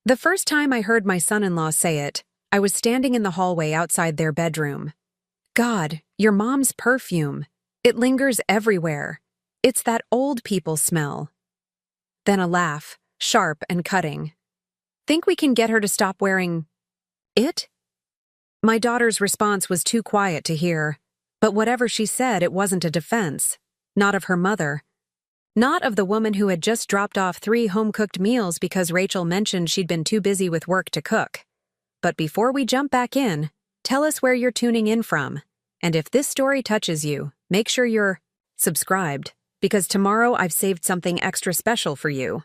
The first time I heard my son-in-law say it, I was standing in the hallway outside their bedroom. God, your mom's perfume. It lingers everywhere. It's that old people smell. Then a laugh, sharp and cutting. Think we can get her to stop wearing it? My daughter's response was too quiet to hear, but whatever she said, it wasn't a defense. Not of her mother. Not of the woman who had just dropped off 3 home-cooked meals because Rachel mentioned she'd been too busy with work to cook. But before we jump back in, tell us where you're tuning in from. And if this story touches you, make sure you're subscribed, because tomorrow I've saved something extra special for you.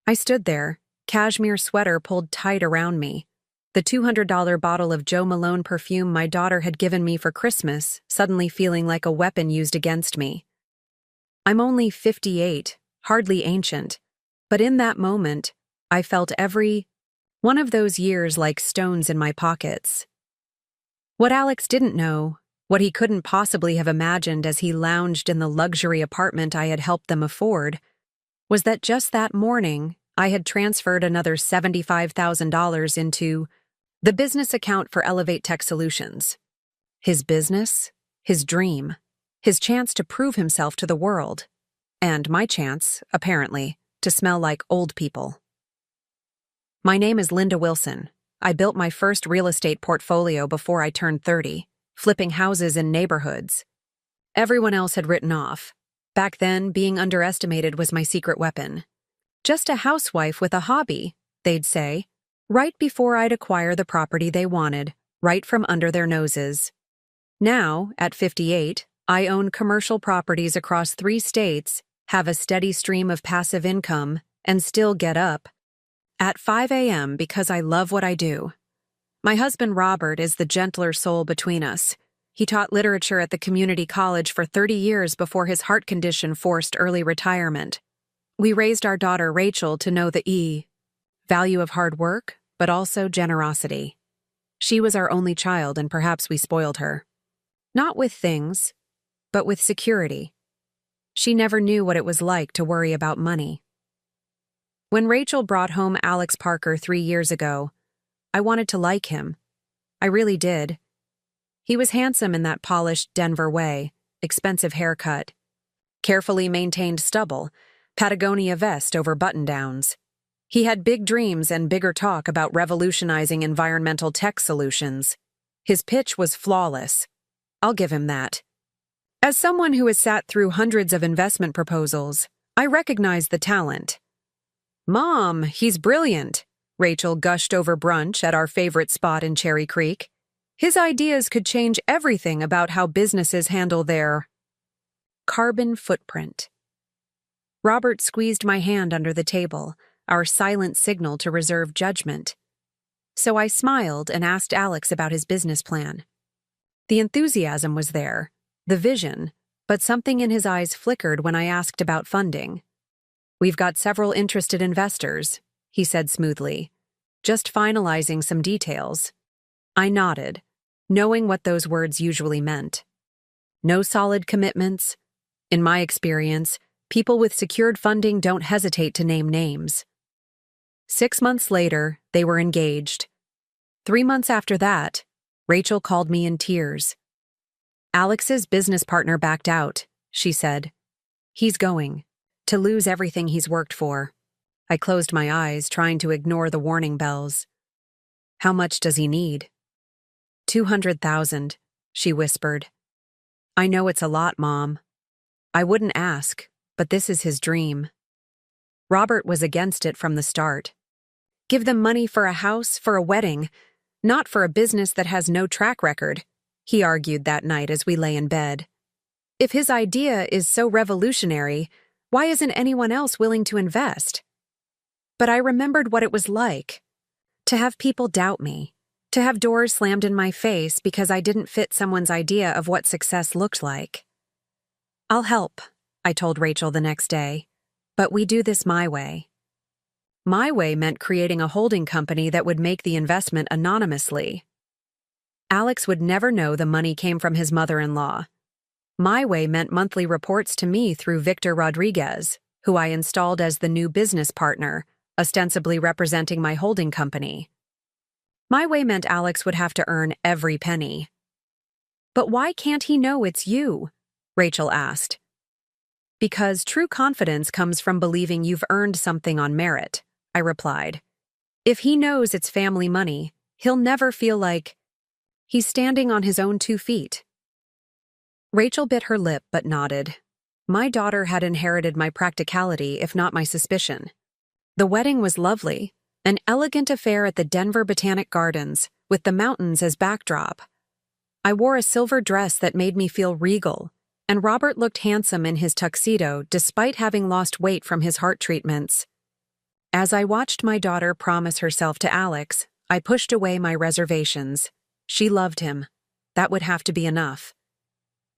I stood there, cashmere sweater pulled tight around me. The $200 bottle of Jo Malone perfume my daughter had given me for Christmas suddenly feeling like a weapon used against me. I'm only 58, hardly ancient, but in that moment, I felt every one of those years like stones in my pockets. What Alex didn't know, what he couldn't possibly have imagined as he lounged in the luxury apartment I had helped them afford, was that just that morning, I had transferred another $75,000 into the business account for Elevate Tech Solutions. His business, his dream, his chance to prove himself to the world, and my chance, apparently, to smell like old people. My name is Linda Wilson. I built my first real estate portfolio before I turned 30, flipping houses in neighborhoods. Everyone else had written off. Back then, being underestimated was my secret weapon. Just a housewife with a hobby, they'd say, right before I'd acquire the property they wanted, right from under their noses. Now, at 58, I own commercial properties across 3 states, have a steady stream of passive income, and still get up at 5 a.m. because I love what I do. My husband Robert is the gentler soul between us. He taught literature at the community college for 30 years before his heart condition forced early retirement. We raised our daughter Rachel to know the value of hard work, but also generosity. She was our only child, and perhaps we spoiled her. Not with things, but with security. She never knew what it was like to worry about money. When Rachel brought home Alex Parker 3 years ago, I wanted to like him. I really did. He was handsome in that polished Denver way, expensive haircut, carefully maintained stubble, Patagonia vest over button-downs. He had big dreams and bigger talk about revolutionizing environmental tech solutions. His pitch was flawless. I'll give him that. As someone who has sat through hundreds of investment proposals, I recognize the talent. Mom, he's brilliant, Rachel gushed over brunch at our favorite spot in Cherry Creek. His ideas could change everything about how businesses handle their carbon footprint. Robert squeezed my hand under the table, our silent signal to reserve judgment. So I smiled and asked Alex about his business plan. The enthusiasm was there, the vision, but something in his eyes flickered when I asked about funding. We've got several interested investors, he said smoothly, just finalizing some details. I nodded, knowing what those words usually meant. No solid commitments. In my experience, people with secured funding don't hesitate to name names. 6 months later, they were engaged. 3 months after that, Rachel called me in tears. Alex's business partner backed out, she said. He's going to lose everything he's worked for. I closed my eyes, trying to ignore the warning bells. How much does he need? 200,000, she whispered. I know it's a lot, Mom. I wouldn't ask, but this is his dream. Robert was against it from the start. Give them money for a house, for a wedding, not for a business that has no track record, he argued that night as we lay in bed. If his idea is so revolutionary, why isn't anyone else willing to invest? But I remembered what it was like, to have people doubt me, to have doors slammed in my face because I didn't fit someone's idea of what success looked like. I'll help, I told Rachel the next day, but we do this my way. My way meant creating a holding company that would make the investment anonymously. Alex would never know the money came from his mother-in-law. My way meant monthly reports to me through Victor Rodriguez, who I installed as the new business partner, ostensibly representing my holding company. My way meant Alex would have to earn every penny. "But why can't he know it's you?" Rachel asked. "Because true confidence comes from believing you've earned something on merit," I replied. "If he knows it's family money, he'll never feel like he's standing on his own 2 feet." Rachel bit her lip but nodded. My daughter had inherited my practicality, if not my suspicion. The wedding was lovely, an elegant affair at the Denver Botanic Gardens, with the mountains as backdrop. I wore a silver dress that made me feel regal, and Robert looked handsome in his tuxedo despite having lost weight from his heart treatments. As I watched my daughter promise herself to Alex, I pushed away my reservations. She loved him. That would have to be enough.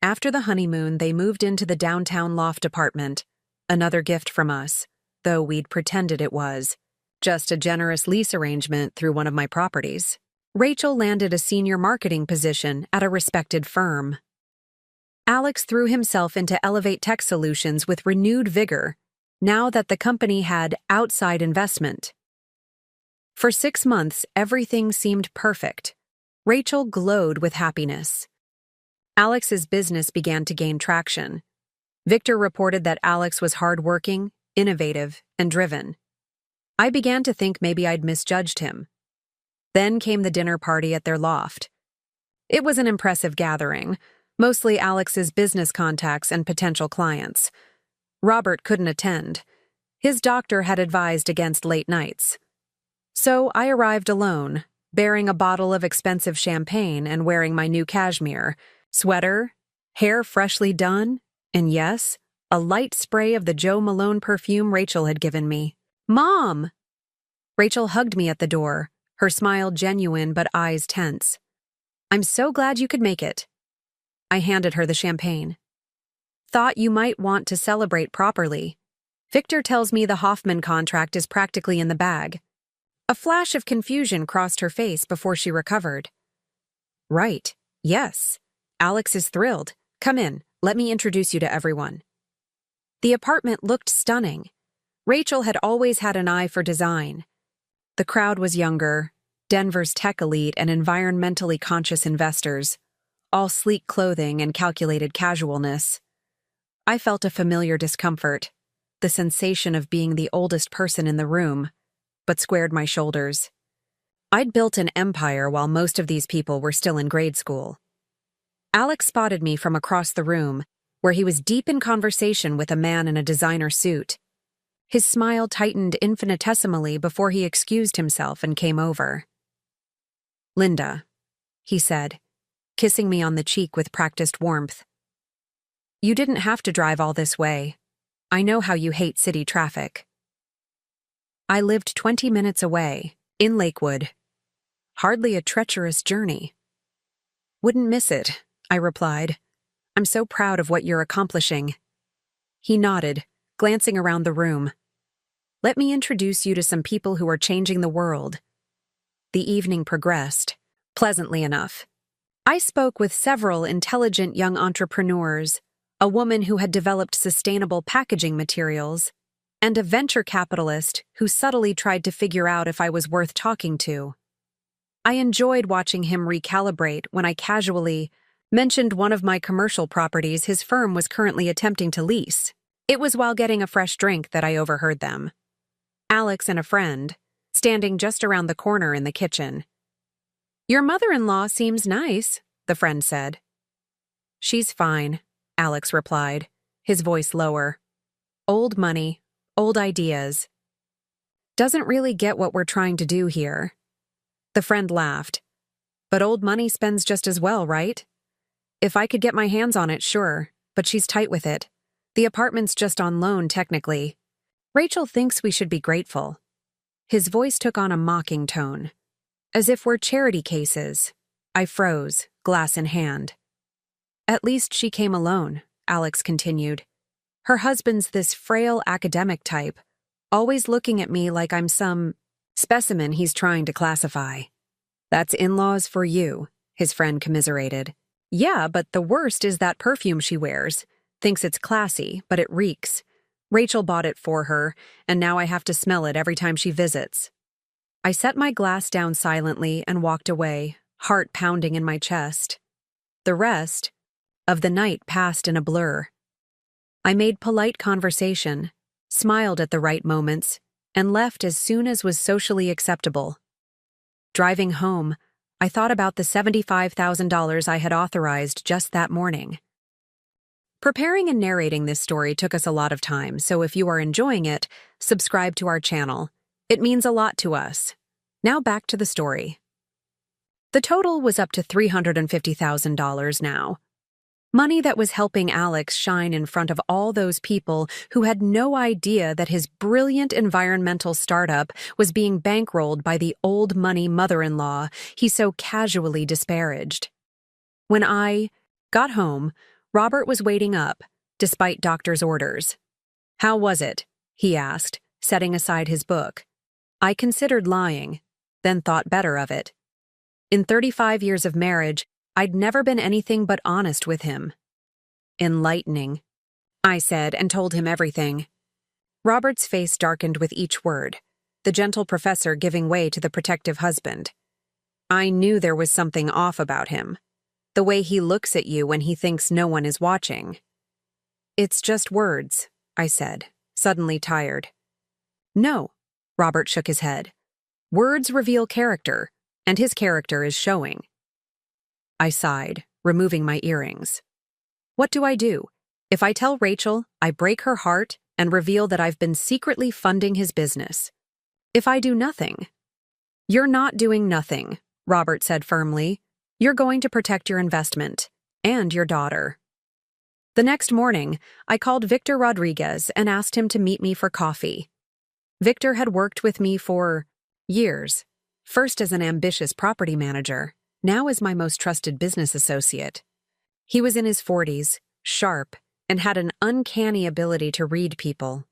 After the honeymoon, they moved into the downtown loft apartment, another gift from us, though we'd pretended it was. Just a generous lease arrangement through one of my properties. Rachel landed a senior marketing position at a respected firm. Alex threw himself into Elevate Tech Solutions with renewed vigor, now that the company had outside investment. For 6 months, everything seemed perfect. Rachel glowed with happiness. Alex's business began to gain traction. Victor reported that Alex was hardworking, innovative, and driven. I began to think maybe I'd misjudged him. Then came the dinner party at their loft. It was an impressive gathering, mostly Alex's business contacts and potential clients. Robert couldn't attend. His doctor had advised against late nights. So I arrived alone, bearing a bottle of expensive champagne and wearing my new cashmere, sweater, hair freshly done, and yes, a light spray of the Joe Malone perfume Rachel had given me. "Mom!" Rachel hugged me at the door, her smile genuine but eyes tense. "I'm so glad you could make it." I handed her the champagne. "Thought you might want to celebrate properly. Victor tells me the Hoffman contract is practically in the bag." A flash of confusion crossed her face before she recovered. "Right, yes. Alex is thrilled. Come in, let me introduce you to everyone." The apartment looked stunning. Rachel had always had an eye for design. The crowd was younger, Denver's tech elite and environmentally conscious investors, all sleek clothing and calculated casualness. I felt a familiar discomfort, the sensation of being the oldest person in the room, but squared my shoulders. I'd built an empire while most of these people were still in grade school. Alex spotted me from across the room, where he was deep in conversation with a man in a designer suit. His smile tightened infinitesimally before he excused himself and came over. "Linda," he said, kissing me on the cheek with practiced warmth. "You didn't have to drive all this way. I know how you hate city traffic." I lived 20 minutes away, in Lakewood. Hardly a treacherous journey. "Wouldn't miss it," I replied. "I'm so proud of what you're accomplishing." He nodded, glancing around the room. "Let me introduce you to some people who are changing the world." The evening progressed, pleasantly enough. I spoke with several intelligent young entrepreneurs, a woman who had developed sustainable packaging materials, and a venture capitalist who subtly tried to figure out if I was worth talking to. I enjoyed watching him recalibrate when I casually mentioned one of my commercial properties his firm was currently attempting to lease. It was while getting a fresh drink that I overheard them. Alex and a friend, standing just around the corner in the kitchen. "Your mother-in-law seems nice," the friend said. "She's fine," Alex replied, his voice lower. "Old money, old ideas. Doesn't really get what we're trying to do here." The friend laughed. "But old money spends just as well, right? If I could get my hands on it, sure, but she's tight with it. The apartment's just on loan, technically. Rachel thinks we should be grateful." His voice took on a mocking tone. "As if we're charity cases." I froze, glass in hand. "At least she came alone," Alex continued. "Her husband's this frail academic type, always looking at me like I'm some specimen he's trying to classify." "That's in-laws for you," his friend commiserated. "Yeah, but the worst is that perfume she wears. Thinks it's classy, but it reeks. Rachel bought it for her, and now I have to smell it every time she visits. I set my glass down silently and walked away, heart pounding in my chest. The rest of the night passed in a blur. I made polite conversation, smiled at the right moments, and left as soon as was socially acceptable. Driving home, I thought about the $75,000 I had authorized just that morning. Preparing and narrating this story took us a lot of time, so if you are enjoying it, subscribe to our channel. It means a lot to us. Now back to the story. The total was up to $350,000 now. Money that was helping Alex shine in front of all those people who had no idea that his brilliant environmental startup was being bankrolled by the old money mother-in-law he so casually disparaged. When I got home, Robert was waiting up, despite doctor's orders. "How was it?" he asked, setting aside his book. I considered lying, then thought better of it. In 35 years of marriage, I'd never been anything but honest with him. "Enlightening," I said, and told him everything. Robert's face darkened with each word, the gentle professor giving way to the protective husband. I knew there was something off about him. The way he looks at you when he thinks no one is watching. "It's just words," I said, suddenly tired. "No," Robert shook his head. "Words reveal character, and his character is showing." I sighed, removing my earrings. "What do I do? If I tell Rachel, I break her heart and reveal that I've been secretly funding his business. If I do nothing—" "You're not doing nothing," Robert said firmly. "You're going to protect your investment and your daughter." The next morning, I called Victor Rodriguez and asked him to meet me for coffee. Victor had worked with me for years, first as an ambitious property manager, now as my most trusted business associate. He was in his 40s, sharp, and had an uncanny ability to read people.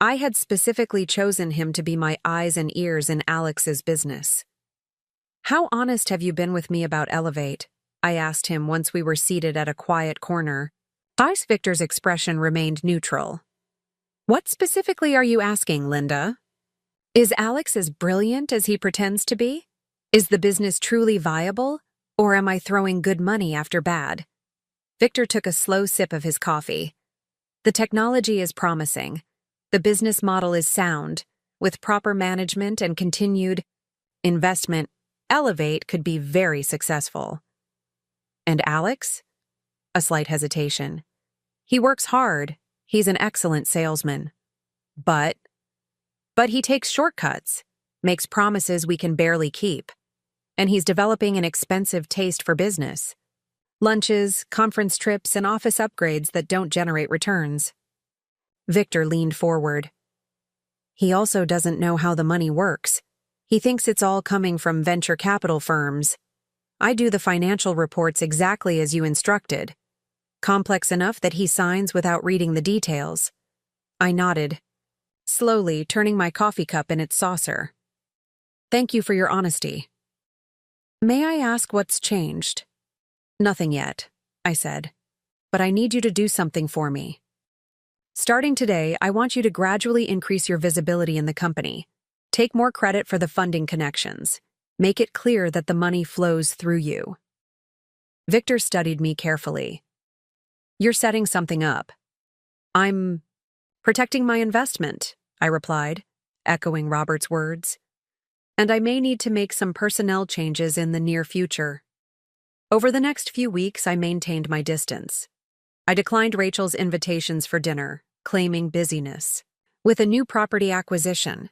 I had specifically chosen him to be my eyes and ears in Alex's business. "How honest have you been with me about Elevate?" I asked him once we were seated at a quiet corner. Victor's expression remained neutral. "What specifically are you asking, Linda? Is Alex as brilliant as he pretends to be? Is the business truly viable, or am I throwing good money after bad?" Victor took a slow sip of his coffee. "The technology is promising. The business model is sound. With proper management and continued investment, Elevate could be very successful." "And Alex?" A slight hesitation. "He works hard. He's an excellent salesman. But he takes shortcuts, makes promises we can barely keep. And he's developing an expensive taste for business. Lunches, conference trips, and office upgrades that don't generate returns." Victor leaned forward. "He also doesn't know how the money works. He thinks it's all coming from venture capital firms. I do the financial reports exactly as you instructed. Complex enough that he signs without reading the details." I nodded, slowly turning my coffee cup in its saucer. "Thank you for your honesty. May I ask what's changed?" "Nothing yet," I said, "but I need you to do something for me. Starting today, I want you to gradually increase your visibility in the company. Take more credit for the funding connections. Make it clear that the money flows through you." Victor studied me carefully. "You're setting something up." "I'm protecting my investment," I replied, echoing Robert's words. "And I may need to make some personnel changes in the near future." Over the next few weeks, I maintained my distance. I declined Rachel's invitations for dinner, claiming busyness with a new property acquisition.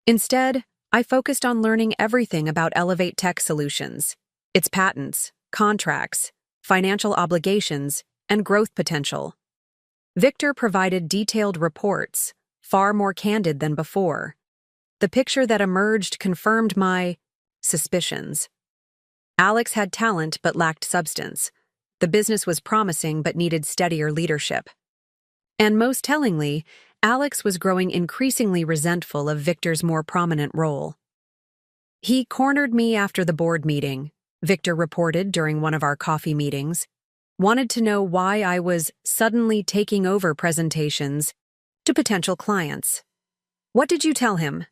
Instead, I focused on learning everything about Elevate Tech Solutions, its patents, contracts, financial obligations, and growth potential. Victor provided detailed reports, far more candid than before. The picture that emerged confirmed my suspicions. Alex had talent but lacked substance. The business was promising but needed steadier leadership. And most tellingly, Alex was growing increasingly resentful of Victor's more prominent role. "He cornered me after the board meeting," Victor reported during one of our coffee meetings. "Wanted to know why I was suddenly taking over presentations to potential clients. What did you tell him?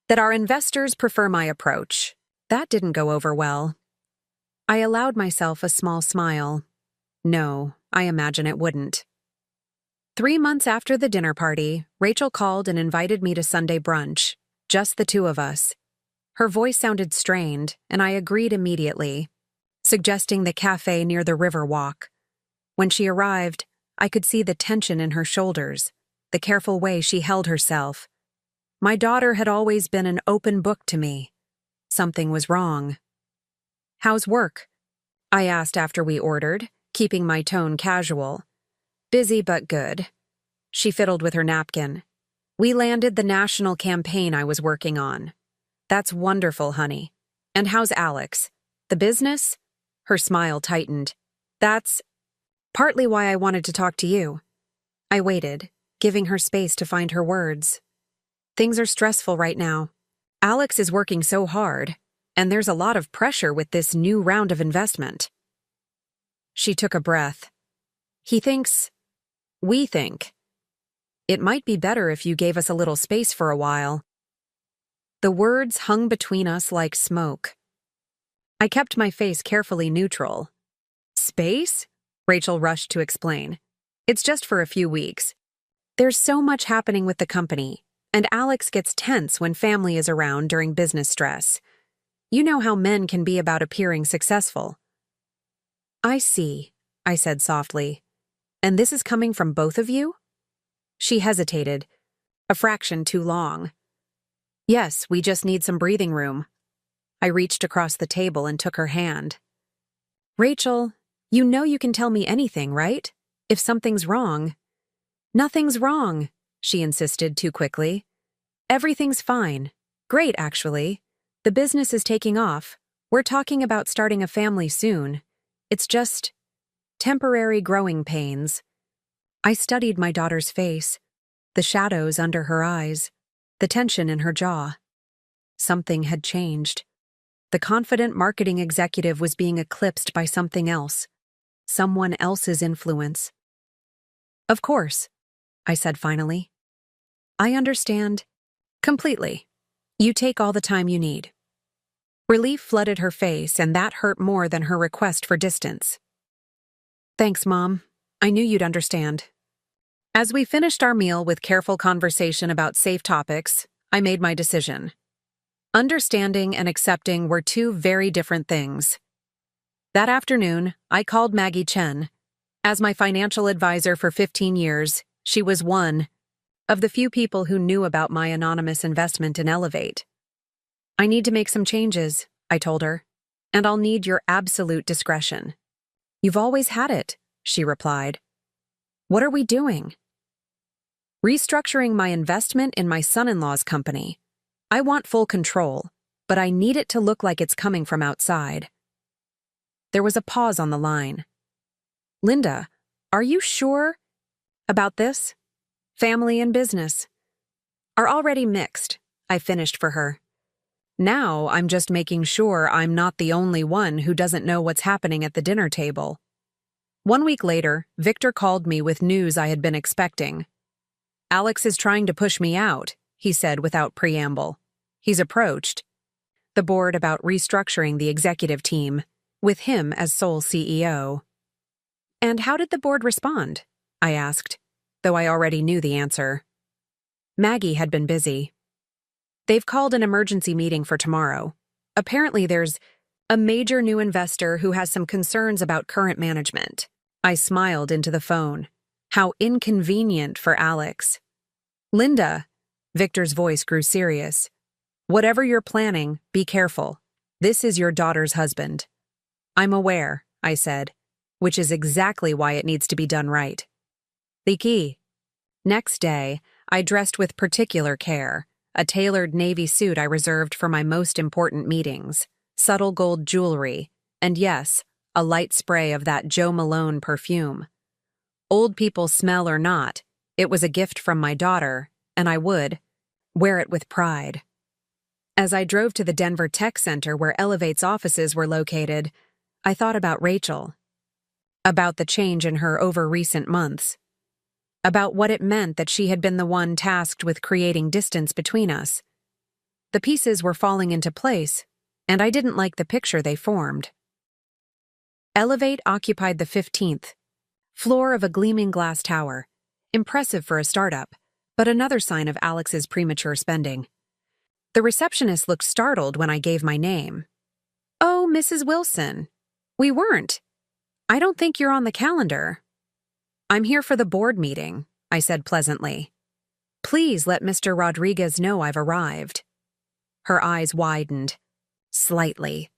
That our investors prefer my approach. That didn't go over well. I allowed myself a small smile. No, I imagine it wouldn't. 3 months after the dinner party, Rachel called and invited me to Sunday brunch, just the two of us. Her voice sounded strained, and I agreed immediately, suggesting the cafe near the river walk. When she arrived, I could see the tension in her shoulders, the careful way she held herself. My daughter had always been an open book to me. Something was wrong. "How's work?" I asked after we ordered, keeping my tone casual. "Busy but good." She fiddled with her napkin. "We landed the national campaign I was working on." "That's wonderful, honey. And how's Alex? The business?" Her smile tightened. "That's partly why I wanted to talk to you." I waited, giving her space to find her words. "Things are stressful right now. Alex is working so hard, and there's a lot of pressure with this new round of investment." She took a breath. We think, it might be better if you gave us a little space for a while." The words hung between us like smoke. I kept my face carefully neutral. "Space?" Rachel rushed to explain. "It's just for a few weeks. There's so much happening with the company, and Alex gets tense when family is around during business stress. You know how men can be about appearing successful." "I see," I said softly. "And this is coming from both of you?" She hesitated, a fraction too long. "Yes, we just need some breathing room." I reached across the table and took her hand. "Rachel, you know you can tell me anything, right? If something's wrong." "Nothing's wrong," she insisted too quickly. "Everything's fine. Great, actually. The business is taking off. We're talking about starting a family soon. It's just temporary growing pains." I studied my daughter's face, the shadows under her eyes, the tension in her jaw. Something had changed. The confident marketing executive was being eclipsed by something else, someone else's influence. "Of course," I said finally. "I understand completely. You take all the time you need." Relief flooded her face, and that hurt more than her request for distance. "Thanks, Mom. I knew you'd understand." As we finished our meal with careful conversation about safe topics, I made my decision. Understanding and accepting were two very different things. That afternoon, I called Maggie Chen. As my financial advisor for 15 years, she was one of the few people who knew about my anonymous investment in Elevate. "I need to make some changes," I told her, "and I'll need your absolute discretion." "You've always had it," she replied. "What are we doing?" "Restructuring my investment in my son-in-law's company. I want full control, but I need it to look like it's coming from outside." There was a pause on the line. "Linda, are you sure about this? Family and business are already mixed," I finished for her. "Now I'm just making sure I'm not the only one who doesn't know what's happening at the dinner table." 1 week later, Victor called me with news I had been expecting. "Alex is trying to push me out," he said without preamble. He's approached the board about restructuring the executive team, with him as sole CEO. "And how did the board respond?" I asked, though I already knew the answer. Maggie had been busy. "They've called an emergency meeting for tomorrow. Apparently there's a major new investor who has some concerns about current management." I smiled into the phone. How inconvenient for Alex. "Linda," Victor's voice grew serious. "Whatever you're planning, be careful. This is your daughter's husband." "I'm aware," I said, which is exactly why it needs to be done right. The key. Next day, I dressed with particular care, a tailored navy suit I reserved for my most important meetings, subtle gold jewelry, and yes, a light spray of that Jo Malone perfume. Old people smell or not, it was a gift from my daughter, and I would wear it with pride. As I drove to the Denver Tech Center where Elevate's offices were located, I thought about Rachel, about the change in her over recent months. about what it meant that she had been the one tasked with creating distance between us. The pieces were falling into place, and I didn't like the picture they formed. Elevate occupied the 15th floor of a gleaming glass tower. Impressive for a startup, but another sign of Alex's premature spending. The receptionist looked startled when I gave my name. "Oh, Mrs. Wilson. We weren't. I don't think you're on the calendar." "I'm here for the board meeting," I said pleasantly. "Please let Mr. Rodriguez know I've arrived." Her eyes widened. Slightly.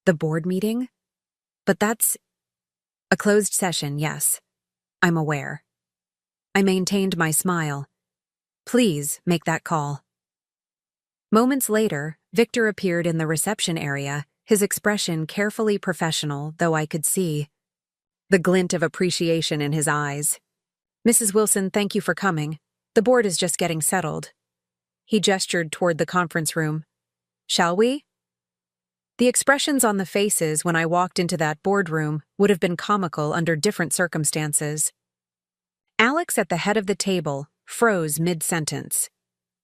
"The board meeting? But that's a closed session, yes. I'm aware." I maintained my smile. "Please make that call." Moments later, Victor appeared in the reception area, his expression carefully professional, though I could see the glint of appreciation in his eyes. "Mrs. Wilson, thank you for coming. The board is just getting settled." He gestured toward the conference room. "Shall we?" The expressions on the faces when I walked into that boardroom would have been comical under different circumstances. Alex at the head of the table froze mid-sentence.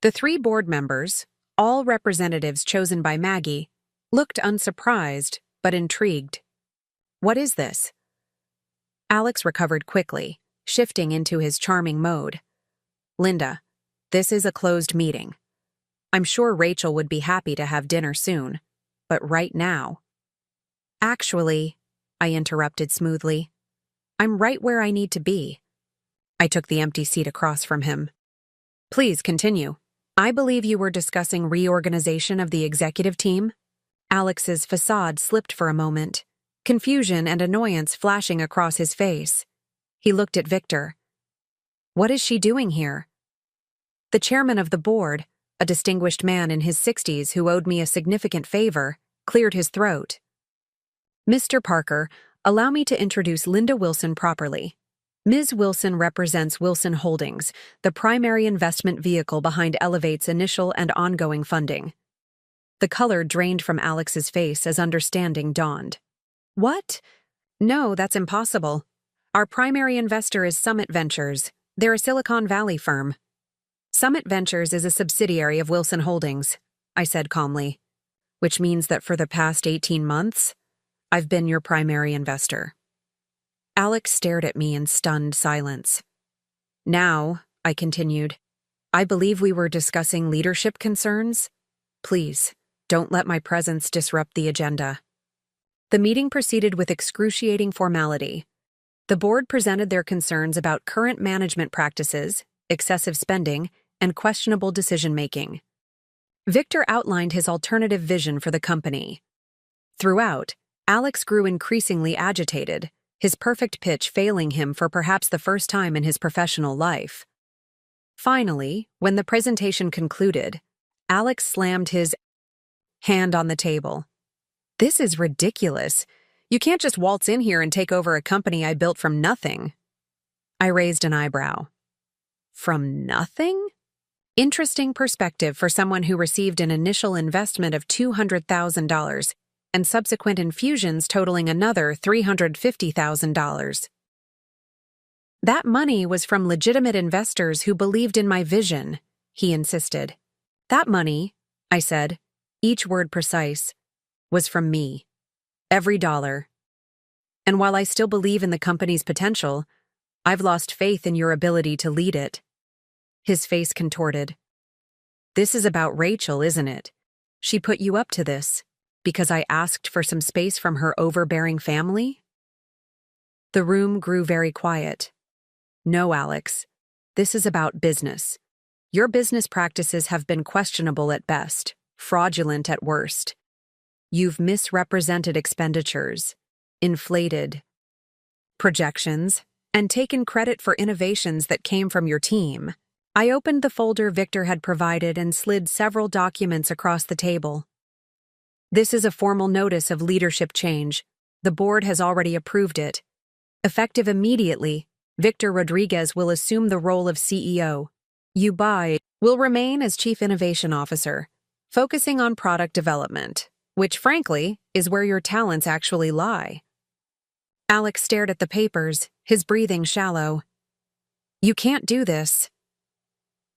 The 3 board members, all representatives chosen by Maggie, looked unsurprised but intrigued. "What is this?" Alex recovered quickly, shifting into his charming mode. "Linda, this is a closed meeting. I'm sure Rachel would be happy to have dinner soon, but right now—" "Actually," I interrupted smoothly, "I'm right where I need to be." I took the empty seat across from him. "Please continue. I believe you were discussing reorganization of the executive team." Alex's facade slipped for a moment, confusion and annoyance flashing across his face. He looked at Victor. "What is she doing here?" The chairman of the board, a distinguished man in his 60s who owed me a significant favor, cleared his throat. "Mr. Parker, allow me to introduce Linda Wilson properly. Ms. Wilson represents Wilson Holdings, the primary investment vehicle behind Elevate's initial and ongoing funding." The color drained from Alex's face as understanding dawned. "What? No, that's impossible. Our primary investor is Summit Ventures. They're a Silicon Valley firm." "Summit Ventures is a subsidiary of Wilson Holdings," I said calmly, "which means that for the past 18 months, I've been your primary investor." Alex stared at me in stunned silence. "Now," I continued, "I believe we were discussing leadership concerns. Please, don't let my presence disrupt the agenda." The meeting proceeded with excruciating formality. The board presented their concerns about current management practices, excessive spending, and questionable decision-making. Victor outlined his alternative vision for the company. Throughout, Alex grew increasingly agitated, his perfect pitch failing him for perhaps the first time in his professional life. Finally, when the presentation concluded, Alex slammed his hand on the table. "This is ridiculous. You can't just waltz in here and take over a company I built from nothing." I raised an eyebrow. "From nothing?" Interesting perspective for someone who received an initial investment of $200,000 and subsequent infusions totaling another $350,000. "That money was from legitimate investors who believed in my vision," he insisted. "That money," I said, each word precise, "was from me. Every dollar. And while I still believe in the company's potential, I've lost faith in your ability to lead it." His face contorted. "This is about Rachel, isn't it? She put you up to this because I asked for some space from her overbearing family?" The room grew very quiet. "No, Alex. This is about business. Your business practices have been questionable at best, fraudulent at worst. You've misrepresented expenditures, inflated projections, and taken credit for innovations that came from your team." I opened the folder Victor had provided and slid several documents across the table. "This is a formal notice of leadership change. The board has already approved it. Effective immediately, Victor Rodriguez will assume the role of CEO. You will remain as Chief Innovation Officer, focusing on product development, which, frankly, is where your talents actually lie." Alex stared at the papers, his breathing shallow. You can't do this.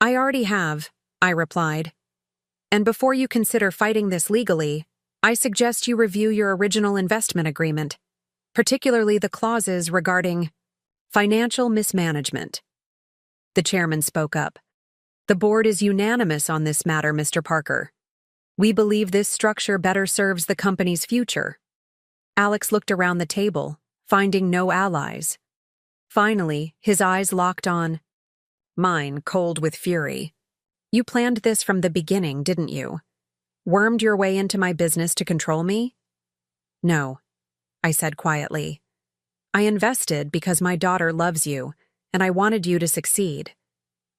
I already have, I replied. And before you consider fighting this legally, I suggest you review your original investment agreement, particularly the clauses regarding financial mismanagement. The chairman spoke up. The board is unanimous on this matter, Mr. Parker. We believe this structure better serves the company's future. Alex looked around the table, finding no allies. Finally, his eyes locked on mine, cold with fury. You planned this from the beginning, didn't you? Wormed your way into my business to control me? No, I said quietly. I invested because my daughter loves you, and I wanted you to succeed.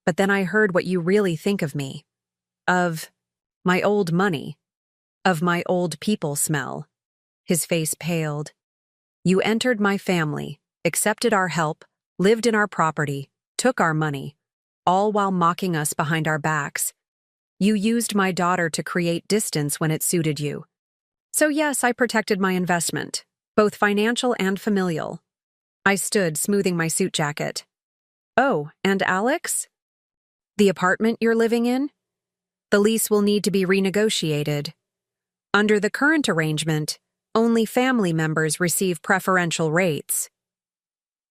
But then I heard what you really think of me. Of my old money. Of my old people smell. His face paled. You entered my family, accepted our help, lived in our property, took our money, all while mocking us behind our backs. You used my daughter to create distance when it suited you. So yes, I protected my investment, both financial and familial. I stood, smoothing my suit jacket. Oh, and Alex? The apartment you're living in? The lease will need to be renegotiated. Under the current arrangement, only family members receive preferential rates.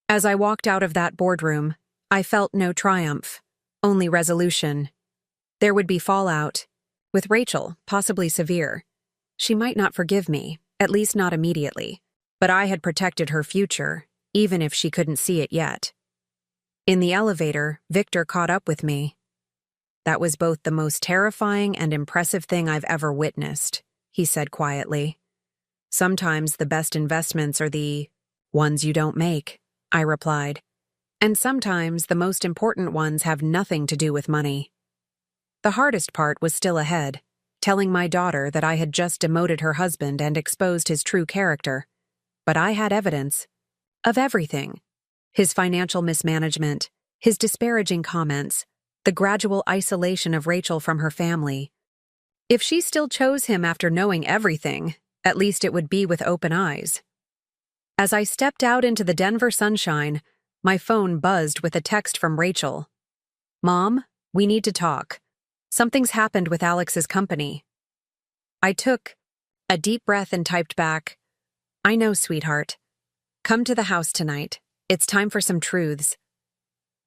As I walked out of that boardroom, I felt no triumph, only resolution. There would be fallout. With Rachel, possibly severe. She might not forgive me, at least not immediately, but I had protected her future, even if she couldn't see it yet. In the elevator, Victor caught up with me. That was both the most terrifying and impressive thing I've ever witnessed, he said quietly. Sometimes the best investments are the ones you don't make, I replied. And sometimes the most important ones have nothing to do with money. The hardest part was still ahead, telling my daughter that I had just demoted her husband and exposed his true character. But I had evidence. Of everything. His financial mismanagement, his disparaging comments, the gradual isolation of Rachel from her family. If she still chose him after knowing everything, at least it would be with open eyes. As I stepped out into the Denver sunshine, my phone buzzed with a text from Rachel. Mom, we need to talk. Something's happened with Alex's company. I took a deep breath and typed back, I know, sweetheart. Come to the house tonight. It's time for some truths.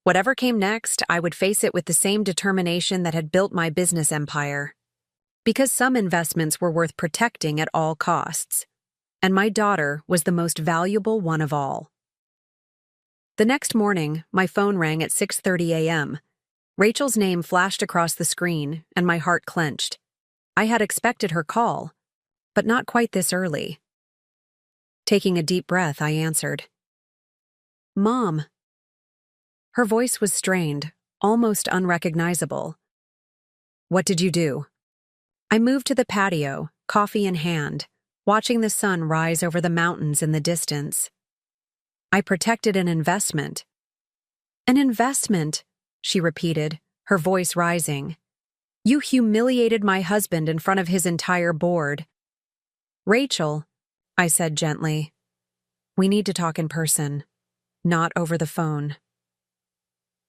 Whatever came next, I would face it with the same determination that had built my business empire. Because some investments were worth protecting at all costs. And my daughter was the most valuable one of all. The next morning, my phone rang at 6:30 a.m. Rachel's name flashed across the screen, and my heart clenched. I had expected her call, but not quite this early. Taking a deep breath, I answered. Mom. Her voice was strained, almost unrecognizable. What did you do? I moved to the patio, coffee in hand, watching the sun rise over the mountains in the distance. I protected an investment. An investment, she repeated, her voice rising. You humiliated my husband in front of his entire board. Rachel, I said gently, we need to talk in person, not over the phone.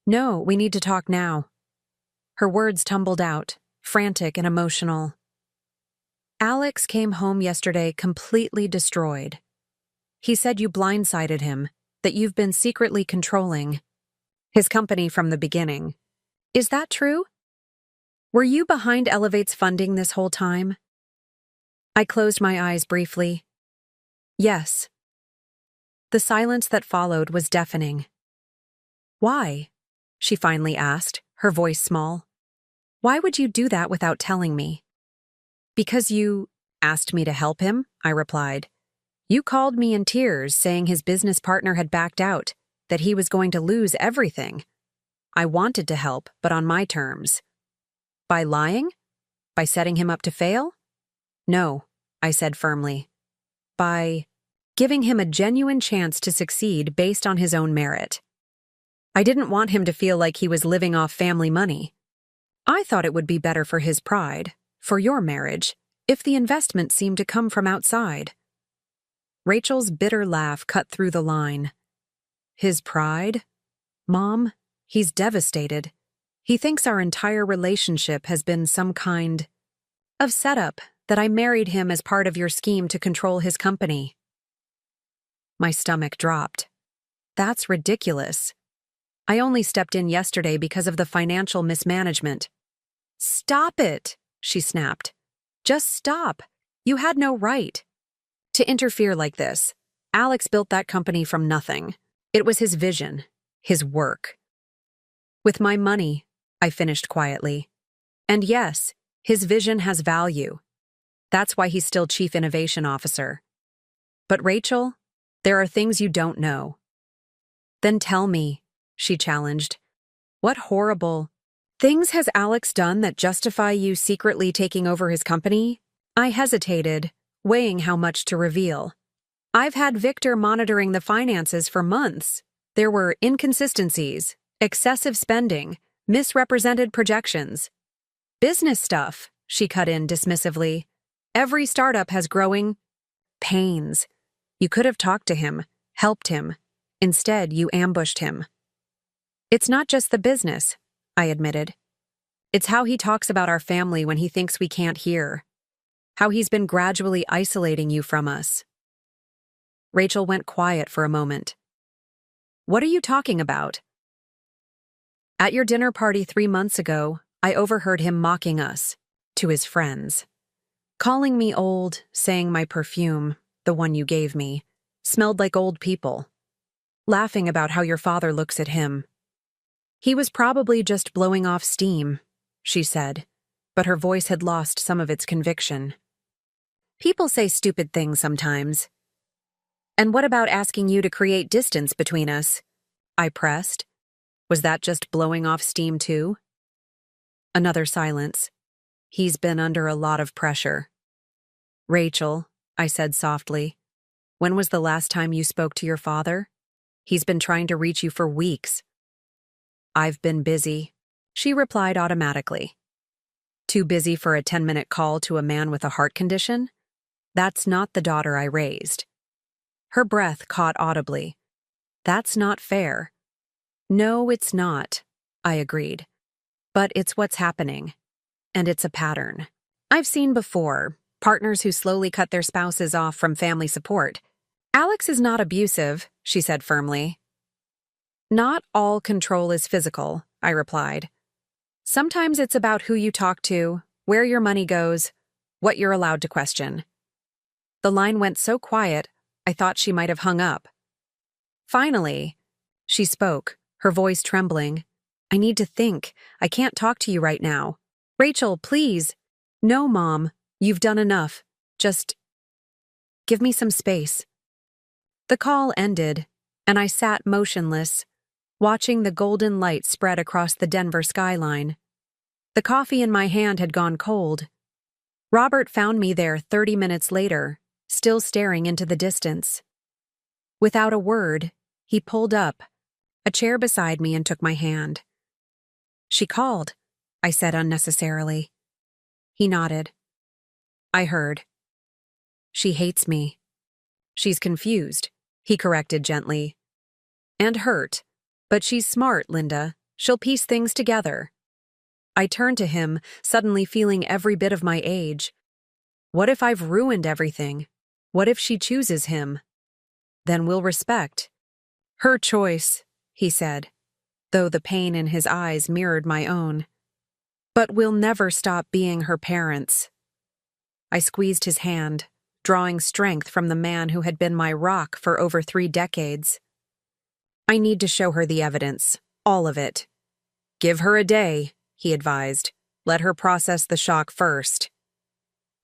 No, we need to talk now. Her words tumbled out, frantic and emotional. Alex came home yesterday completely destroyed. He said you blindsided him, that you've been secretly controlling his company from the beginning. Is that true? Were you behind Elevate's funding this whole time? I closed my eyes briefly. Yes. The silence that followed was deafening. Why? She finally asked, her voice small. Why would you do that without telling me? Because you asked me to help him, I replied. You called me in tears, saying his business partner had backed out, that he was going to lose everything. I wanted to help, but on my terms. By lying? By setting him up to fail? No, I said firmly. By giving him a genuine chance to succeed based on his own merit. I didn't want him to feel like he was living off family money. I thought it would be better for his pride, for your marriage, if the investment seemed to come from outside. Rachel's bitter laugh cut through the line. His pride? Mom, He's devastated. He thinks our entire relationship has been some kind of setup, that I married him as part of your scheme to control his company. My stomach dropped. That's ridiculous. I only stepped in yesterday because of the financial mismanagement. Stop it, she snapped. Just stop. You had no right to interfere like this. Alex built that company from nothing. It was his vision, his work. With my money, I finished quietly. And yes, his vision has value. That's why he's still Chief Innovation Officer. But Rachel, there are things you don't know. Then tell me, she challenged. What horrible things has Alex done that justify you secretly taking over his company? I hesitated, weighing how much to reveal. I've had Victor monitoring the finances for months. There were inconsistencies, excessive spending, misrepresented projections. Business stuff, she cut in dismissively. Every startup has growing pains. You could have talked to him, helped him. Instead, you ambushed him. It's not just the business, I admitted. It's how he talks about our family when he thinks we can't hear. How he's been gradually isolating you from us. Rachel went quiet for a moment. What are you talking about? At your dinner party 3 months ago, I overheard him mocking us, to his friends. Calling me old, saying my perfume, the one you gave me, smelled like old people. Laughing about how your father looks at him. He was probably just blowing off steam, she said, but her voice had lost some of its conviction. People say stupid things sometimes. And what about asking you to create distance between us? I pressed. Was that just blowing off steam too? Another silence. He's been under a lot of pressure. Rachel, I said softly, when was the last time you spoke to your father? He's been trying to reach you for weeks. I've been busy, she replied automatically. Too busy for a 10-minute call to a man with a heart condition? That's not the daughter I raised. Her breath caught audibly. That's not fair. No, it's not, I agreed. But it's what's happening. And it's a pattern. I've seen before, partners who slowly cut their spouses off from family support. Alex is not abusive, she said firmly. Not all control is physical, I replied. Sometimes it's about who you talk to, where your money goes, what you're allowed to question. The line went so quiet, I thought she might have hung up. Finally, she spoke, her voice trembling. I need to think. I can't talk to you right now. Rachel, please. No, Mom. You've done enough. Just give me some space. The call ended, and I sat motionless, watching the golden light spread across the Denver skyline. The coffee in my hand had gone cold. Robert found me there 30 minutes later, still staring into the distance. Without a word, he pulled up, a chair beside me, and took my hand. She called, I said unnecessarily. He nodded. I heard. She hates me. She's confused, he corrected gently. And hurt. But she's smart, Linda. She'll piece things together. I turned to him, suddenly feeling every bit of my age. What if I've ruined everything? What if she chooses him? Then we'll respect her choice, he said, though the pain in his eyes mirrored my own. But we'll never stop being her parents. I squeezed his hand, drawing strength from the man who had been my rock for over 3 decades. I need to show her the evidence, all of it. Give her a day, he advised. Let her process the shock first.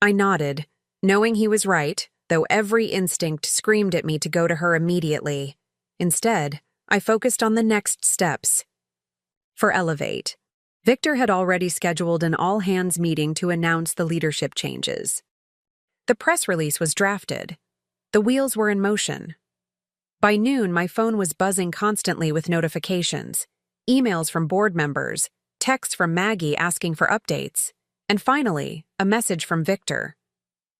I nodded, knowing he was right, though every instinct screamed at me to go to her immediately. Instead, I focused on the next steps. For Elevate, Victor had already scheduled an all-hands meeting to announce the leadership changes. The press release was drafted. The wheels were in motion. By noon, my phone was buzzing constantly with notifications, emails from board members, texts from Maggie asking for updates, and finally, a message from Victor.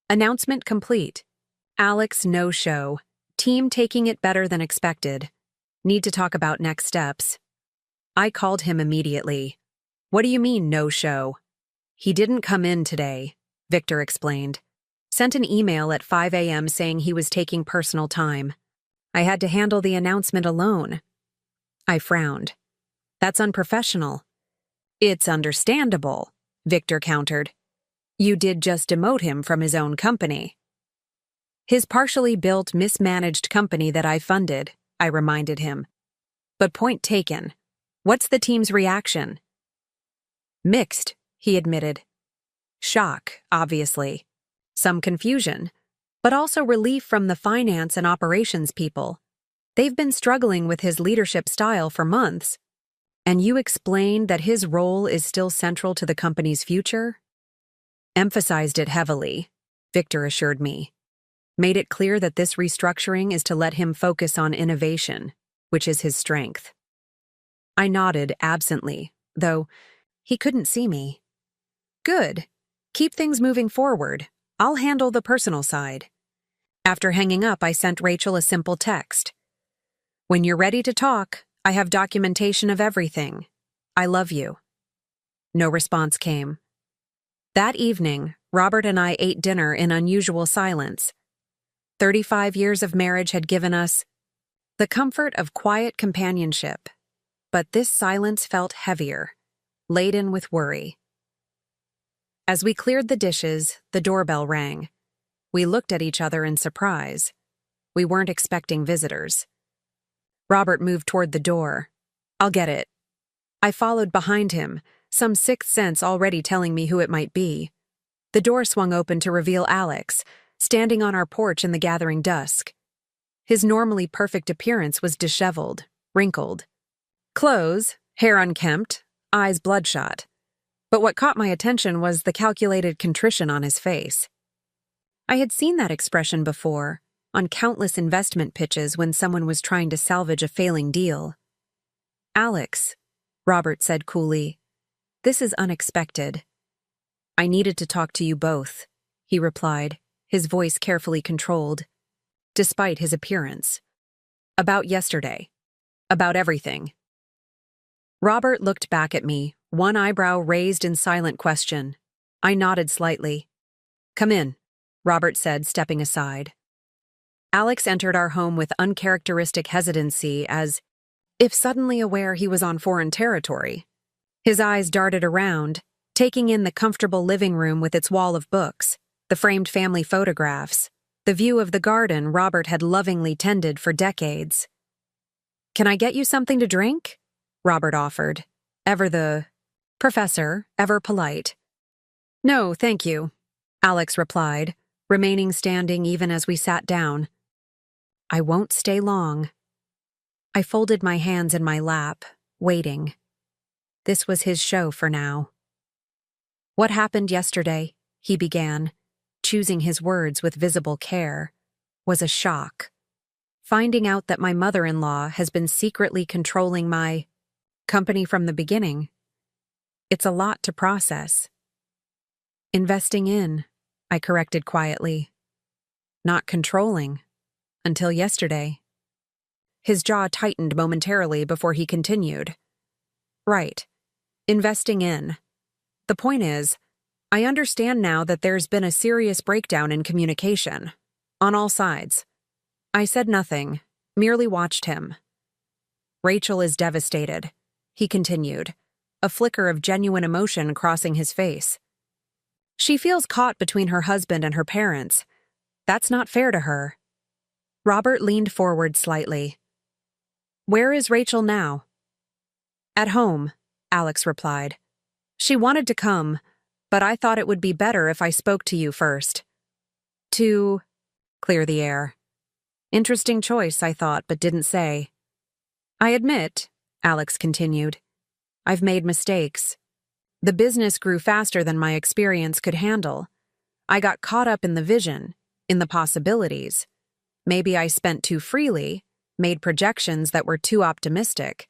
Announcement complete. Alex no-show. Team taking it better than expected. Need to talk about next steps. I called him immediately. What do you mean, no show? He didn't come in today, Victor explained. Sent an email at 5 a.m. saying he was taking personal time. I had to handle the announcement alone. I frowned. That's unprofessional. It's understandable, Victor countered. You did just demote him from his own company. His partially built, mismanaged company that I funded, I reminded him. But point taken. What's the team's reaction? Mixed, he admitted. Shock, obviously. Some confusion, but also relief from the finance and operations people. They've been struggling with his leadership style for months. And you explained that his role is still central to the company's future? Emphasized it heavily, Victor assured me. Made it clear that this restructuring is to let him focus on innovation, which is his strength. I nodded absently, though he couldn't see me. Good. Keep things moving forward. I'll handle the personal side. After hanging up, I sent Rachel a simple text. When you're ready to talk, I have documentation of everything. I love you. No response came. That evening, Robert and I ate dinner in unusual silence. 35 years of marriage had given us the comfort of quiet companionship, but this silence felt heavier, laden with worry. As we cleared the dishes, the doorbell rang. We looked at each other in surprise. We weren't expecting visitors. Robert moved toward the door. I'll get it. I followed behind him, some sixth sense already telling me who it might be. The door swung open to reveal Alex, standing on our porch in the gathering dusk. His normally perfect appearance was disheveled, wrinkled. Clothes, hair unkempt, eyes bloodshot. But what caught my attention was the calculated contrition on his face. I had seen that expression before, on countless investment pitches when someone was trying to salvage a failing deal. Alex, Robert said coolly, this is unexpected. I needed to talk to you both, he replied, his voice carefully controlled, despite his appearance. About yesterday. About everything. Robert looked back at me, one eyebrow raised in silent question. I nodded slightly. Come in, Robert said, stepping aside. Alex entered our home with uncharacteristic hesitancy, as if suddenly aware he was on foreign territory. His eyes darted around, taking in the comfortable living room with its wall of books, the framed family photographs, the view of the garden Robert had lovingly tended for decades. Can I get you something to drink? Robert offered, ever the professor, ever polite. No, thank you, Alex replied, remaining standing even as we sat down. I won't stay long. I folded my hands in my lap, waiting. This was his show for now. What happened yesterday, he began, choosing his words with visible care, was a shock. Finding out that my mother-in-law has been secretly controlling my company from the beginning. It's a lot to process. Investing in, I corrected quietly. Not controlling. Until yesterday. His jaw tightened momentarily before he continued. Right. Investing in. The point is, I understand now that there's been a serious breakdown in communication. On all sides. I said nothing, merely watched him. Rachel is devastated, he continued, a flicker of genuine emotion crossing his face. She feels caught between her husband and her parents. That's not fair to her. Robert leaned forward slightly. Where is Rachel now? At home, Alex replied. She wanted to come, but I thought it would be better if I spoke to you first. To clear the air. Interesting choice, I thought, but didn't say. I admit, Alex continued, I've made mistakes. The business grew faster than my experience could handle. I got caught up in the vision, in the possibilities. Maybe I spent too freely, made projections that were too optimistic.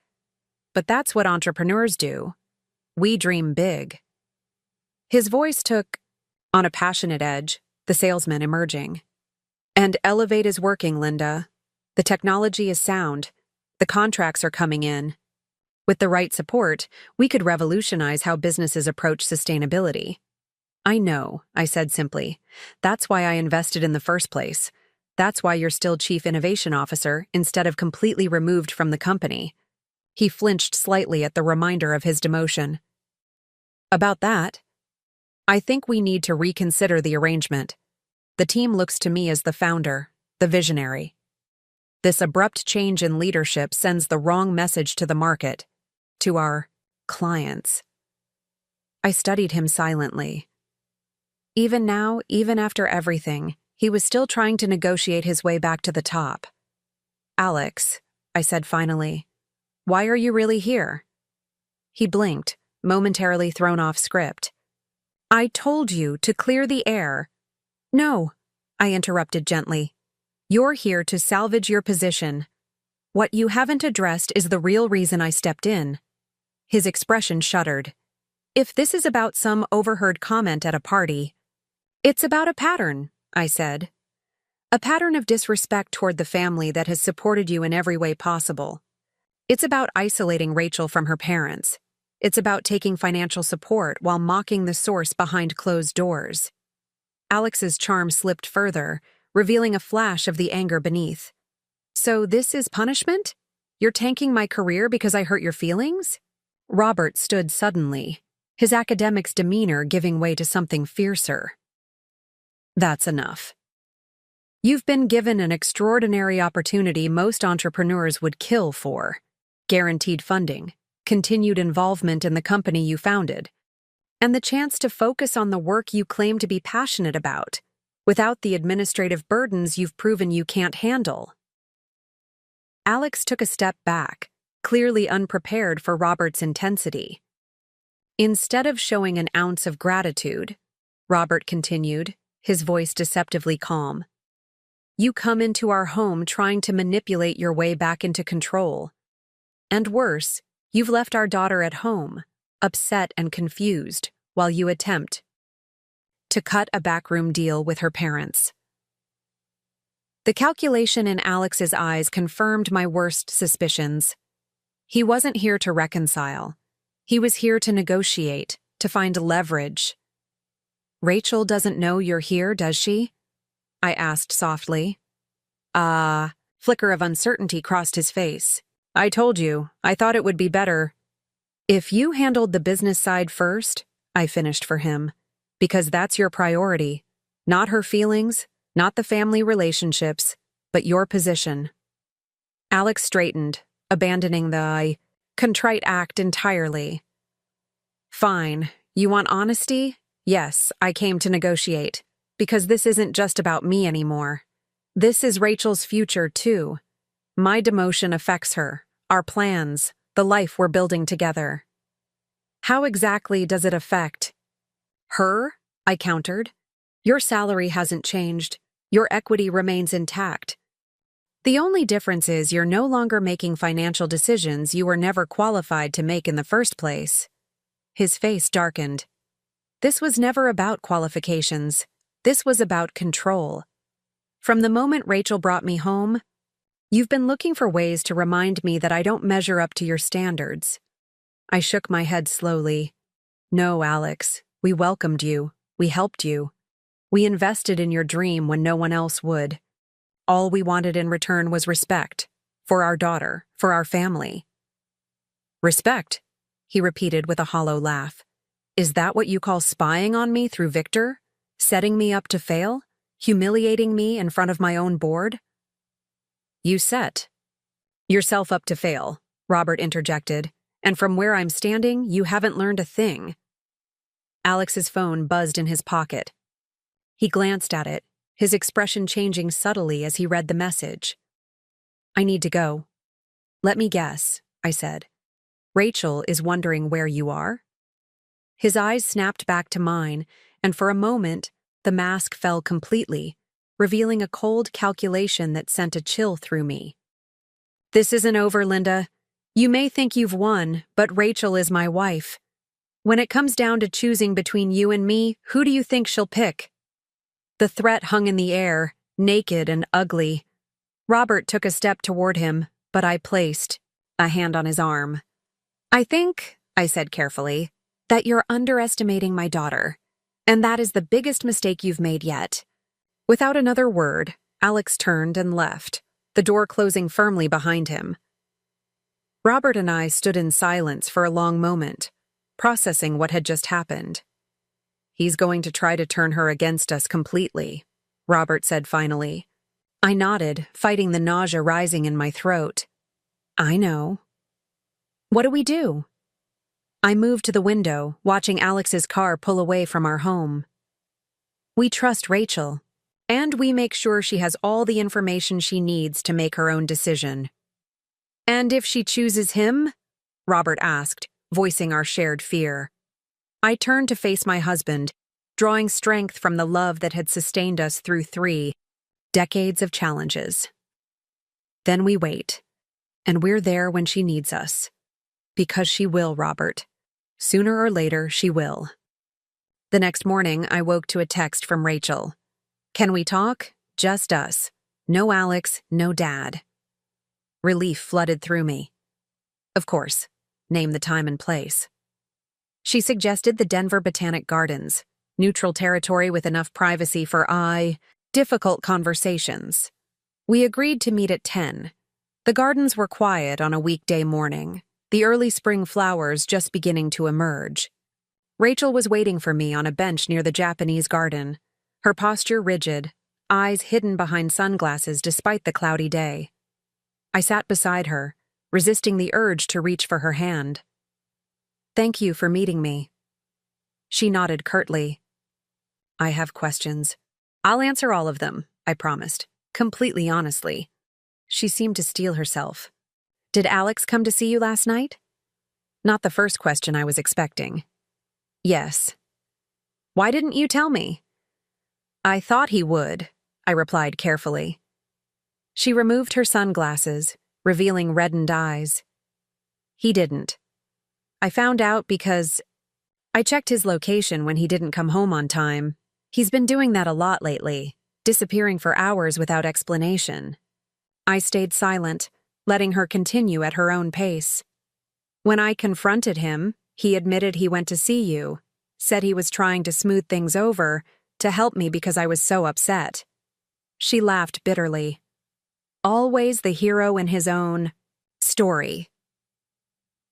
But that's what entrepreneurs do. We dream big. His voice took on a passionate edge, the salesman emerging. And Elevate is working, Linda. The technology is sound. The contracts are coming in. With the right support, we could revolutionize how businesses approach sustainability. I know, I said simply. That's why I invested in the first place. That's why you're still Chief Innovation Officer instead of completely removed from the company. He flinched slightly at the reminder of his demotion. About that, I think we need to reconsider the arrangement. The team looks to me as the founder, the visionary. This abrupt change in leadership sends the wrong message to the market, to our clients. I studied him silently. Even now, even after everything, he was still trying to negotiate his way back to the top. Alex, I said finally, why are you really here? He blinked, momentarily thrown off script. I told you to clear the air. No, I interrupted gently. You're here to salvage your position. What you haven't addressed is the real reason I stepped in. His expression shuddered. If this is about some overheard comment at a party, it's about a pattern, I said. A pattern of disrespect toward the family that has supported you in every way possible. It's about isolating Rachel from her parents. It's about taking financial support while mocking the source behind closed doors. Alex's charm slipped further, revealing a flash of the anger beneath. So this is punishment? You're tanking my career because I hurt your feelings? Robert stood suddenly, his academic's demeanor giving way to something fiercer. That's enough. You've been given an extraordinary opportunity most entrepreneurs would kill for. Guaranteed funding, continued involvement in the company you founded, and the chance to focus on the work you claim to be passionate about, without the administrative burdens you've proven you can't handle. Alex took a step back, clearly unprepared for Robert's intensity. Instead of showing an ounce of gratitude, Robert continued, his voice deceptively calm. You come into our home trying to manipulate your way back into control. And worse, you've left our daughter at home, upset and confused, while you attempt to cut a backroom deal with her parents. The calculation in Alex's eyes confirmed my worst suspicions. He wasn't here to reconcile. He was here to negotiate, to find leverage. Rachel doesn't know you're here, does she? I asked softly. Flicker of uncertainty crossed his face. I told you, I thought it would be better. If you handled the business side first, I finished for him, because that's your priority. Not her feelings, not the family relationships, but your position. Alex straightened, abandoning the contrite act entirely. Fine, you want honesty? Yes, I came to negotiate, because this isn't just about me anymore. This is Rachel's future, too. My demotion affects her, our plans, the life we're building together. How exactly does it affect her? I countered. Your salary hasn't changed. Your equity remains intact. The only difference is you're no longer making financial decisions you were never qualified to make in the first place. His face darkened. This was never about qualifications. This was about control. From the moment Rachel brought me home, you've been looking for ways to remind me that I don't measure up to your standards. I shook my head slowly. No, Alex, we welcomed you. We helped you. We invested in your dream when no one else would. All we wanted in return was respect. For our daughter, for our family. Respect, he repeated with a hollow laugh. Is that what you call spying on me through Victor? Setting me up to fail? Humiliating me in front of my own board? You set yourself up to fail, Robert interjected, and from where I'm standing, you haven't learned a thing. Alex's phone buzzed in his pocket. He glanced at it, his expression changing subtly as he read the message. I need to go. Let me guess, I said. Rachel is wondering where you are? His eyes snapped back to mine, and for a moment, the mask fell completely, revealing a cold calculation that sent a chill through me. This isn't over, Linda. You may think you've won, but Rachel is my wife. When it comes down to choosing between you and me, who do you think she'll pick? The threat hung in the air, naked and ugly. Robert took a step toward him, but I placed a hand on his arm. I think, I said carefully, that you're underestimating my daughter, and that is the biggest mistake you've made yet. Without another word, Alex turned and left, the door closing firmly behind him. Robert and I stood in silence for a long moment, processing what had just happened. He's going to try to turn her against us completely, Robert said finally. I nodded, fighting the nausea rising in my throat. I know. What do we do? I moved to the window, watching Alex's car pull away from our home. We trust Rachel, and we make sure she has all the information she needs to make her own decision. And if she chooses him? Robert asked, voicing our shared fear. I turned to face my husband, drawing strength from the love that had sustained us through 3 decades of challenges. Then we wait, and we're there when she needs us. Because she will, Robert. Sooner or later, she will. The next morning, I woke to a text from Rachel. Can we talk? Just us. No Alex, no Dad. Relief flooded through me. Of course. Name the time and place. She suggested the Denver Botanic Gardens, neutral territory with enough privacy for difficult conversations. We agreed to meet at 10. The gardens were quiet on a weekday morning, the early spring flowers just beginning to emerge. Rachel was waiting for me on a bench near the Japanese garden, her posture rigid, eyes hidden behind sunglasses despite the cloudy day. I sat beside her, resisting the urge to reach for her hand. Thank you for meeting me. She nodded curtly. I have questions. I'll answer all of them, I promised, completely honestly. She seemed to steel herself. Did Alex come to see you last night? Not the first question I was expecting. Yes. Why didn't you tell me? I thought he would, I replied carefully. She removed her sunglasses, revealing reddened eyes. He didn't. I found out because I checked his location when he didn't come home on time. He's been doing that a lot lately, disappearing for hours without explanation. I stayed silent, letting her continue at her own pace. When I confronted him, he admitted he went to see you, said he was trying to smooth things over, to help me because I was so upset. She laughed bitterly. Always the hero in his own story.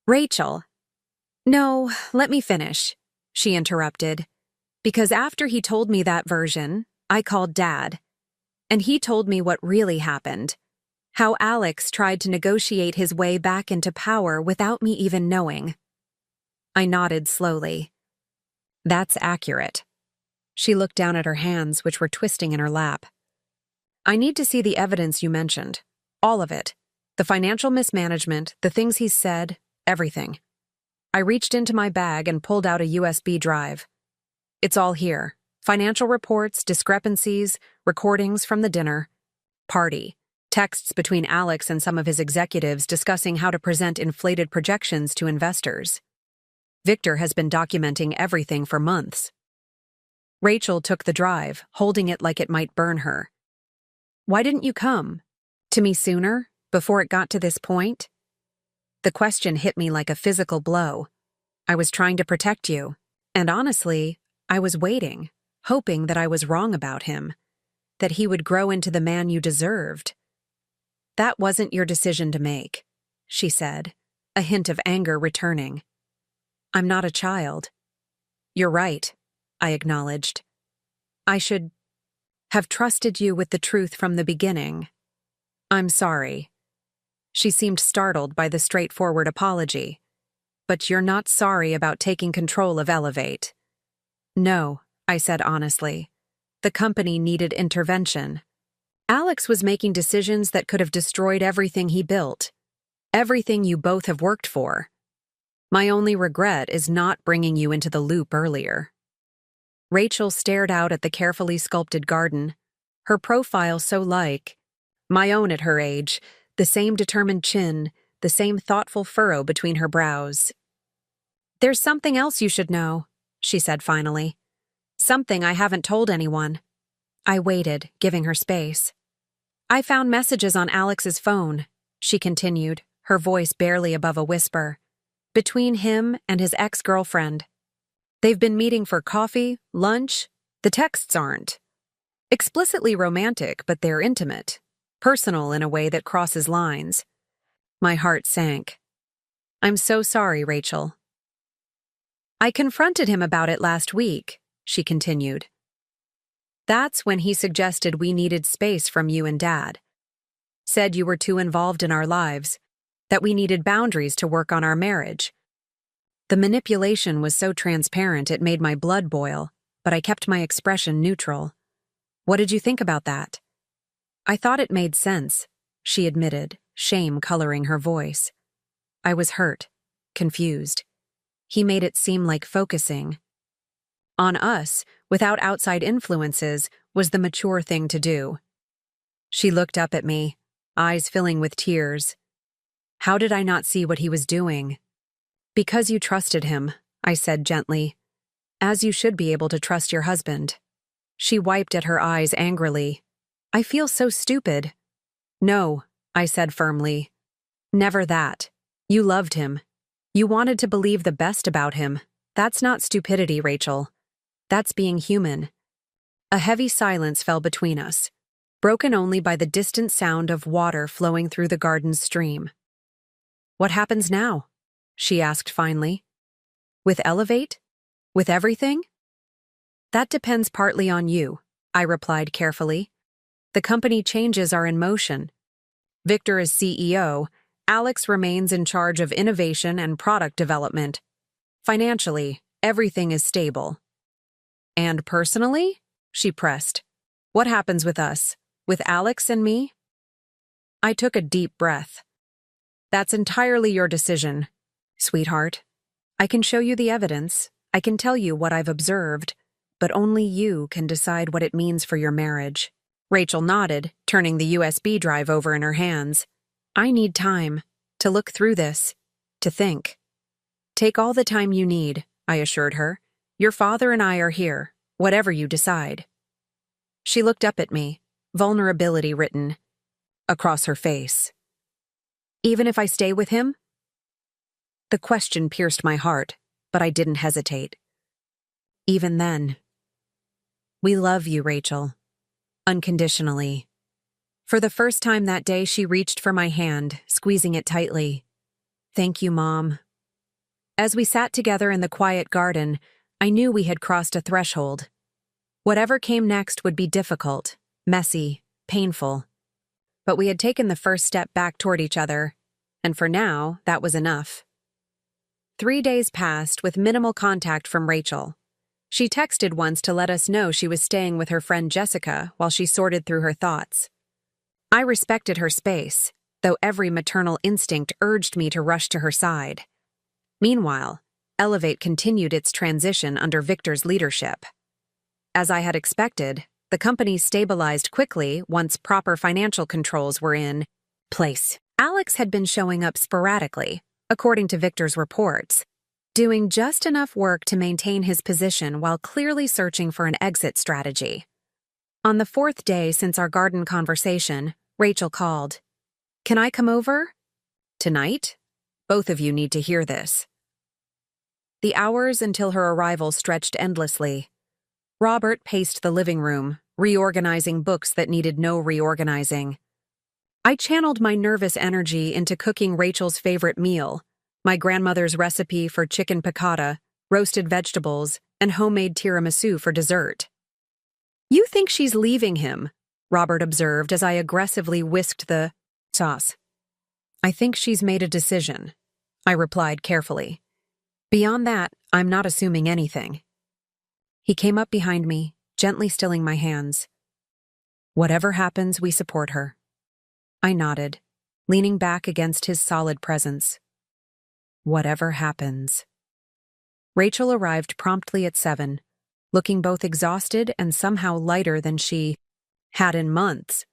Rachel. No, let me finish, she interrupted. Because after he told me that version, I called Dad. And he told me what really happened. How Alex tried to negotiate his way back into power without me even knowing. I nodded slowly. That's accurate. She looked down at her hands, which were twisting in her lap. I need to see the evidence you mentioned. All of it. The financial mismanagement, the things he said, everything. I reached into my bag and pulled out a USB drive. It's all here. Financial reports, discrepancies, recordings from the dinner. Party. Texts between Alex and some of his executives discussing how to present inflated projections to investors. Victor has been documenting everything for months. Rachel took the drive, holding it like it might burn her. Why didn't you come? To me sooner, before it got to this point? The question hit me like a physical blow. I was trying to protect you, and honestly, I was waiting, hoping that I was wrong about him, that he would grow into the man you deserved. That wasn't your decision to make, she said, a hint of anger returning. I'm not a child. You're right, I acknowledged. I should have trusted you with the truth from the beginning. I'm sorry. She seemed startled by the straightforward apology. But you're not sorry about taking control of Elevate. No, I said honestly. The company needed intervention. Alex was making decisions that could have destroyed everything he built. Everything you both have worked for. My only regret is not bringing you into the loop earlier. Rachel stared out at the carefully sculpted garden, her profile so like my own at her age, the same determined chin, the same thoughtful furrow between her brows. There's something else you should know, she said finally. Something I haven't told anyone. I waited, giving her space. I found messages on Alex's phone, she continued, her voice barely above a whisper, between him and his ex-girlfriend. They've been meeting for coffee, lunch. The texts aren't explicitly romantic, but they're intimate, personal in a way that crosses lines. My heart sank. I'm so sorry, Rachel. I confronted him about it last week, she continued. That's when he suggested we needed space from you and Dad. Said you were too involved in our lives, that we needed boundaries to work on our marriage. The manipulation was so transparent it made my blood boil, but I kept my expression neutral. What did you think about that? I thought it made sense, she admitted, shame coloring her voice. I was hurt, confused. He made it seem like focusing on us, without outside influences, was the mature thing to do. She looked up at me, eyes filling with tears. How did I not see what he was doing? Because you trusted him, I said gently. As you should be able to trust your husband. She wiped at her eyes angrily. I feel so stupid. No, I said firmly. Never that. You loved him. You wanted to believe the best about him. That's not stupidity, Rachel. That's being human. A heavy silence fell between us, broken only by the distant sound of water flowing through the garden's stream. What happens now? She asked finally. With Elevate? With everything? That depends partly on you, I replied carefully. The company changes are in motion. Victor is CEO. Alex remains in charge of innovation and product development. Financially, everything is stable. And personally? She pressed. What happens with us? With Alex and me? I took a deep breath. That's entirely your decision, sweetheart. I can show you the evidence. I can tell you what I've observed, but only you can decide what it means for your marriage. Rachel nodded, turning the USB drive over in her hands. I need time to look through this, to think. Take all the time you need, I assured her. Your father and I are here, whatever you decide. She looked up at me, vulnerability written across her face. Even if I stay with him? The question pierced my heart, but I didn't hesitate. Even then. We love you, Rachel. Unconditionally. For the first time that day, she reached for my hand, squeezing it tightly. Thank you, Mom. As we sat together in the quiet garden, I knew we had crossed a threshold. Whatever came next would be difficult, messy, painful. But we had taken the first step back toward each other, and for now, that was enough. 3 days passed with minimal contact from Rachel. She texted once to let us know she was staying with her friend Jessica while she sorted through her thoughts. I respected her space, though every maternal instinct urged me to rush to her side. Meanwhile, Elevate continued its transition under Victor's leadership. As I had expected, the company stabilized quickly once proper financial controls were in place. Alex had been showing up sporadically, according to Victor's reports, doing just enough work to maintain his position while clearly searching for an exit strategy. On the 4th day since our garden conversation, Rachel called. Can I come over? Tonight? Both of you need to hear this. The hours until her arrival stretched endlessly. Robert paced the living room, reorganizing books that needed no reorganizing. I channeled my nervous energy into cooking Rachel's favorite meal, my grandmother's recipe for chicken piccata, roasted vegetables, and homemade tiramisu for dessert. You think she's leaving him, Robert observed as I aggressively whisked the sauce. I think she's made a decision, I replied carefully. Beyond that, I'm not assuming anything. He came up behind me, gently stilling my hands. Whatever happens, we support her. I nodded, leaning back against his solid presence. Whatever happens. Rachel arrived promptly at 7, looking both exhausted and somehow lighter than she had in months.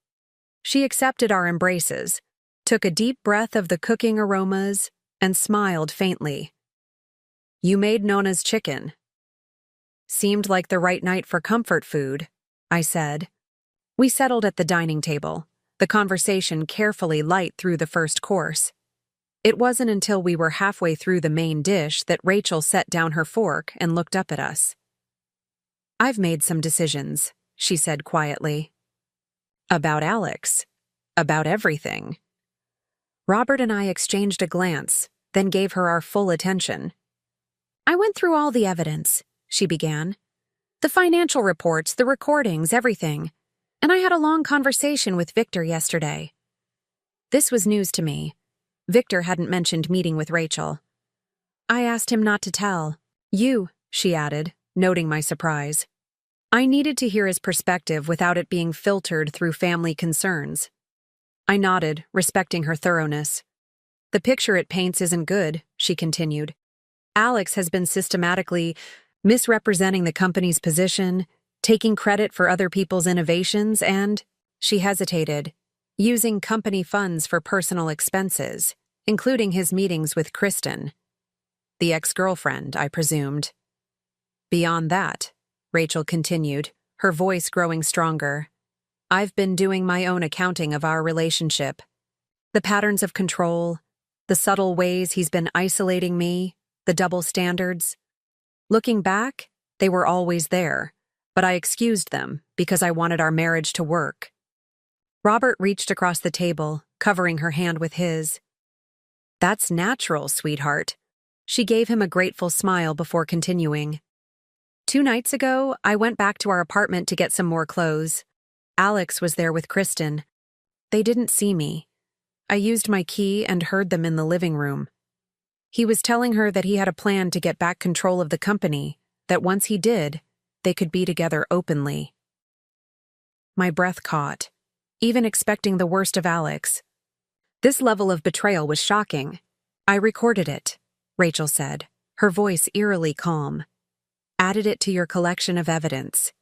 She accepted our embraces, took a deep breath of the cooking aromas, and smiled faintly. You made Nona's chicken. Seemed like the right night for comfort food, I said. We settled at the dining table, the conversation carefully light through the first course. It wasn't until we were halfway through the main dish that Rachel set down her fork and looked up at us. "I've made some decisions," she said quietly. "About Alex. About everything." Robert and I exchanged a glance, then gave her our full attention. "I went through all the evidence," she began. "The financial reports, the recordings, everything. And I had a long conversation with Victor yesterday." This was news to me. Victor hadn't mentioned meeting with Rachel. "I asked him not to tell. You," she added, noting my surprise. I needed to hear his perspective without it being filtered through family concerns. I nodded, respecting her thoroughness. "The picture it paints isn't good," she continued. "Alex has been systematically misrepresenting the company's position, taking credit for other people's innovations, and," she hesitated, "using company funds for personal expenses, including his meetings with Kristen." The ex-girlfriend, I presumed. "Beyond that," Rachel continued, her voice growing stronger, "I've been doing my own accounting of our relationship. The patterns of control, the subtle ways he's been isolating me, the double standards. Looking back, they were always there, but I excused them because I wanted our marriage to work." Robert reached across the table, covering her hand with his. "That's natural, sweetheart." She gave him a grateful smile before continuing. 2 nights ago, I went back to our apartment to get some more clothes. Alex was there with Kristen. They didn't see me. I used my key and heard them in the living room. He was telling her that he had a plan to get back control of the company, that once he did, they could be together openly. My breath caught, even expecting the worst of Alex. This level of betrayal was shocking. "I recorded it," Rachel said, her voice eerily calm. "Added it to your collection of evidence."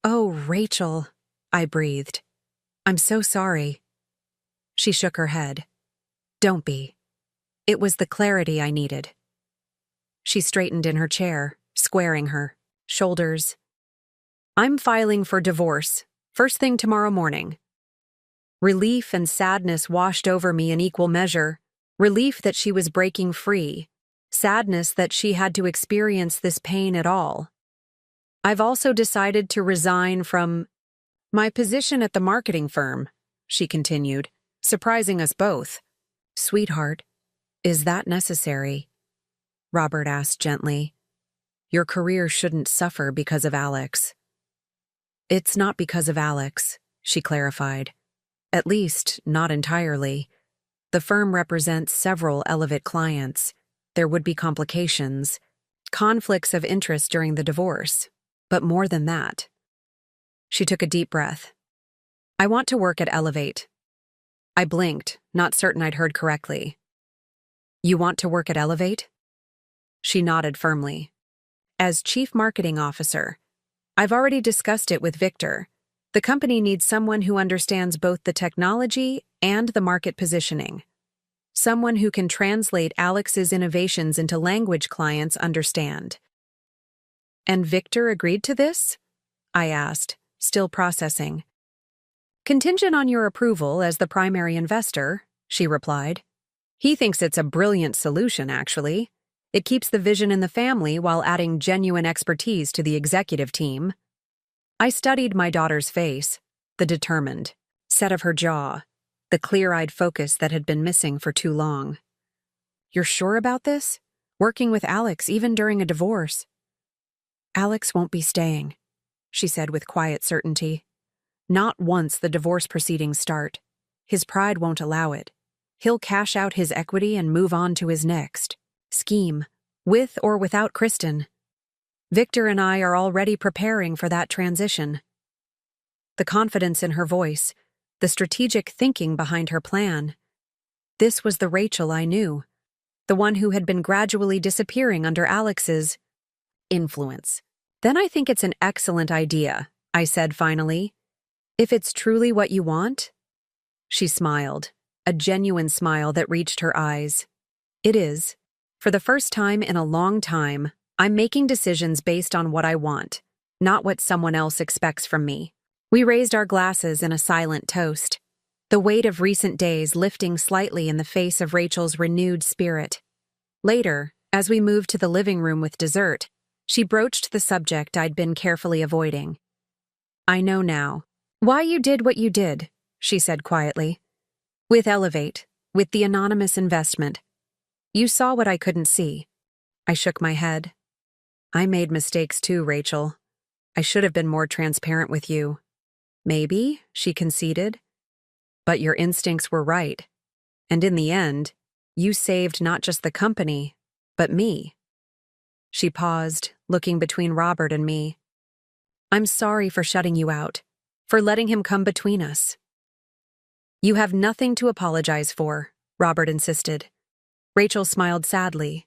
"Oh, Rachel," I breathed. "I'm so sorry." She shook her head. "Don't be. It was the clarity I needed." She straightened in her chair, squaring her shoulders. "I'm filing for divorce, first thing tomorrow morning." Relief and sadness washed over me in equal measure. Relief that she was breaking free. Sadness that she had to experience this pain at all. "I've also decided to resign from my position at the marketing firm," she continued, surprising us both. "Sweetheart, is that necessary?" Robert asked gently. "Your career shouldn't suffer because of Alex." "It's not because of Alex," she clarified. "At least, not entirely. The firm represents several Elevate clients. There would be complications, conflicts of interest during the divorce, but more than that." She took a deep breath. "I want to work at Elevate." I blinked, not certain I'd heard correctly. "You want to work at Elevate?" She nodded firmly. "As Chief Marketing Officer. I've already discussed it with Victor. The company needs someone who understands both the technology and the market positioning. Someone who can translate Alex's innovations into language clients understand." "And Victor agreed to this?" I asked, still processing. "Contingent on your approval as the primary investor," she replied. "He thinks it's a brilliant solution, actually. It keeps the vision in the family while adding genuine expertise to the executive team." I studied my daughter's face, the determined set of her jaw, the clear-eyed focus that had been missing for too long. "You're sure about this? Working with Alex even during a divorce?" "Alex won't be staying," she said with quiet certainty. "Not once the divorce proceedings start. His pride won't allow it. He'll cash out his equity and move on to his next scheme, with or without Kristen. Victor and I are already preparing for that transition." The confidence in her voice, the strategic thinking behind her plan. This was the Rachel I knew, the one who had been gradually disappearing under Alex's influence. "Then I think it's an excellent idea," I said finally. "If it's truly what you want?" She smiled, a genuine smile that reached her eyes. "It is. For the first time in a long time, I'm making decisions based on what I want, not what someone else expects from me." We raised our glasses in a silent toast. the weight of recent days lifting slightly in the face of Rachel's renewed spirit. Later, as we moved to the living room with dessert, she broached the subject I'd been carefully avoiding. "I know now why you did what you did," she said quietly. "With Elevate, with the anonymous investment. You saw what I couldn't see." I shook my head. "I made mistakes too, Rachel. I should have been more transparent with you." "Maybe," she conceded. "But your instincts were right. And in the end, you saved not just the company, but me." She paused, looking between Robert and me. "I'm sorry for shutting you out, for letting him come between us." "You have nothing to apologize for," Robert insisted. Rachel smiled sadly.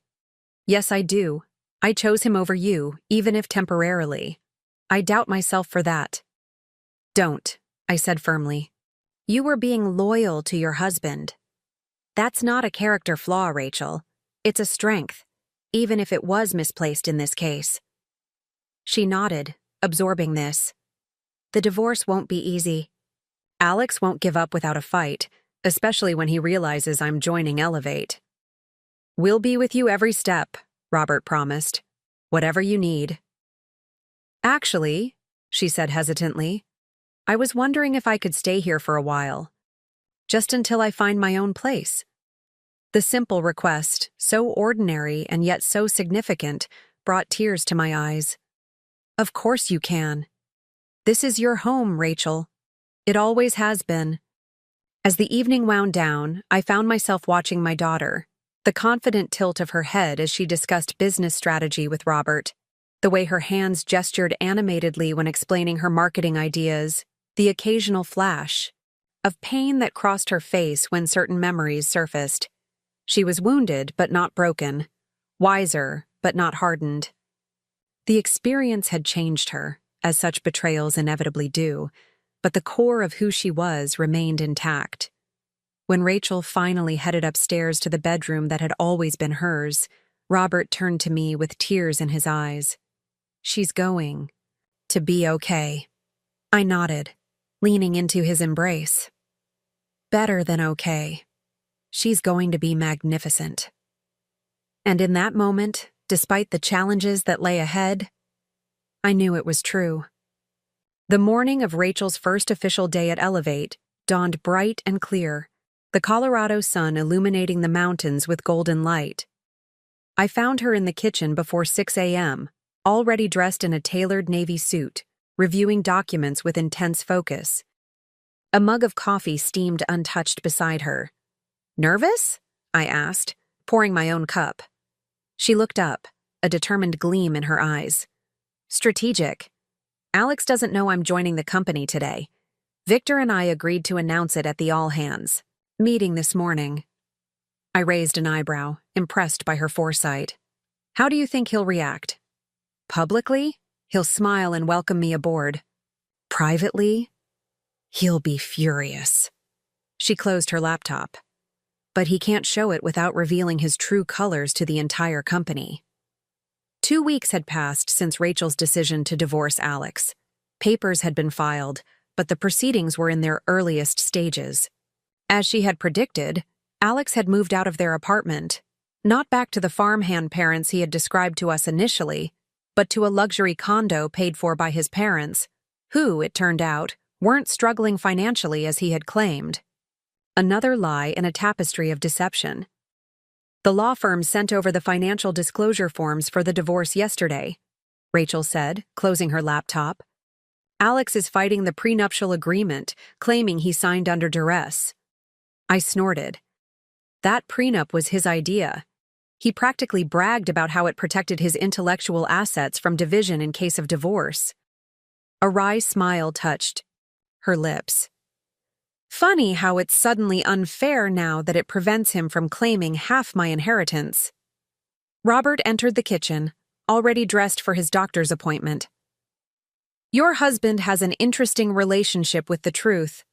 "Yes, I do. I chose him over you, even if temporarily. I doubt myself for that." "Don't," I said firmly. "You were being loyal to your husband. That's not a character flaw, Rachel. It's a strength, even if it was misplaced in this case." She nodded, absorbing this. "The divorce won't be easy. Alex won't give up without a fight, especially when he realizes I'm joining Elevate." "We'll be with you every step," Robert promised. "Whatever you need." "Actually," she said hesitantly, "I was wondering if I could stay here for a while. Just until I find my own place." The simple request, so ordinary and yet so significant, brought tears to my eyes. "Of course you can. This is your home, Rachel. It always has been." As the evening wound down, I found myself watching my daughter, the confident tilt of her head as she discussed business strategy with Robert, the way her hands gestured animatedly when explaining her marketing ideas, the occasional flash of pain that crossed her face when certain memories surfaced. She was wounded but not broken, wiser but not hardened. The experience had changed her, as such betrayals inevitably do, but the core of who she was remained intact. When Rachel finally headed upstairs to the bedroom that had always been hers, Robert turned to me with tears in his eyes. "She's going to be okay." I nodded, leaning into his embrace. "Better than okay. She's going to be magnificent." And in that moment, despite the challenges that lay ahead, I knew it was true. The morning of Rachel's first official day at Elevate dawned bright and clear, the Colorado sun illuminating the mountains with golden light. I found her in the kitchen before 6 a.m., already dressed in a tailored navy suit, reviewing documents with intense focus. A mug of coffee steamed untouched beside her. "Nervous?" I asked, pouring my own cup. She looked up, a determined gleam in her eyes. "Strategic. Alex doesn't know I'm joining the company today. Victor and I agreed to announce it at the all-hands meeting this morning." I raised an eyebrow, impressed by her foresight. "How do you think he'll react?" "Publicly, he'll smile and welcome me aboard. Privately, he'll be furious." She closed her laptop. "But he can't show it without revealing his true colors to the entire company." 2 weeks had passed since Rachel's decision to divorce Alex. Papers had been filed, but the proceedings were in their earliest stages. As she had predicted, Alex had moved out of their apartment, not back to the farmhand parents he had described to us initially, but to a luxury condo paid for by his parents, who, it turned out, weren't struggling financially as he had claimed. Another lie in a tapestry of deception. "The law firm sent over the financial disclosure forms for the divorce yesterday," Rachel said, closing her laptop. "Alex is fighting the prenuptial agreement, claiming he signed under duress." I snorted. That prenup was his idea. He practically bragged about how it protected his intellectual assets from division in case of divorce. A wry smile touched her lips. "Funny how it's suddenly unfair now that it prevents him from claiming half my inheritance." Robert entered the kitchen, already dressed for his doctor's appointment. "Your husband has an interesting relationship with the truth."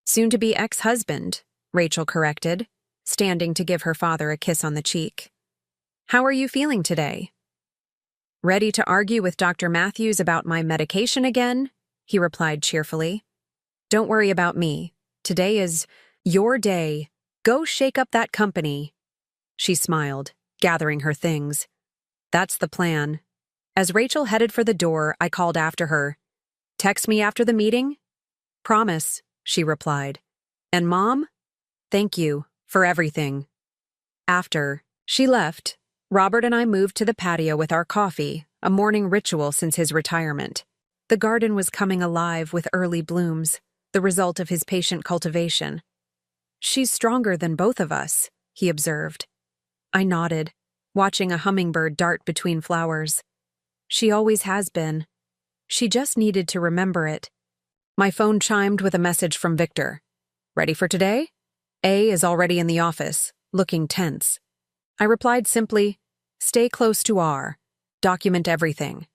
"Soon-to-be ex-husband," Rachel corrected, standing to give her father a kiss on the cheek. "How are you feeling today?" "Ready to argue with Dr. Matthews about my medication again?" he replied cheerfully. "Don't worry about me. Today is your day. Go shake up that company." She smiled, gathering her things. "That's the plan." As Rachel headed for the door, I called after her. "Text me after the meeting?" "Promise," she replied. "And Mom? Thank you for everything." After she left, Robert and I moved to the patio with our coffee, a morning ritual since his retirement. The garden was coming alive with early blooms, the result of his patient cultivation. "She's stronger than both of us," he observed. I nodded, watching a hummingbird dart between flowers. "She always has been. She just needed to remember it." My phone chimed with a message from Victor. "Ready for today?" A is already in the office, looking tense. I replied simply, "Stay close to R. Document everything."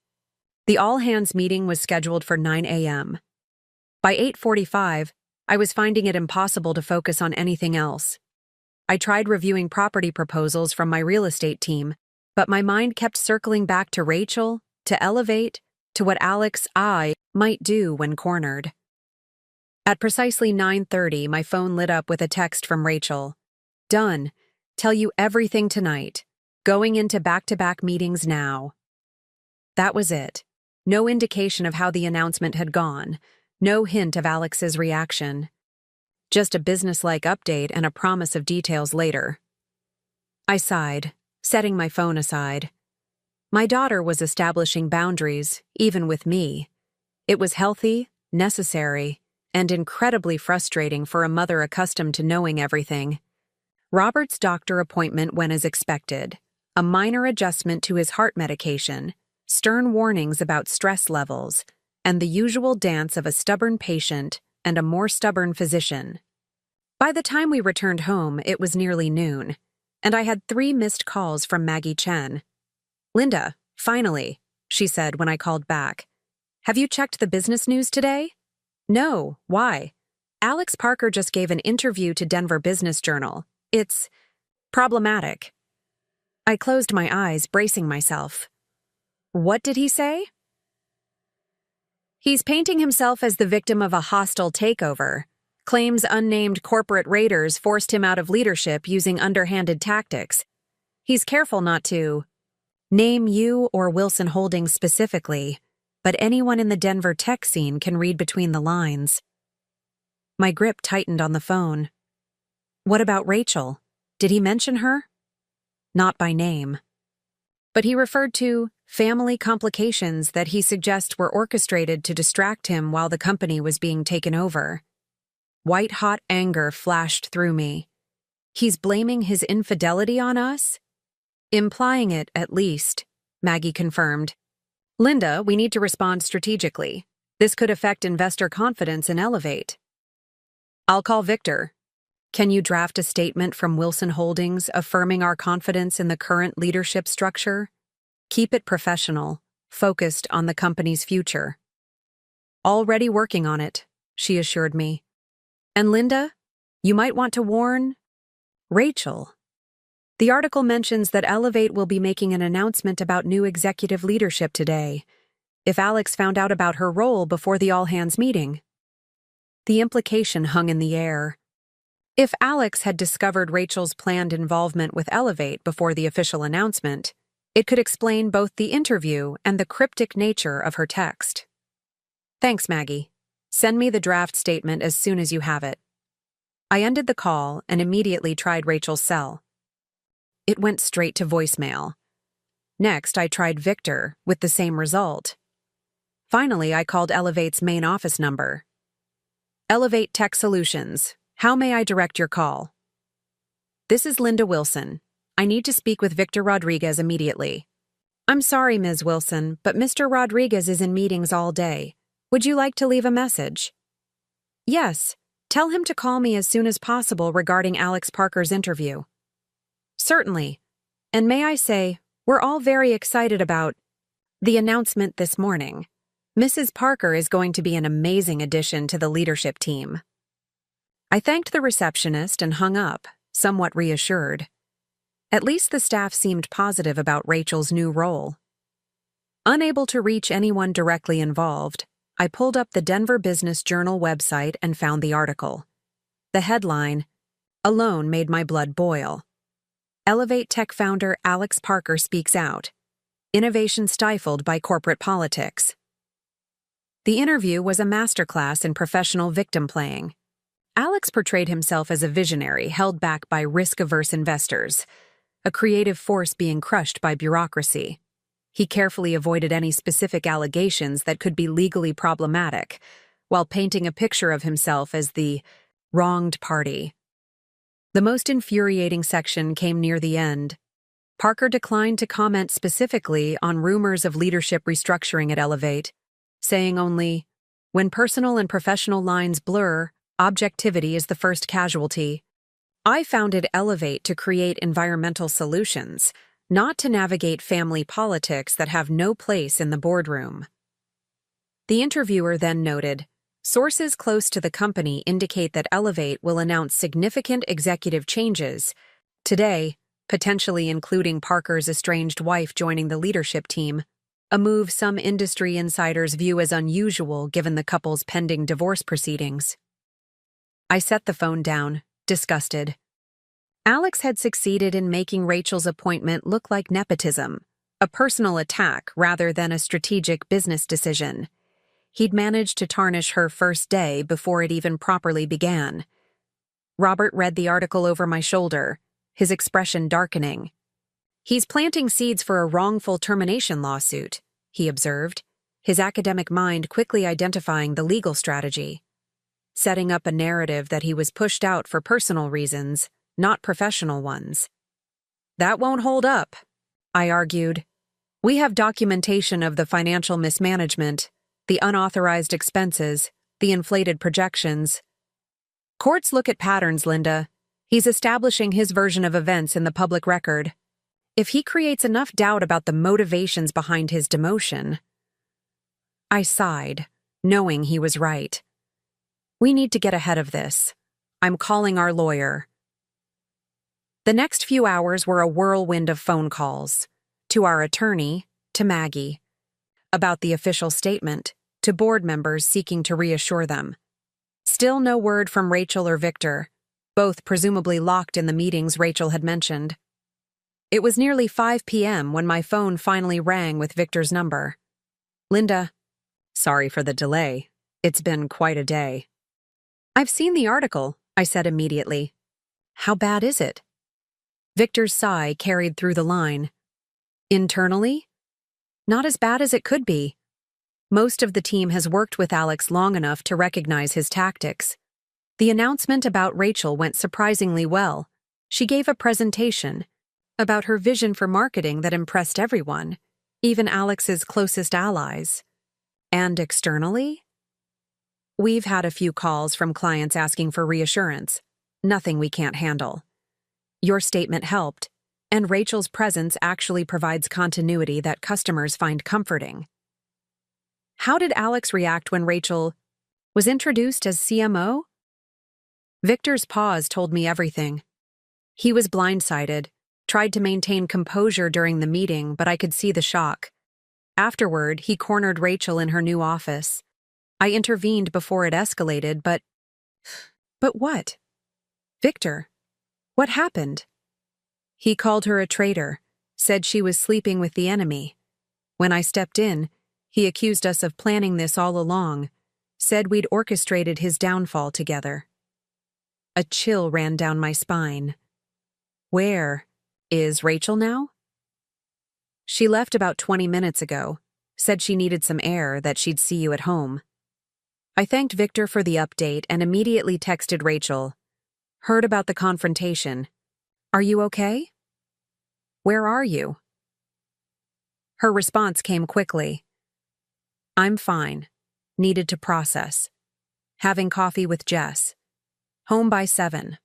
The all-hands meeting was scheduled for 9 a.m. By 8:45, I was finding it impossible to focus on anything else. I tried reviewing property proposals from my real estate team, but my mind kept circling back to Rachel, to Elevate, to what Alex I might do when cornered. At precisely 9:30, my phone lit up with a text from Rachel. "Done. Tell you everything tonight. Going into back-to-back meetings now." That was it. No indication of how the announcement had gone. No hint of Alex's reaction. Just a businesslike update and a promise of details later. I sighed, setting my phone aside. My daughter was establishing boundaries, even with me. It was healthy, necessary, and incredibly frustrating for a mother accustomed to knowing everything. Robert's doctor appointment went as expected. A minor adjustment to his heart medication, stern warnings about stress levels, and the usual dance of a stubborn patient and a more stubborn physician. By the time we returned home, it was nearly noon, and I had 3 missed calls from Maggie Chen. "Linda, finally," she said when I called back. "Have you checked the business news today?" "No, why?" "Alex Parker just gave an interview to Denver Business Journal. It's problematic." I closed my eyes, bracing myself. "What did he say?" "He's painting himself as the victim of a hostile takeover. Claims unnamed corporate raiders forced him out of leadership using underhanded tactics. He's careful not to name you or Wilson Holdings specifically, but anyone in the Denver tech scene can read between the lines." My grip tightened on the phone. "What about Rachel? Did he mention her?" "Not by name. But he referred to family complications that he suggests were orchestrated to distract him while the company was being taken over." White-hot anger flashed through me. "He's blaming his infidelity on us?" "Implying it, at least," Maggie confirmed. "Linda, we need to respond strategically. This could affect investor confidence in Elevate." "I'll call Victor. Can you draft a statement from Wilson Holdings affirming our confidence in the current leadership structure? Keep it professional, focused on the company's future." "Already working on it," she assured me. "And Linda, you might want to warn Rachel. The article mentions that Elevate will be making an announcement about new executive leadership today. If Alex found out about her role before the all-hands meeting." The implication hung in the air. If Alex had discovered Rachel's planned involvement with Elevate before the official announcement, it could explain both the interview and the cryptic nature of her text. "Thanks, Maggie. Send me the draft statement as soon as you have it." I ended the call and immediately tried Rachel's cell. It went straight to voicemail. Next, I tried Victor, with the same result. Finally, I called Elevate's main office number. "Elevate Tech Solutions. How may I direct your call?" "This is Linda Wilson. I need to speak with Victor Rodriguez immediately." "I'm sorry, Ms. Wilson, but Mr. Rodriguez is in meetings all day. Would you like to leave a message?" "Yes. Tell him to call me as soon as possible regarding Alex Parker's interview." "Certainly. And may I say, we're all very excited about the announcement this morning. Mrs. Parker is going to be an amazing addition to the leadership team." I thanked the receptionist and hung up, somewhat reassured. At least the staff seemed positive about Rachel's new role. Unable to reach anyone directly involved, I pulled up the Denver Business Journal website and found the article. The headline alone made my blood boil. Elevate Tech founder Alex Parker speaks out. Innovation stifled by corporate politics. The interview was a masterclass in professional victim playing. Alex portrayed himself as a visionary held back by risk-averse investors, a creative force being crushed by bureaucracy. He carefully avoided any specific allegations that could be legally problematic, while painting a picture of himself as the wronged party. The most infuriating section came near the end. Parker declined to comment specifically on rumors of leadership restructuring at Elevate, saying only, "When personal and professional lines blur, objectivity is the first casualty. I founded Elevate to create environmental solutions, not to navigate family politics that have no place in the boardroom." The interviewer then noted, "Sources close to the company indicate that Elevate will announce significant executive changes today, potentially including Parker's estranged wife joining the leadership team, a move some industry insiders view as unusual given the couple's pending divorce proceedings." I set the phone down, disgusted. Alex had succeeded in making Rachel's appointment look like nepotism, a personal attack rather than a strategic business decision. He'd managed to tarnish her first day before it even properly began. Robert read the article over my shoulder, his expression darkening. "He's planting seeds for a wrongful termination lawsuit," he observed, his academic mind quickly identifying the legal strategy. Setting up a narrative that he was pushed out for personal reasons, not professional ones. "That won't hold up," I argued. "We have documentation of the financial mismanagement, the unauthorized expenses, the inflated projections. Courts look at patterns, Linda. He's establishing his version of events in the public record. If he creates enough doubt about the motivations behind his demotion..." I sighed, knowing he was right. "We need to get ahead of this. I'm calling our lawyer." The next few hours were a whirlwind of phone calls. To our attorney, to Maggie. About the official statement, to board members seeking to reassure them. Still no word from Rachel or Victor, both presumably locked in the meetings Rachel had mentioned. It was nearly 5 p.m. when my phone finally rang with Victor's number. "Linda, sorry for the delay. It's been quite a day." "I've seen the article," I said immediately. "How bad is it?" Victor's sigh carried through the line. "Internally? Not as bad as it could be. Most of the team has worked with Alex long enough to recognize his tactics. The announcement about Rachel went surprisingly well. She gave a presentation about her vision for marketing that impressed everyone, even Alex's closest allies. And externally? We've had a few calls from clients asking for reassurance. Nothing we can't handle. Your statement helped, and Rachel's presence actually provides continuity that customers find comforting." How did Alex react when Rachel was introduced as CMO? Victor's pause told me everything. He was blindsided, tried to maintain composure during the meeting, but I could see the shock. Afterward, he cornered Rachel in her new office. I intervened before it escalated, but what? "Victor, what happened?" "He called her a traitor, said she was sleeping with the enemy. When I stepped in, he accused us of planning this all along, said we'd orchestrated his downfall together." A chill ran down my spine. "Where is Rachel now?" "She left about 20 minutes ago, said she needed some air, that she'd see you at home." I thanked Victor for the update and immediately texted Rachel. "Heard about the confrontation. Are you okay? Where are you?" Her response came quickly. "I'm fine. Needed to process. Having coffee with Jess. Home by 7.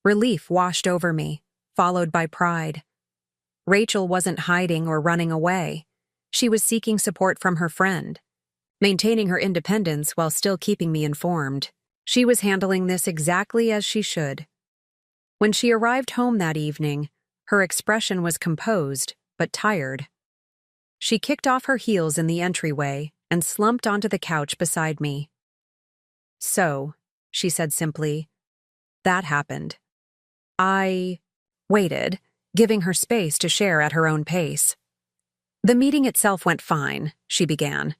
Relief washed over me, followed by pride. Rachel wasn't hiding or running away. She was seeking support from her friend, maintaining her independence while still keeping me informed. She was handling this exactly as she should. When she arrived home that evening, her expression was composed, but tired. She kicked off her heels in the entryway and slumped onto the couch beside me. "So, she said simply. That happened. I waited, giving her space to share at her own pace. The meeting itself went fine, she began.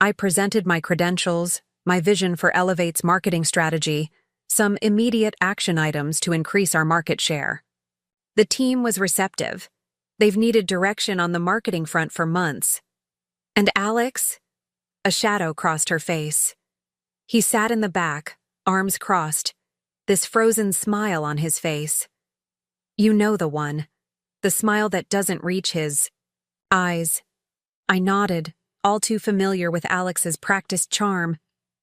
I presented my credentials, my vision for Elevate's marketing strategy, some immediate action items to increase our market share. The team was receptive. They've needed direction on the marketing front for months. And Alex? A shadow crossed her face. He sat in the back, arms crossed, this frozen smile on his face. You know the one, the smile that doesn't reach his eyes. I nodded, all too familiar with Alex's practiced charm.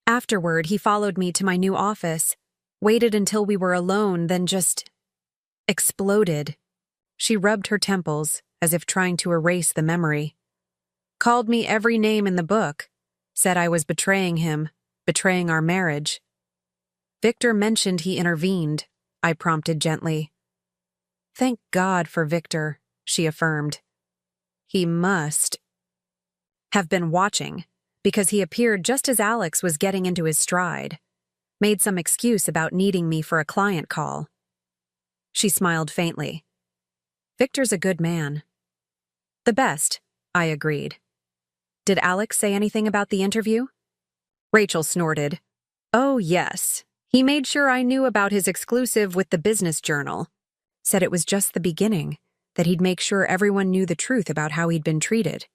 Afterward, he followed me to my new office, waited until we were alone, then just exploded. She rubbed her temples, as if trying to erase the memory. Called me every name in the book, said I was betraying him, betraying our marriage. Victor mentioned he intervened, I prompted gently. Thank God for Victor, she affirmed. He must have been watching, because he appeared just as Alex was getting into his stride, made some excuse about needing me for a client call. She smiled faintly. Victor's a good man. The best, I agreed. Did Alex say anything about the interview? Rachel snorted. Oh, yes. He made sure I knew about his exclusive with the Business Journal. Said it was just the beginning, that he'd make sure everyone knew the truth about how he'd been treated.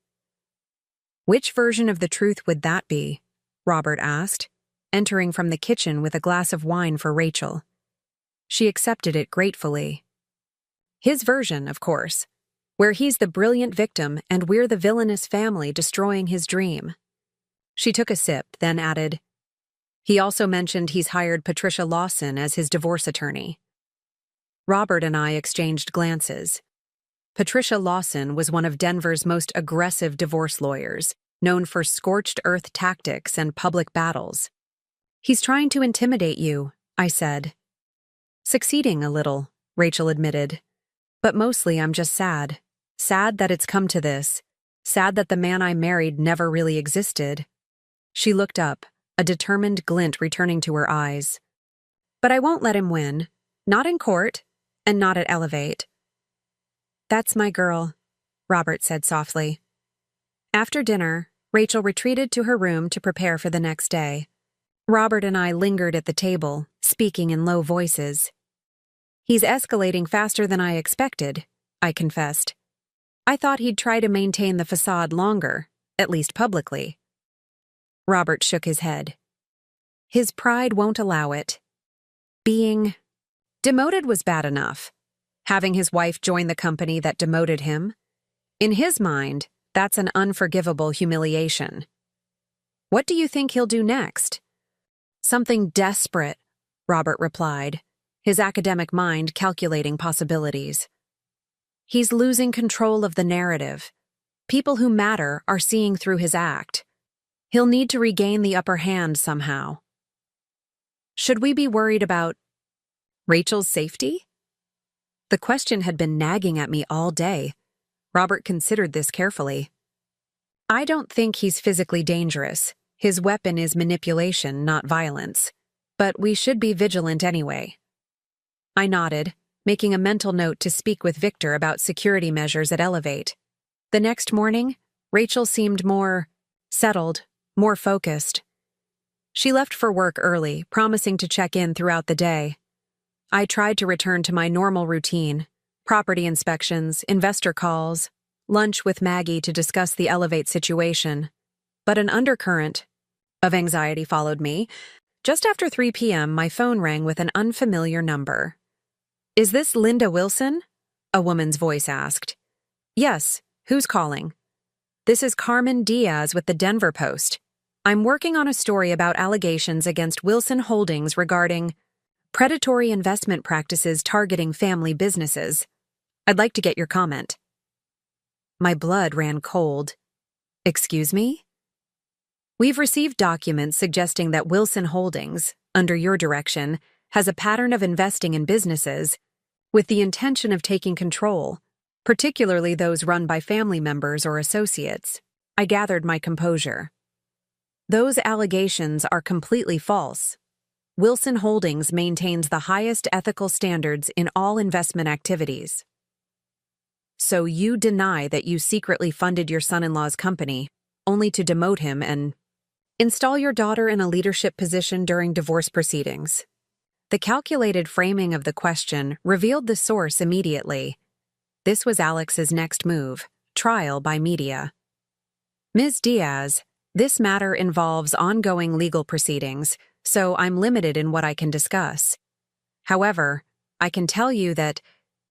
Which version of the truth would that be? Robert asked, entering from the kitchen with a glass of wine for Rachel. She accepted it gratefully. His version, of course, where he's the brilliant victim and we're the villainous family destroying his dream. She took a sip, then added, he also mentioned he's hired Patricia Lawson as his divorce attorney. Robert and I exchanged glances. Patricia Lawson was one of Denver's most aggressive divorce lawyers, known for scorched earth tactics and public battles. He's trying to intimidate you, I said. Succeeding a little, Rachel admitted. But mostly I'm just sad. Sad that it's come to this. Sad that the man I married never really existed. She looked up, a determined glint returning to her eyes. But I won't let him win. Not in court, and not at Elevate. That's my girl, Robert said softly. After dinner, Rachel retreated to her room to prepare for the next day. Robert and I lingered at the table, speaking in low voices. He's escalating faster than I expected, I confessed. I thought he'd try to maintain the facade longer, at least publicly. Robert shook his head. His pride won't allow it. Being demoted was bad enough. Having his wife join the company that demoted him, in his mind, that's an unforgivable humiliation. What do you think he'll do next? Something desperate, Robert replied, his academic mind calculating possibilities. He's losing control of the narrative. People who matter are seeing through his act. He'll need to regain the upper hand somehow. Should we be worried about Rachel's safety? The question had been nagging at me all day. Robert considered this carefully. I don't think he's physically dangerous. His weapon is manipulation, not violence. But we should be vigilant anyway. I nodded, making a mental note to speak with Victor about security measures at Elevate. The next morning, Rachel seemed more settled, more focused. She left for work early, promising to check in throughout the day. I tried to return to my normal routine, property inspections, investor calls, lunch with Maggie to discuss the Elevate situation. But an undercurrent of anxiety followed me. Just after 3 p.m., my phone rang with an unfamiliar number. Is this Linda Wilson? A woman's voice asked. Yes, who's calling? This is Carmen Diaz with the Denver Post. I'm working on a story about allegations against Wilson Holdings regarding predatory investment practices targeting family businesses. I'd like to get your comment. My blood ran cold. Excuse me? We've received documents suggesting that Wilson Holdings, under your direction, has a pattern of investing in businesses with the intention of taking control, particularly those run by family members or associates. I gathered my composure. Those allegations are completely false. Wilson Holdings maintains the highest ethical standards in all investment activities. So you deny that you secretly funded your son-in-law's company, only to demote him and install your daughter in a leadership position during divorce proceedings. The calculated framing of the question revealed the source immediately. This was Alex's next move, trial by media. Ms. Diaz, this matter involves ongoing legal proceedings, so I'm limited in what I can discuss. However, I can tell you that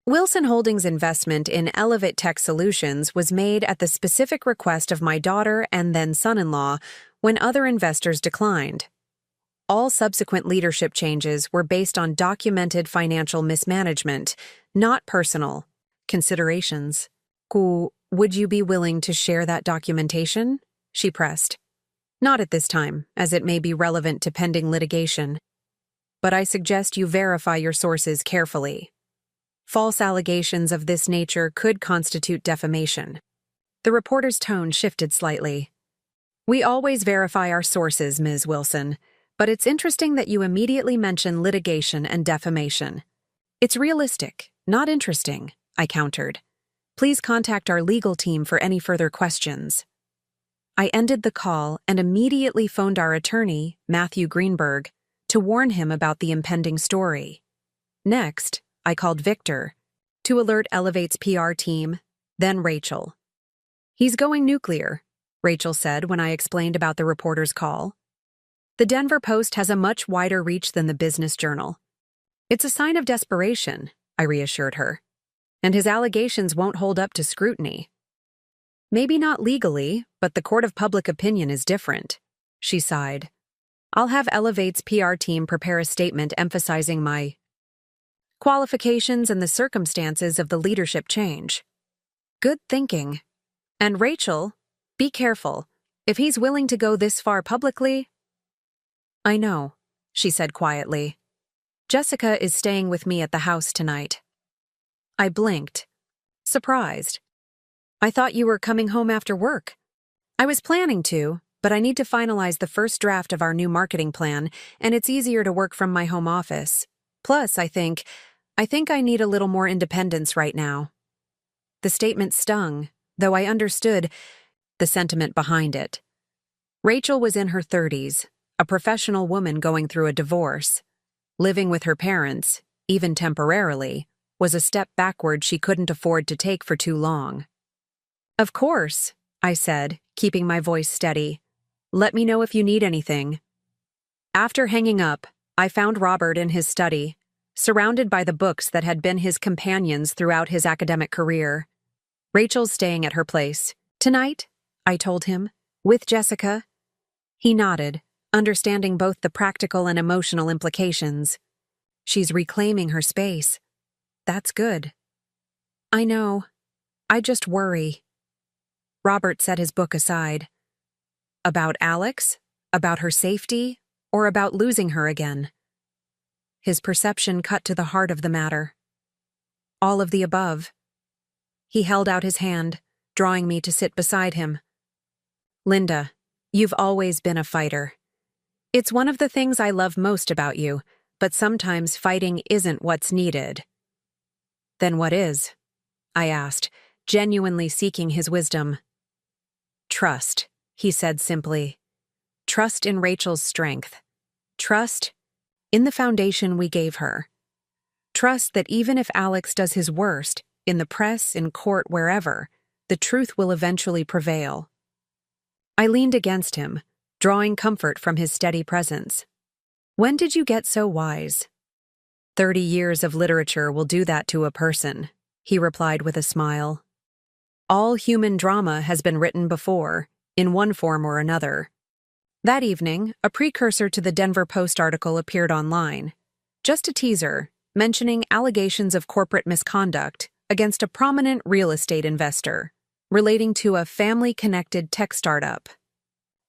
Wilson Holdings' investment in Elevate Tech Solutions was made at the specific request of my daughter and then son-in-law when other investors declined. All subsequent leadership changes were based on documented financial mismanagement, not personal considerations. Would you be willing to share that documentation? She pressed. Not at this time, as it may be relevant to pending litigation. But I suggest you verify your sources carefully. False allegations of this nature could constitute defamation. The reporter's tone shifted slightly. We always verify our sources, Ms. Wilson, but it's interesting that you immediately mention litigation and defamation. It's realistic, not interesting, I countered. Please contact our legal team for any further questions. I ended the call and immediately phoned our attorney, Matthew Greenberg, to warn him about the impending story. Next, I called Victor to alert Elevate's PR team, then Rachel. He's going nuclear, Rachel said when I explained about the reporter's call. The Denver Post has a much wider reach than the Business Journal. It's a sign of desperation, I reassured her. And his allegations won't hold up to scrutiny. Maybe not legally, but the court of public opinion is different, she sighed. I'll have Elevate's PR team prepare a statement emphasizing my qualifications and the circumstances of the leadership change. Good thinking. And Rachel, be careful. If he's willing to go this far publicly... I know, she said quietly. Jessica is staying with me at the house tonight. I blinked, surprised. I thought you were coming home after work. I was planning to, but I need to finalize the first draft of our new marketing plan, and it's easier to work from my home office. Plus, I think I need a little more independence right now. The statement stung, though I understood the sentiment behind it. Rachel was in her 30s, a professional woman going through a divorce. Living with her parents, even temporarily, was a step backward she couldn't afford to take for too long. Of course, I said, keeping my voice steady. Let me know if you need anything. After hanging up, I found Robert in his study, surrounded by the books that had been his companions throughout his academic career. Rachel's staying at her place. Tonight, I told him, with Jessica. He nodded, understanding both the practical and emotional implications. She's reclaiming her space. That's good. I know. I just worry. Robert set his book aside. About Alex? About her safety? Or about losing her again? His perception cut to the heart of the matter. All of the above. He held out his hand, drawing me to sit beside him. Linda, you've always been a fighter. It's one of the things I love most about you, but sometimes fighting isn't what's needed. Then what is? I asked, genuinely seeking his wisdom. Trust, he said simply. Trust in Rachel's strength. Trust in the foundation we gave her. Trust that even if Alex does his worst, in the press, in court, wherever, the truth will eventually prevail. I leaned against him, drawing comfort from his steady presence. When did you get so wise? 30 years of literature will do that to a person, he replied with a smile. All human drama has been written before, in one form or another. That evening, a precursor to the Denver Post article appeared online. Just a teaser, mentioning allegations of corporate misconduct against a prominent real estate investor, relating to a family-connected tech startup.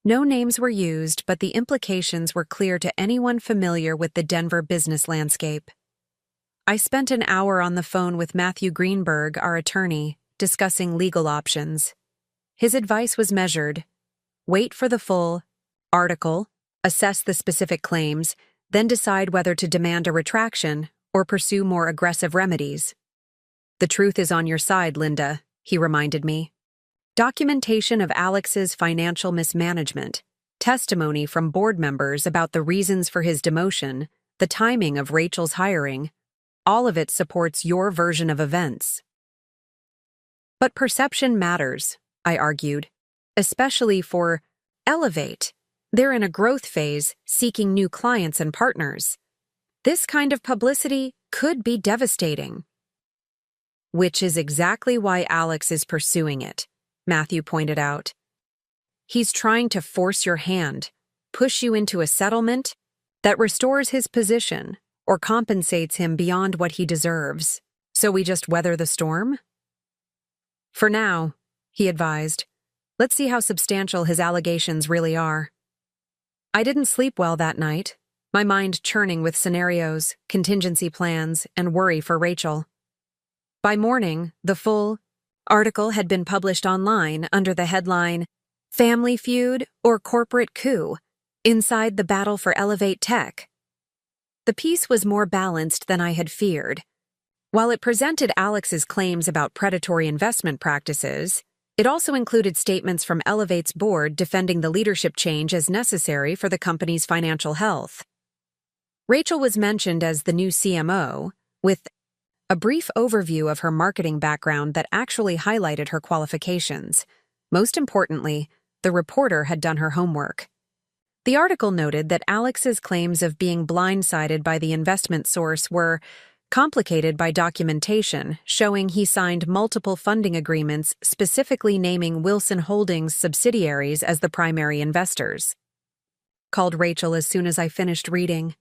No names were used, but the implications were clear to anyone familiar with the Denver business landscape. I spent an hour on the phone with Matthew Greenberg, our attorney, discussing legal options. His advice was measured. Wait for the full article, assess the specific claims, then decide whether to demand a retraction or pursue more aggressive remedies. The truth is on your side, Linda, he reminded me. Documentation of Alex's financial mismanagement, testimony from board members about the reasons for his demotion, the timing of Rachel's hiring, all of it supports your version of events. But perception matters, I argued, especially for Elevate. They're in a growth phase, seeking new clients and partners. This kind of publicity could be devastating. Which is exactly why Alex is pursuing it, Matthew pointed out. He's trying to force your hand, push you into a settlement that restores his position or compensates him beyond what he deserves. So we just weather the storm? For now, he advised. Let's see how substantial his allegations really are. I didn't sleep well that night, my mind churning with scenarios, contingency plans, and worry for Rachel. By morning, the full article had been published online under the headline, Family Feud or Corporate Coup, Inside the Battle for Elevate Tech. The piece was more balanced than I had feared. While it presented Alex's claims about predatory investment practices, it also included statements from Elevate's board defending the leadership change as necessary for the company's financial health. Rachel was mentioned as the new CMO, with a brief overview of her marketing background that actually highlighted her qualifications. Most importantly, the reporter had done her homework. The article noted that Alex's claims of being blindsided by the investment source were complicated by documentation showing he signed multiple funding agreements specifically naming Wilson Holdings subsidiaries as the primary investors. Called Rachel as soon as I finished reading.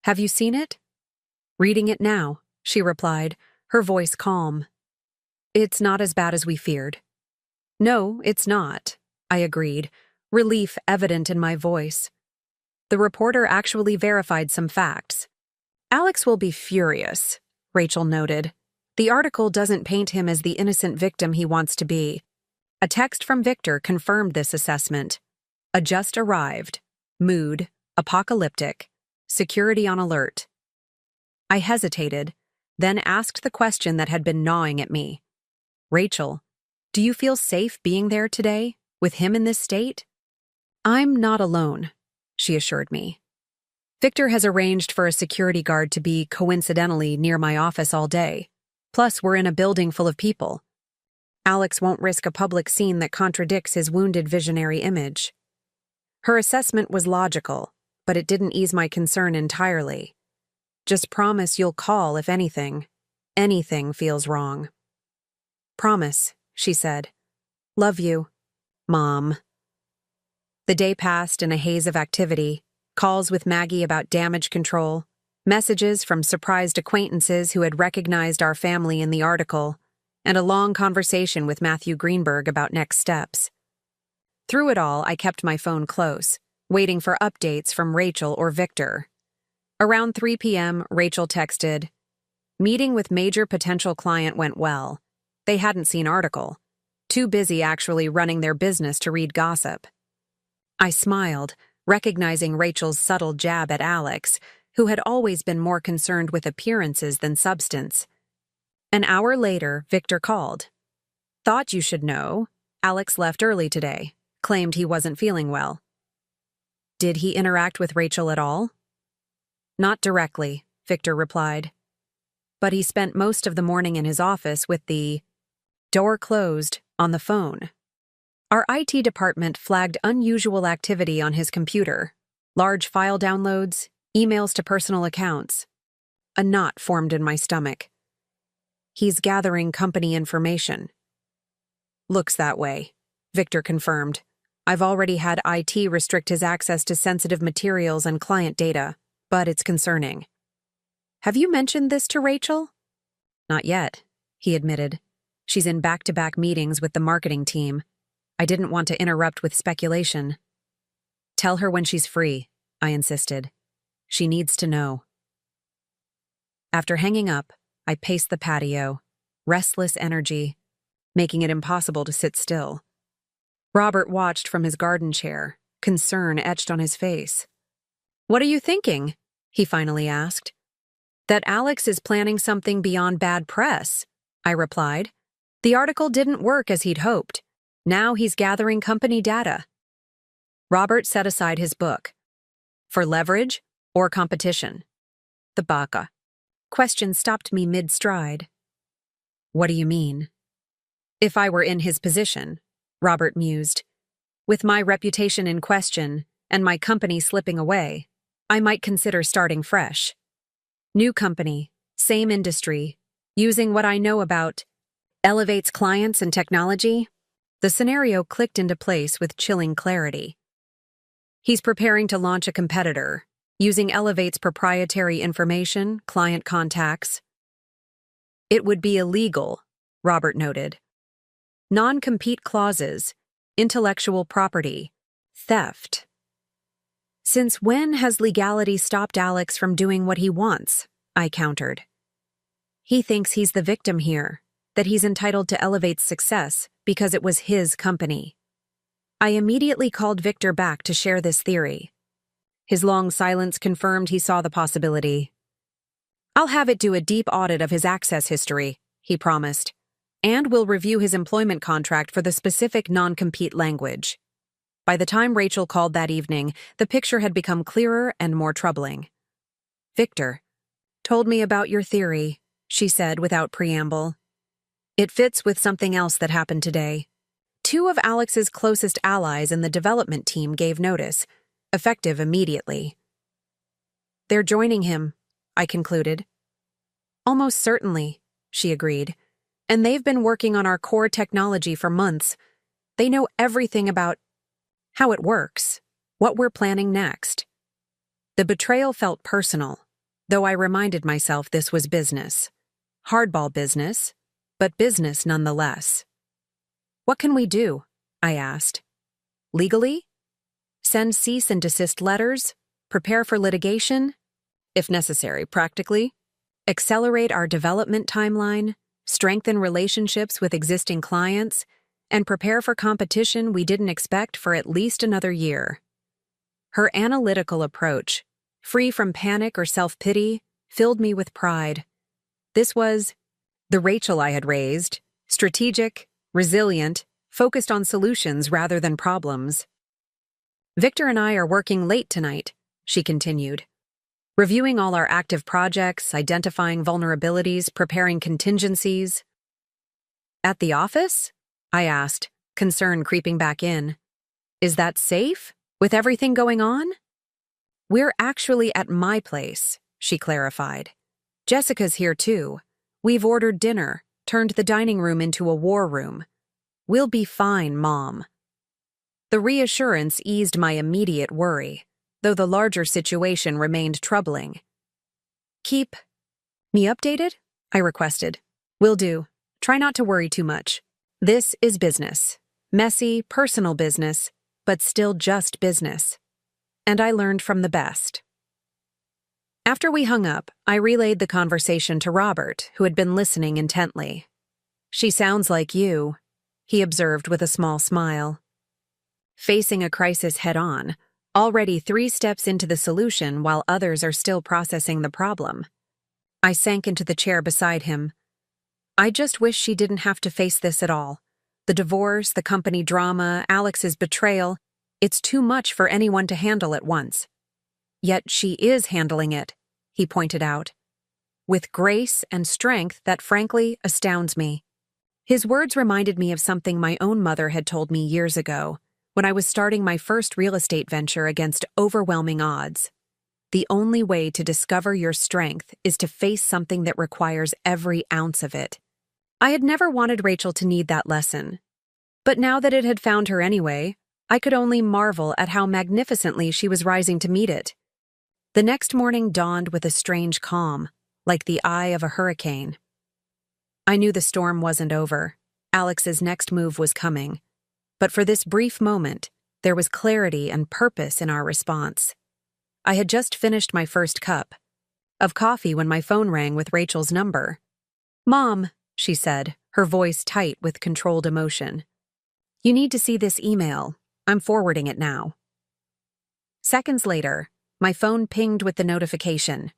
Have you seen it? Reading it now, she replied, her voice calm. It's not as bad as we feared. No, it's not, I agreed, relief evident in my voice. The reporter actually verified some facts. Alex will be furious, Rachel noted. The article doesn't paint him as the innocent victim he wants to be. A text from Victor confirmed this assessment. A just arrived. Mood. Apocalyptic. Security on alert. I hesitated, then asked the question that had been gnawing at me. Rachel, do you feel safe being there today, with him in this state? I'm not alone, she assured me. Victor has arranged for a security guard to be coincidentally near my office all day. Plus, we're in a building full of people. Alex won't risk a public scene that contradicts his wounded visionary image. Her assessment was logical, but it didn't ease my concern entirely. Just promise you'll call if anything feels wrong. Promise, she said. Love you, Mom. The day passed in a haze of activity. Calls with Maggie about damage control, messages from surprised acquaintances who had recognized our family in the article, and a long conversation with Matthew Greenberg about next steps. Through it all, I kept my phone close, waiting for updates from Rachel or Victor. Around 3 p.m., Rachel texted, Meeting with major potential client went well. They hadn't seen article. Too busy actually running their business to read gossip. I smiled, recognizing Rachel's subtle jab at Alex, who had always been more concerned with appearances than substance. An hour later, Victor called. Thought you should know. Alex left early today. Claimed he wasn't feeling well. Did he interact with Rachel at all? Not directly, Victor replied. But he spent most of the morning in his office with the door closed on the phone. Our IT department flagged unusual activity on his computer. Large file downloads, emails to personal accounts. A knot formed in my stomach. He's gathering company information. Looks that way, Victor confirmed. I've already had IT restrict his access to sensitive materials and client data, but it's concerning. Have you mentioned this to Rachel? Not yet, he admitted. She's in back-to-back meetings with the marketing team. I didn't want to interrupt with speculation. Tell her when she's free, I insisted. She needs to know. After hanging up, I paced the patio, restless energy, making it impossible to sit still. Robert watched from his garden chair, concern etched on his face. What are you thinking? he finally asked. That Alex is planning something beyond bad press, I replied. The article didn't work as he'd hoped. Now he's gathering company data. Robert set aside his book. For leverage or competition? The baka. Question stopped me mid-stride. What do you mean? If I were in his position, Robert mused. With my reputation in question and my company slipping away, I might consider starting fresh. New company, same industry, using what I know about elevates clients and technology. The scenario clicked into place with chilling clarity. He's preparing to launch a competitor, using Elevate's proprietary information, client contacts. It would be illegal, Robert noted. Non-compete clauses, intellectual property, theft. Since when has legality stopped Alex from doing what he wants? I countered. He thinks he's the victim here, that he's entitled to Elevate's success because it was his company. I immediately called Victor back to share this theory. His long silence confirmed he saw the possibility. I'll have it do a deep audit of his access history, he promised, and we'll review his employment contract for the specific non-compete language. By the time Rachel called that evening, the picture had become clearer and more troubling. Victor told me about your theory, she said without preamble. It fits with something else that happened today. Two of Alex's closest allies in the development team gave notice, effective immediately. They're joining him, I concluded. Almost certainly, she agreed. And they've been working on our core technology for months. They know everything about how it works, what we're planning next. The betrayal felt personal, though I reminded myself this was business. Hardball business, but business nonetheless. What can we do? I asked. Legally? Send cease and desist letters? Prepare for litigation? If necessary, practically? Accelerate our development timeline? Strengthen relationships with existing clients? And prepare for competition we didn't expect for at least another year. Her analytical approach, free from panic or self-pity, filled me with pride. This was the Rachel I had raised, strategic, resilient, focused on solutions rather than problems. Victor and I are working late tonight, she continued. Reviewing all our active projects, identifying vulnerabilities, preparing contingencies. At the office? I asked, concern creeping back in. Is that safe, with everything going on? We're actually at my place, she clarified. Jessica's here too. We've ordered dinner, turned the dining room into a war room. We'll be fine, Mom. The reassurance eased my immediate worry, though the larger situation remained troubling. Keep me updated? I requested. Will do. Try not to worry too much. This is business. Messy, personal business, but still just business. And I learned from the best. After we hung up, I relayed the conversation to Robert, who had been listening intently. She sounds like you, he observed with a small smile. Facing a crisis head-on, already 3 steps into the solution while others are still processing the problem. I sank into the chair beside him. I just wish she didn't have to face this at all. The divorce, the company drama, Alex's betrayal, it's too much for anyone to handle at once. Yet she is handling it, he pointed out, with grace and strength that frankly astounds me. His words reminded me of something my own mother had told me years ago, when I was starting my first real estate venture against overwhelming odds. The only way to discover your strength is to face something that requires every ounce of it. I had never wanted Rachel to need that lesson. But now that it had found her anyway, I could only marvel at how magnificently she was rising to meet it. The next morning dawned with a strange calm, like the eye of a hurricane. I knew the storm wasn't over. Alex's next move was coming. But for this brief moment, there was clarity and purpose in our response. I had just finished my first cup of coffee when my phone rang with Rachel's number. "Mom," she said, her voice tight with controlled emotion. "You need to see this email. I'm forwarding it now." Seconds later, My phone pinged with the notification.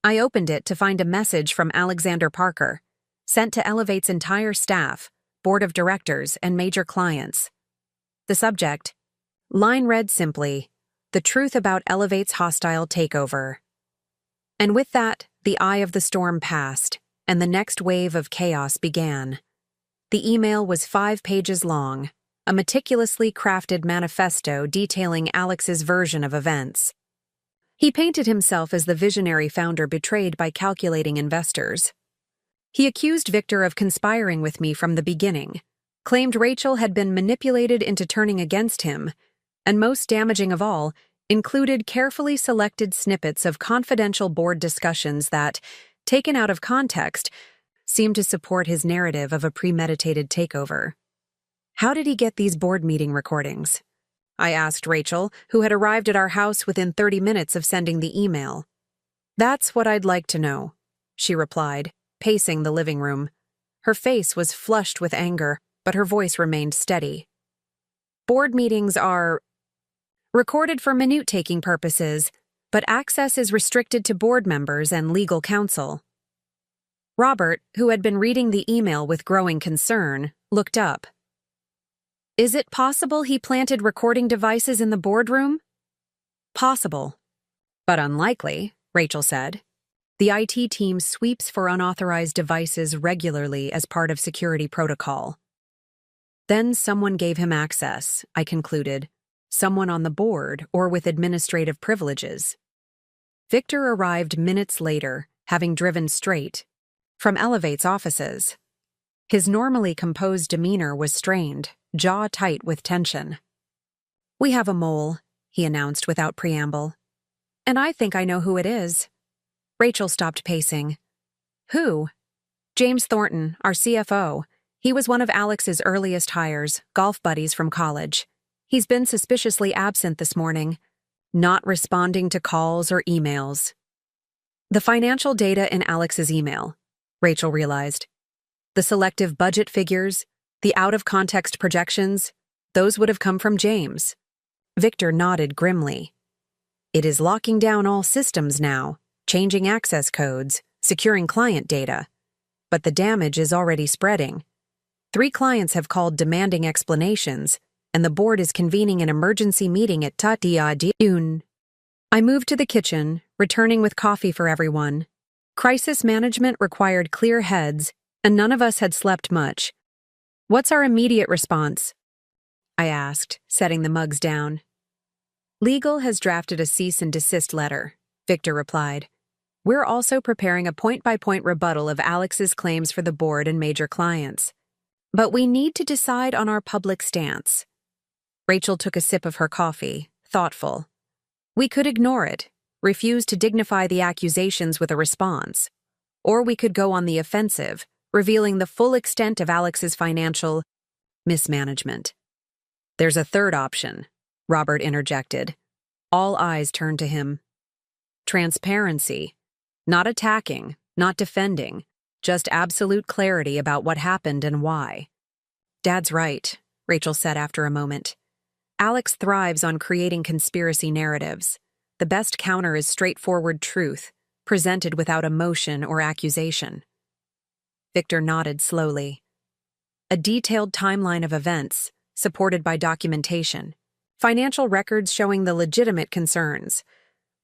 I opened it to find a message from Alexander Parker, sent to Elevate's entire staff, board of directors, and major clients. The subject: line read simply, "The truth about Elevate's hostile takeover." And with that, the eye of the storm passed, and the next wave of chaos began. The email was 5 pages long, a meticulously crafted manifesto detailing Alex's version of events. He painted himself as the visionary founder betrayed by calculating investors. He accused Victor of conspiring with me from the beginning, claimed Rachel had been manipulated into turning against him, and most damaging of all, included carefully selected snippets of confidential board discussions that, taken out of context, seemed to support his narrative of a premeditated takeover. How did he get these board meeting recordings? I asked Rachel, who had arrived at our house within 30 minutes of sending the email. "That's what I'd like to know," she replied, pacing the living room. Her face was flushed with anger, but her voice remained steady. "Board meetings are recorded for minute-taking purposes, but access is restricted to board members and legal counsel." Robert, who had been reading the email with growing concern, looked up. "Is it possible he planted recording devices in the boardroom?" "Possible, but unlikely," Rachel said. "The IT team sweeps for unauthorized devices regularly as part of security protocol." "Then someone gave him access," I concluded. "Someone on the board or with administrative privileges." Victor arrived minutes later, having driven straight from Elevate's offices. His normally composed demeanor was strained, jaw tight with tension. "We have a mole," he announced without preamble. "And I think I know who it is." Rachel stopped pacing. "Who?" "James Thornton, our CFO. He was one of Alex's earliest hires, golf buddies from college. He's been suspiciously absent this morning, not responding to calls or emails." The financial data in Alex's email, Rachel realized. The selective budget figures, the out-of-context projections, those would have come from James. Victor nodded grimly. "It is locking down all systems now, changing access codes, securing client data. But the damage is already spreading. 3 clients have called demanding explanations, and the board is convening an emergency meeting at Tatiadun." I moved to the kitchen, returning with coffee for everyone. Crisis management required clear heads, and none of us had slept much. "What's our immediate response?" I asked, setting the mugs down. "Legal has drafted a cease and desist letter," Victor replied. "We're also preparing a point-by-point rebuttal of Alex's claims for the board and major clients. But we need to decide on our public stance." Rachel took a sip of her coffee, thoughtful. "We could ignore it, refuse to dignify the accusations with a response. Or we could go on the offensive, revealing the full extent of Alex's financial mismanagement." "There's a third option," Robert interjected. All eyes turned to him. "Transparency. Not attacking, not defending, just absolute clarity about what happened and why." "Dad's right," Rachel said after a moment. "Alex thrives on creating conspiracy narratives. The best counter is straightforward truth, presented without emotion or accusation." Victor nodded slowly. "A detailed timeline of events, supported by documentation. Financial records showing the legitimate concerns.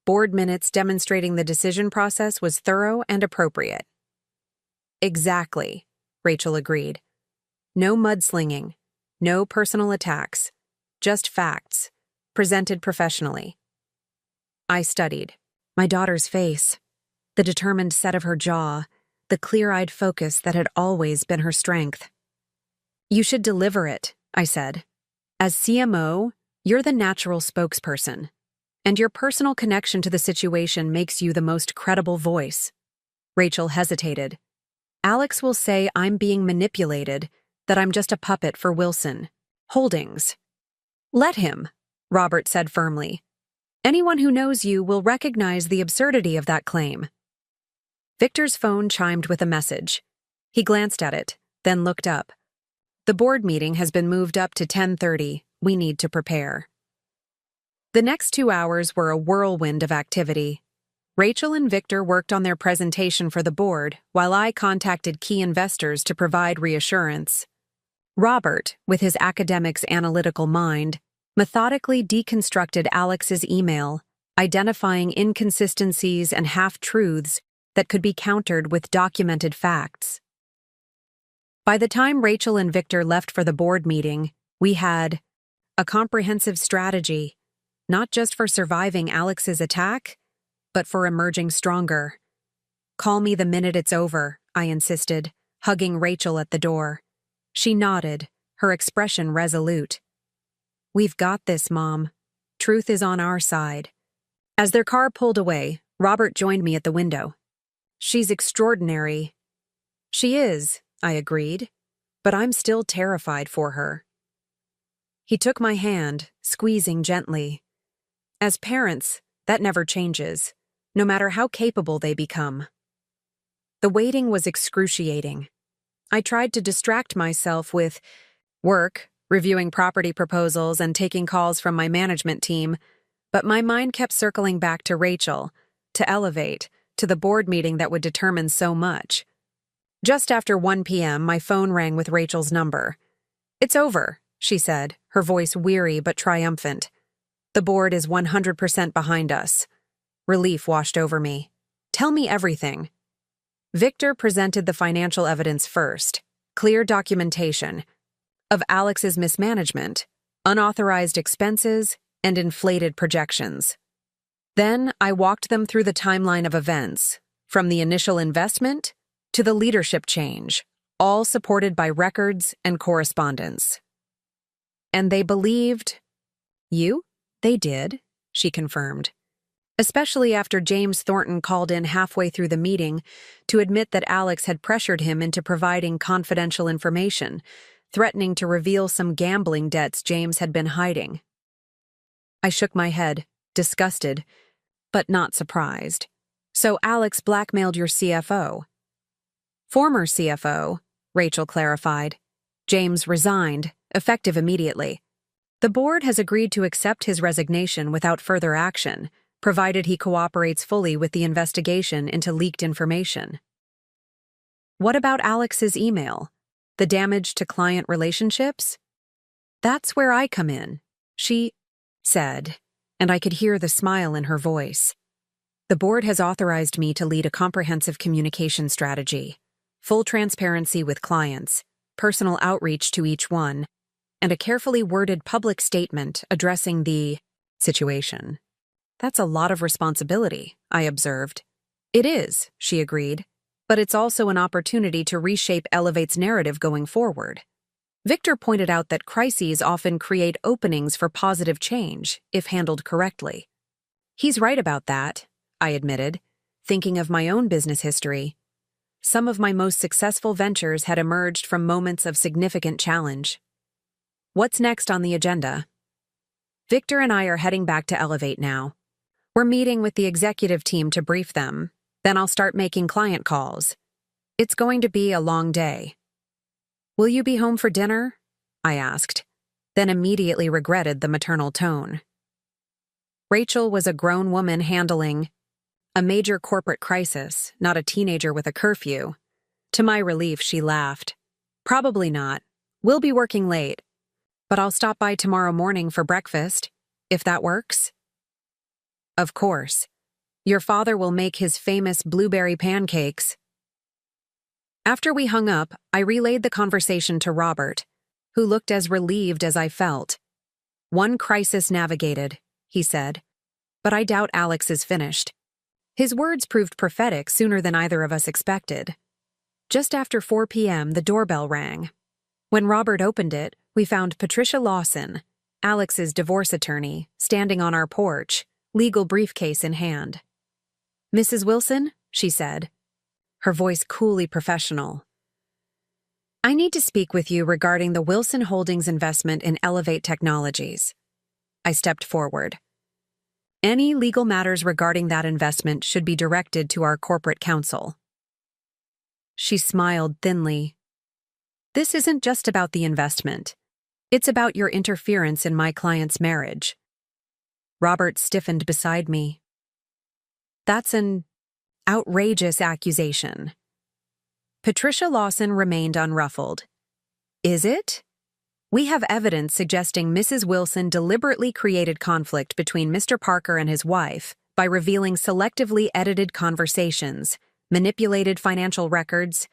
Board minutes demonstrating the decision process was thorough and appropriate." "Exactly," Rachel agreed. "No mudslinging, no personal attacks, just facts, presented professionally." I studied my daughter's face, the determined set of her jaw, the clear-eyed focus that had always been her strength. "You should deliver it," I said. "As CMO, you're the natural spokesperson, and your personal connection to the situation makes you the most credible voice." Rachel hesitated. "Alex will say I'm being manipulated, that I'm just a puppet for Wilson Holdings." "Let him," Robert said firmly. "Anyone who knows you will recognize the absurdity of that claim." Victor's phone chimed with a message. He glanced at it, then looked up. "The board meeting has been moved up to 10:30. We need to prepare." The next 2 hours were a whirlwind of activity. Rachel and Victor worked on their presentation for the board, while I contacted key investors to provide reassurance. Robert, with his academic's analytical mind, methodically deconstructed Alex's email, identifying inconsistencies and half-truths that could be countered with documented facts. By the time Rachel and Victor left for the board meeting, we had a comprehensive strategy, not just for surviving Alex's attack, but for emerging stronger. "Call me the minute it's over," I insisted, hugging Rachel at the door. She nodded, her expression resolute. "We've got this, Mom. Truth is on our side." As their car pulled away, Robert joined me at the window. "She's extraordinary." "She is," I agreed, "but I'm still terrified for her." He took my hand, squeezing gently. As parents, that never changes, no matter how capable they become. The waiting was excruciating. I tried to distract myself with work, reviewing property proposals and taking calls from my management team, but my mind kept circling back to Rachel, to Elevate, to the board meeting that would determine so much. Just after 1 p.m., my phone rang with Rachel's number. "It's over," she said, her voice weary but triumphant. "The board is 100% behind us." Relief washed over me. "Tell me everything." Victor presented the financial evidence first, clear documentation of Alex's mismanagement, unauthorized expenses, and inflated projections. Then I walked them through the timeline of events, from the initial investment to the leadership change, all supported by records and correspondence. "And they believed you?" "They did," she confirmed. Especially after James Thornton called in halfway through the meeting to admit that Alex had pressured him into providing confidential information, threatening to reveal some gambling debts James had been hiding. I shook my head, disgusted, but not surprised. "So Alex blackmailed your CFO?" "Former CFO," Rachel clarified. "James resigned, effective immediately. The board has agreed to accept his resignation without further action, provided he cooperates fully with the investigation into leaked information." "What about Alex's email? The damage to client relationships?" "That's where I come in," she said, and I could hear the smile in her voice. "The board has authorized me to lead a comprehensive communication strategy, full transparency with clients, personal outreach to each one, and a carefully worded public statement addressing the situation." "That's a lot of responsibility," I observed. "It is," she agreed, "but it's also an opportunity to reshape Elevate's narrative going forward." Victor pointed out that crises often create openings for positive change, if handled correctly. "He's right about that," I admitted, thinking of my own business history. Some of my most successful ventures had emerged from moments of significant challenge. "What's next on the agenda?" "Victor and I are heading back to Elevate now. We're meeting with the executive team to brief them. Then I'll start making client calls. It's going to be a long day." "Will you be home for dinner?" I asked, then immediately regretted the maternal tone. Rachel was a grown woman handling a major corporate crisis, not a teenager with a curfew. To my relief, she laughed. "Probably not. We'll be working late. But I'll stop by tomorrow morning for breakfast, if that works." "Of course. Your father will make his famous blueberry pancakes." After we hung up, I relayed the conversation to Robert, who looked as relieved as I felt. "One crisis navigated," he said, "but I doubt Alex is finished." His words proved prophetic sooner than either of us expected. Just after 4 p.m., the doorbell rang. When Robert opened it, we found Patricia Lawson, Alex's divorce attorney, standing on our porch, legal briefcase in hand. "Mrs. Wilson?" she said, her voice coolly professional. "I need to speak with you regarding the Wilson Holdings investment in Elevate Technologies." I stepped forward. "Any legal matters regarding that investment should be directed to our corporate counsel." She smiled thinly. "This isn't just about the investment. It's about your interference in my client's marriage." Robert stiffened beside me. That's an outrageous accusation. Patricia Lawson remained unruffled. Is it? We have evidence suggesting Mrs. Wilson deliberately created conflict between Mr. Parker and his wife by revealing selectively edited conversations, manipulated financial records,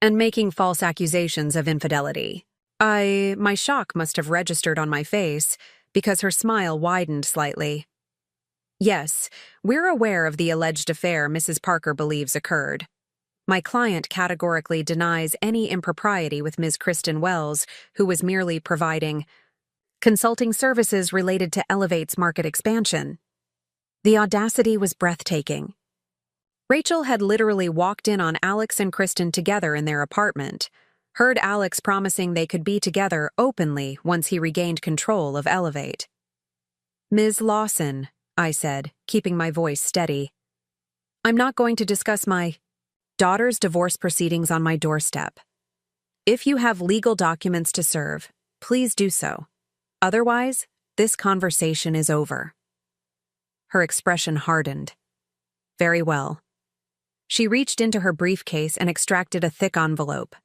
and making false accusations of infidelity. My shock must have registered on my face because her smile widened slightly. Yes, we're aware of the alleged affair Mrs. Parker believes occurred. My client categorically denies any impropriety with Ms. Kristen Wells, who was merely providing consulting services related to Elevate's market expansion. The audacity was breathtaking. Rachel had literally walked in on Alex and Kristen together in their apartment, heard Alex promising they could be together openly once he regained control of Elevate. Ms. Lawson, I said, keeping my voice steady. I'm not going to discuss my daughter's divorce proceedings on my doorstep. If you have legal documents to serve, please do so. Otherwise, this conversation is over. Her expression hardened. Very well. She reached into her briefcase and extracted a thick envelope.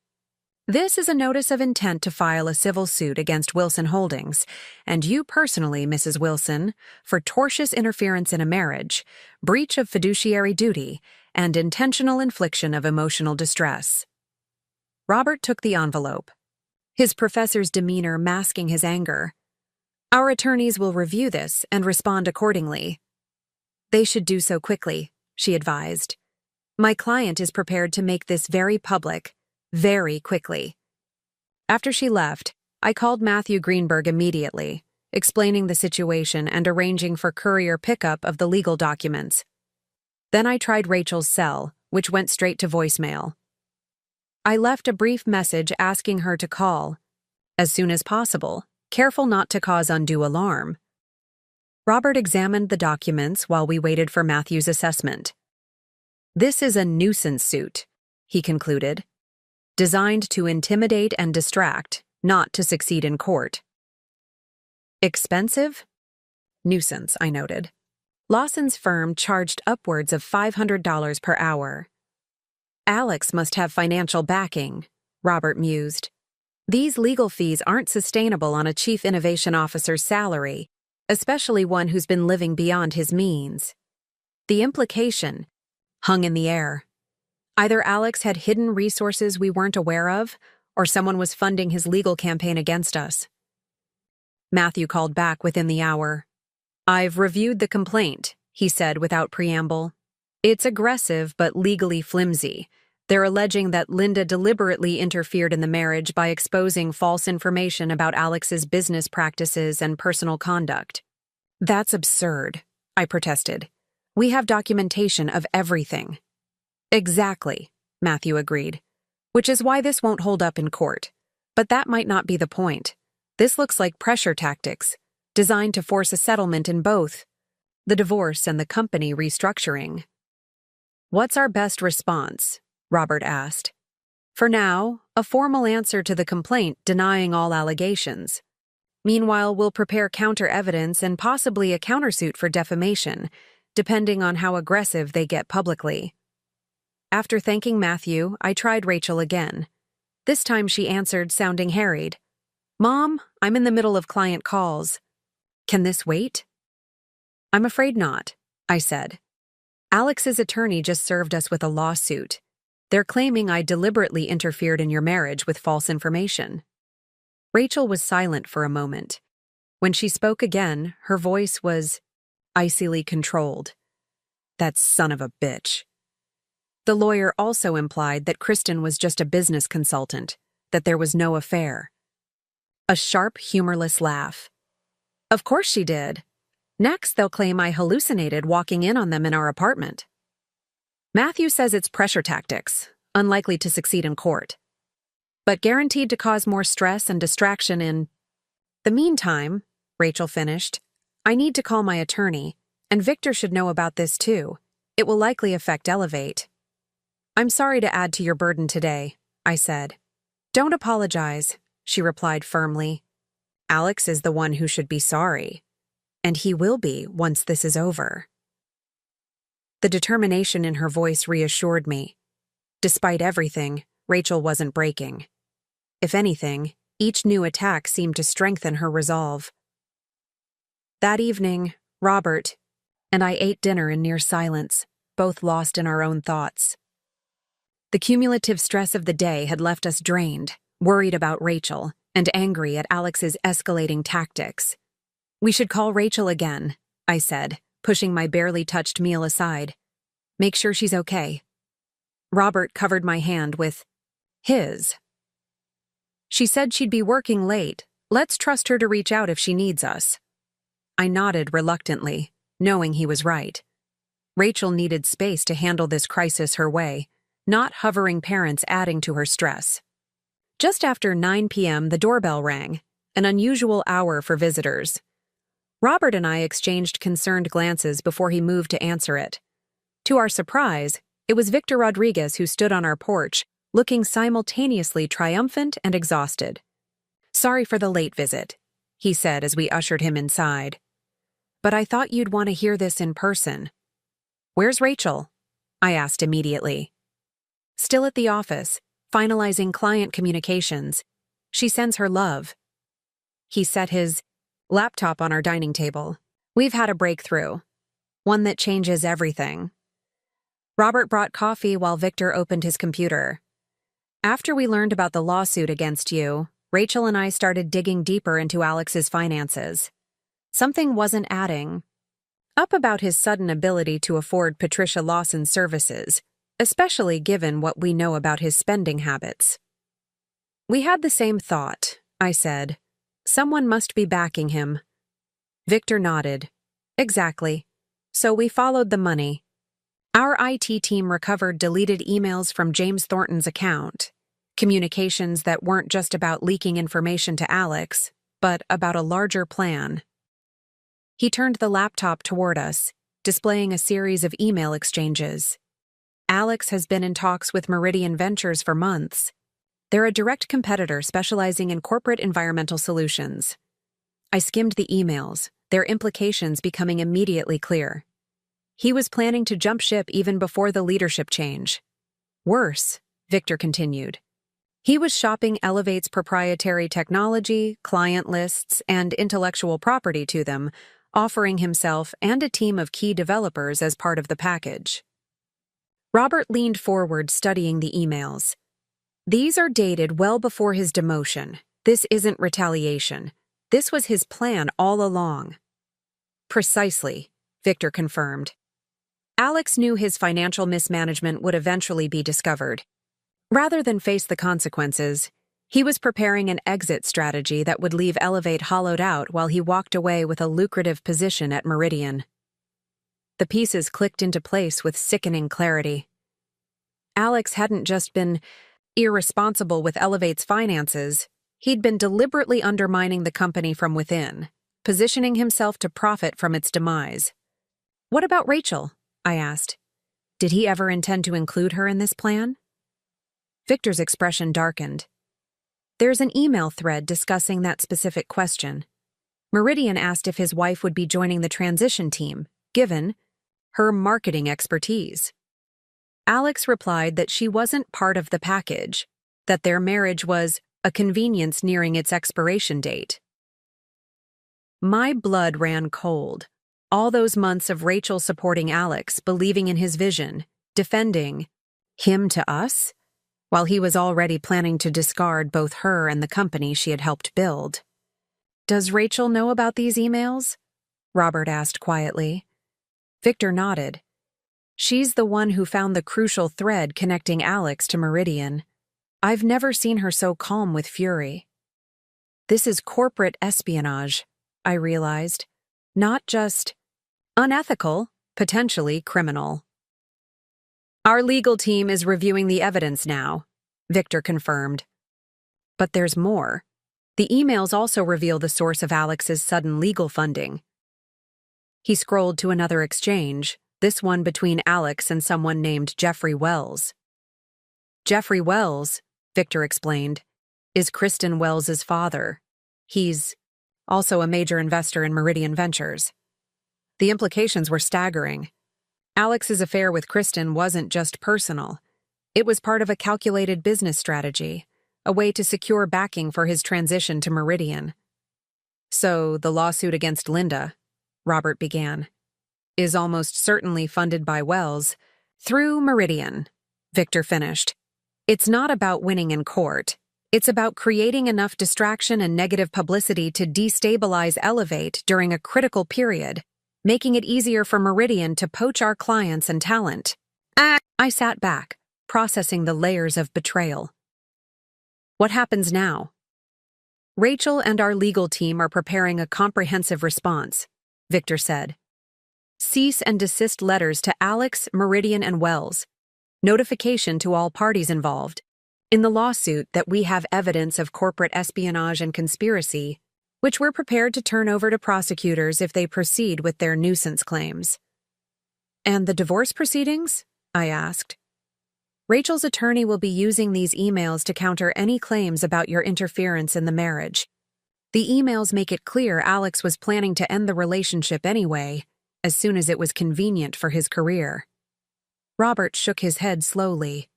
This is a notice of intent to file a civil suit against Wilson Holdings, and you personally, Mrs. Wilson, for tortious interference in a marriage, breach of fiduciary duty, and intentional infliction of emotional distress. Robert took the envelope, his professor's demeanor masking his anger. Our attorneys will review this and respond accordingly. They should do so quickly, she advised. My client is prepared to make this very public, very quickly. After she left, I called Matthew Greenberg immediately, explaining the situation and arranging for courier pickup of the legal documents. Then I tried Rachel's cell, which went straight to voicemail. I left a brief message asking her to call, as soon as possible, careful not to cause undue alarm. Robert examined the documents while we waited for Matthew's assessment. This is a nuisance suit, he concluded, designed to intimidate and distract, not to succeed in court. Expensive? Nuisance, I noted. Lawson's firm charged upwards of $500 per hour. Alex must have financial backing, Robert mused. These legal fees aren't sustainable on a chief innovation officer's salary, especially one who's been living beyond his means. The implication hung in the air. Either Alex had hidden resources we weren't aware of, or someone was funding his legal campaign against us. Matthew called back within the hour. I've reviewed the complaint, he said without preamble. It's aggressive but legally flimsy. They're alleging that Linda deliberately interfered in the marriage by exposing false information about Alex's business practices and personal conduct. That's absurd, I protested. We have documentation of everything. Exactly, Matthew agreed, which is why this won't hold up in court. But that might not be the point. This looks like pressure tactics, designed to force a settlement in both the divorce and the company restructuring. What's our best response? Robert asked. For now, a formal answer to the complaint denying all allegations. Meanwhile, we'll prepare counter-evidence and possibly a countersuit for defamation, depending on how aggressive they get publicly. After thanking Matthew, I tried Rachel again. This time she answered, sounding harried. Mom, I'm in the middle of client calls. Can this wait? I'm afraid not, I said. Alex's attorney just served us with a lawsuit. They're claiming I deliberately interfered in your marriage with false information. Rachel was silent for a moment. When she spoke again, her voice was icily controlled. That son of a bitch. The lawyer also implied that Kristen was just a business consultant, that there was no affair. A sharp, humorless laugh. Of course she did. Next, they'll claim I hallucinated walking in on them in our apartment. Matthew says it's pressure tactics, unlikely to succeed in court, but guaranteed to cause more stress and distraction in the meantime, Rachel finished. I need to call my attorney, and Victor should know about this too. It will likely affect Elevate. I'm sorry to add to your burden today, I said. Don't apologize, she replied firmly. Alex is the one who should be sorry. and he will be once this is over. The determination in her voice reassured me. Despite everything, Rachel wasn't breaking. If anything, each new attack seemed to strengthen her resolve. That evening, Robert and I ate dinner in near silence, both lost in our own thoughts. The cumulative stress of the day had left us drained, worried about Rachel, and angry at Alex's escalating tactics. "We should call Rachel again," I said, pushing my barely touched meal aside. "Make sure she's okay." Robert covered my hand with his. "She said she'd be working late. Let's trust her to reach out if she needs us." I nodded reluctantly, knowing he was right. Rachel needed space to handle this crisis her way, not hovering parents adding to her stress. Just after 9 p.m., the doorbell rang, an unusual hour for visitors. Robert and I exchanged concerned glances before he moved to answer it. To our surprise, it was Victor Rodriguez who stood on our porch, looking simultaneously triumphant and exhausted. "Sorry for the late visit," he said as we ushered him inside. "But I thought you'd want to hear this in person." "Where's Rachel?" I asked immediately. "Still at the office, finalizing client communications. She sends her love." He set his laptop on our dining table. "We've had a breakthrough. One that changes everything." Robert brought coffee while Victor opened his computer. "After we learned about the lawsuit against you, Rachel and I started digging deeper into Alex's finances. Something wasn't adding up about his sudden ability to afford Patricia Lawson's services, especially given what we know about his spending habits." "We had the same thought," I said. "Someone must be backing him." Victor nodded. "Exactly. So we followed the money. Our IT team recovered deleted emails from James Thornton's account, communications that weren't just about leaking information to Alex, but about a larger plan." He turned the laptop toward us, displaying a series of email exchanges. "Alex has been in talks with Meridian Ventures for months. They're a direct competitor specializing in corporate environmental solutions." I skimmed the emails, their implications becoming immediately clear. He was planning to jump ship even before the leadership change. Worse, Victor continued. He was shopping Elevate's proprietary technology, client lists, and intellectual property to them, offering himself and a team of key developers as part of the package. Robert leaned forward, studying the emails. "These are dated well before his demotion. This isn't retaliation. This was his plan all along." "Precisely," Victor confirmed. Alex knew his financial mismanagement would eventually be discovered. Rather than face the consequences, he was preparing an exit strategy that would leave Elevate hollowed out while he walked away with a lucrative position at Meridian. The pieces clicked into place with sickening clarity. Alex hadn't just been irresponsible with Elevate's finances, he'd been deliberately undermining the company from within, positioning himself to profit from its demise. "What about Rachel?" I asked. "Did he ever intend to include her in this plan?" Victor's expression darkened. "There's an email thread discussing that specific question. Meridian asked if his wife would be joining the transition team, given her marketing expertise. Alex replied that she wasn't part of the package, that their marriage was a convenience nearing its expiration date." My blood ran cold. All those months of Rachel supporting Alex, believing in his vision, defending him to us, while he was already planning to discard both her and the company she had helped build. "Does Rachel know about these emails?" Robert asked quietly. Victor nodded. "She's the one who found the crucial thread connecting Alex to Meridian. I've never seen her so calm with fury." This is corporate espionage, I realized. Not just unethical, potentially criminal. "Our legal team is reviewing the evidence now," Victor confirmed. But there's more. The emails also reveal the source of Alex's sudden legal funding. He scrolled to another exchange, this one between Alex and someone named Jeffrey Wells. "Jeffrey Wells," Victor explained, "is Kristen Wells's father. He's also a major investor in Meridian Ventures. The implications were staggering. Alex's affair with Kristen wasn't just personal. It was part of a calculated business strategy, a way to secure backing for his transition to Meridian. "So, the lawsuit against Linda," Robert began, "is almost certainly funded by Wells through Meridian," Victor finished. "It's not about winning in court. It's about creating enough distraction and negative publicity to destabilize Elevate during a critical period, making it easier for Meridian to poach our clients and talent." I sat back, processing the layers of betrayal. "What happens now?" "Rachel and our legal team are preparing a comprehensive response," Victor said. "Cease and desist letters to Alex, Meridian, and Wells. Notification to all parties involved. In the lawsuit that we have evidence of corporate espionage and conspiracy, which we're prepared to turn over to prosecutors if they proceed with their nuisance claims." "And the divorce proceedings?" I asked. "Rachel's attorney will be using these emails to counter any claims about your interference in the marriage. The emails make it clear Alex was planning to end the relationship anyway, as soon as it was convenient for his career." Robert shook his head slowly.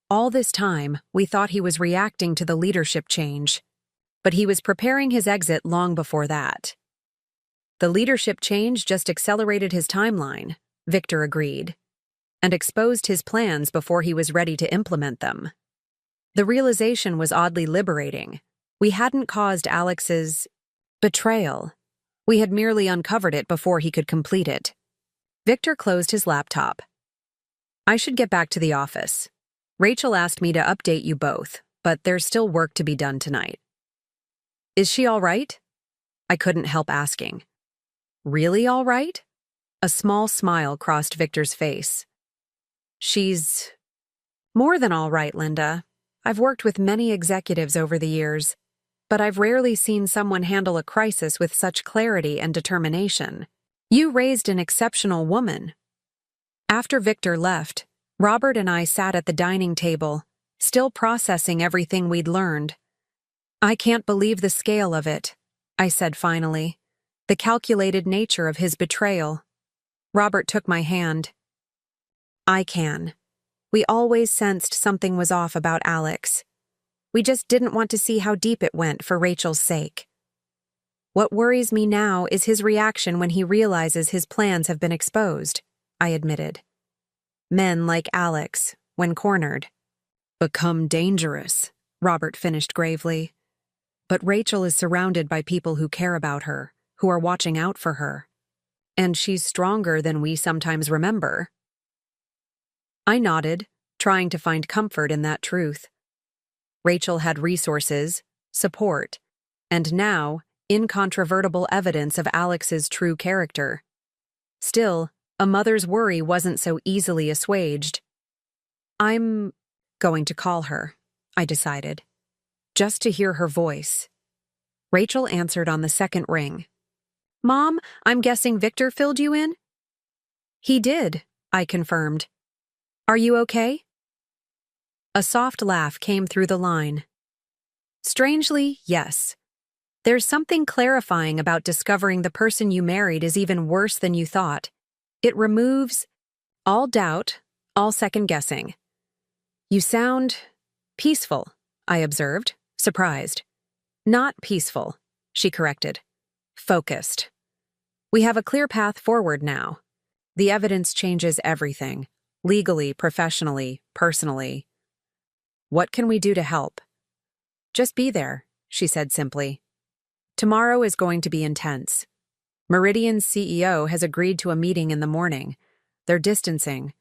All this time, we thought he was reacting to the leadership change, but he was preparing his exit long before that. "The leadership change just accelerated his timeline," Victor agreed, "and exposed his plans before he was ready to implement them. The realization was oddly liberating. We hadn't caused Alex's betrayal. We had merely uncovered it before he could complete it." Victor closed his laptop. "I should get back to the office. Rachel asked me to update you both, but there's still work to be done tonight." "Is she all right?" I couldn't help asking. "Really all right?" A small smile crossed Victor's face. "She's more than all right, Linda. I've worked with many executives over the years, but I've rarely seen someone handle a crisis with such clarity and determination. You raised an exceptional woman." After Victor left, Robert and I sat at the dining table, still processing everything we'd learned. "I can't believe the scale of it," I said finally. "The calculated nature of his betrayal." Robert took my hand. "I can. We always sensed something was off about Alex. We just didn't want to see how deep it went for Rachel's sake. What worries me now is his reaction when he realizes his plans have been exposed," I admitted. "Men like Alex, when cornered, become dangerous," Robert finished gravely. "But Rachel is surrounded by people who care about her, who are watching out for her. And she's stronger than we sometimes remember." I nodded, trying to find comfort in that truth. Rachel had resources, support, and now incontrovertible evidence of Alex's true character. Still, a mother's worry wasn't so easily assuaged. "I'm going to call her," I decided, just to hear her voice. Rachel answered on the second ring. "Mom, I'm guessing Victor filled you in?" "He did," I confirmed. "Are you okay?" A soft laugh came through the line. "Strangely, yes. There's something clarifying about discovering the person you married is even worse than you thought. It removes all doubt, all second-guessing." "You sound peaceful," I observed, surprised. "Not peaceful," she corrected. "Focused. We have a clear path forward now. The evidence changes everything, legally, professionally, personally. What can we do to help?" "Just be there," she said simply. "Tomorrow is going to be intense. Meridian's CEO has agreed to a meeting in the morning. They're distancing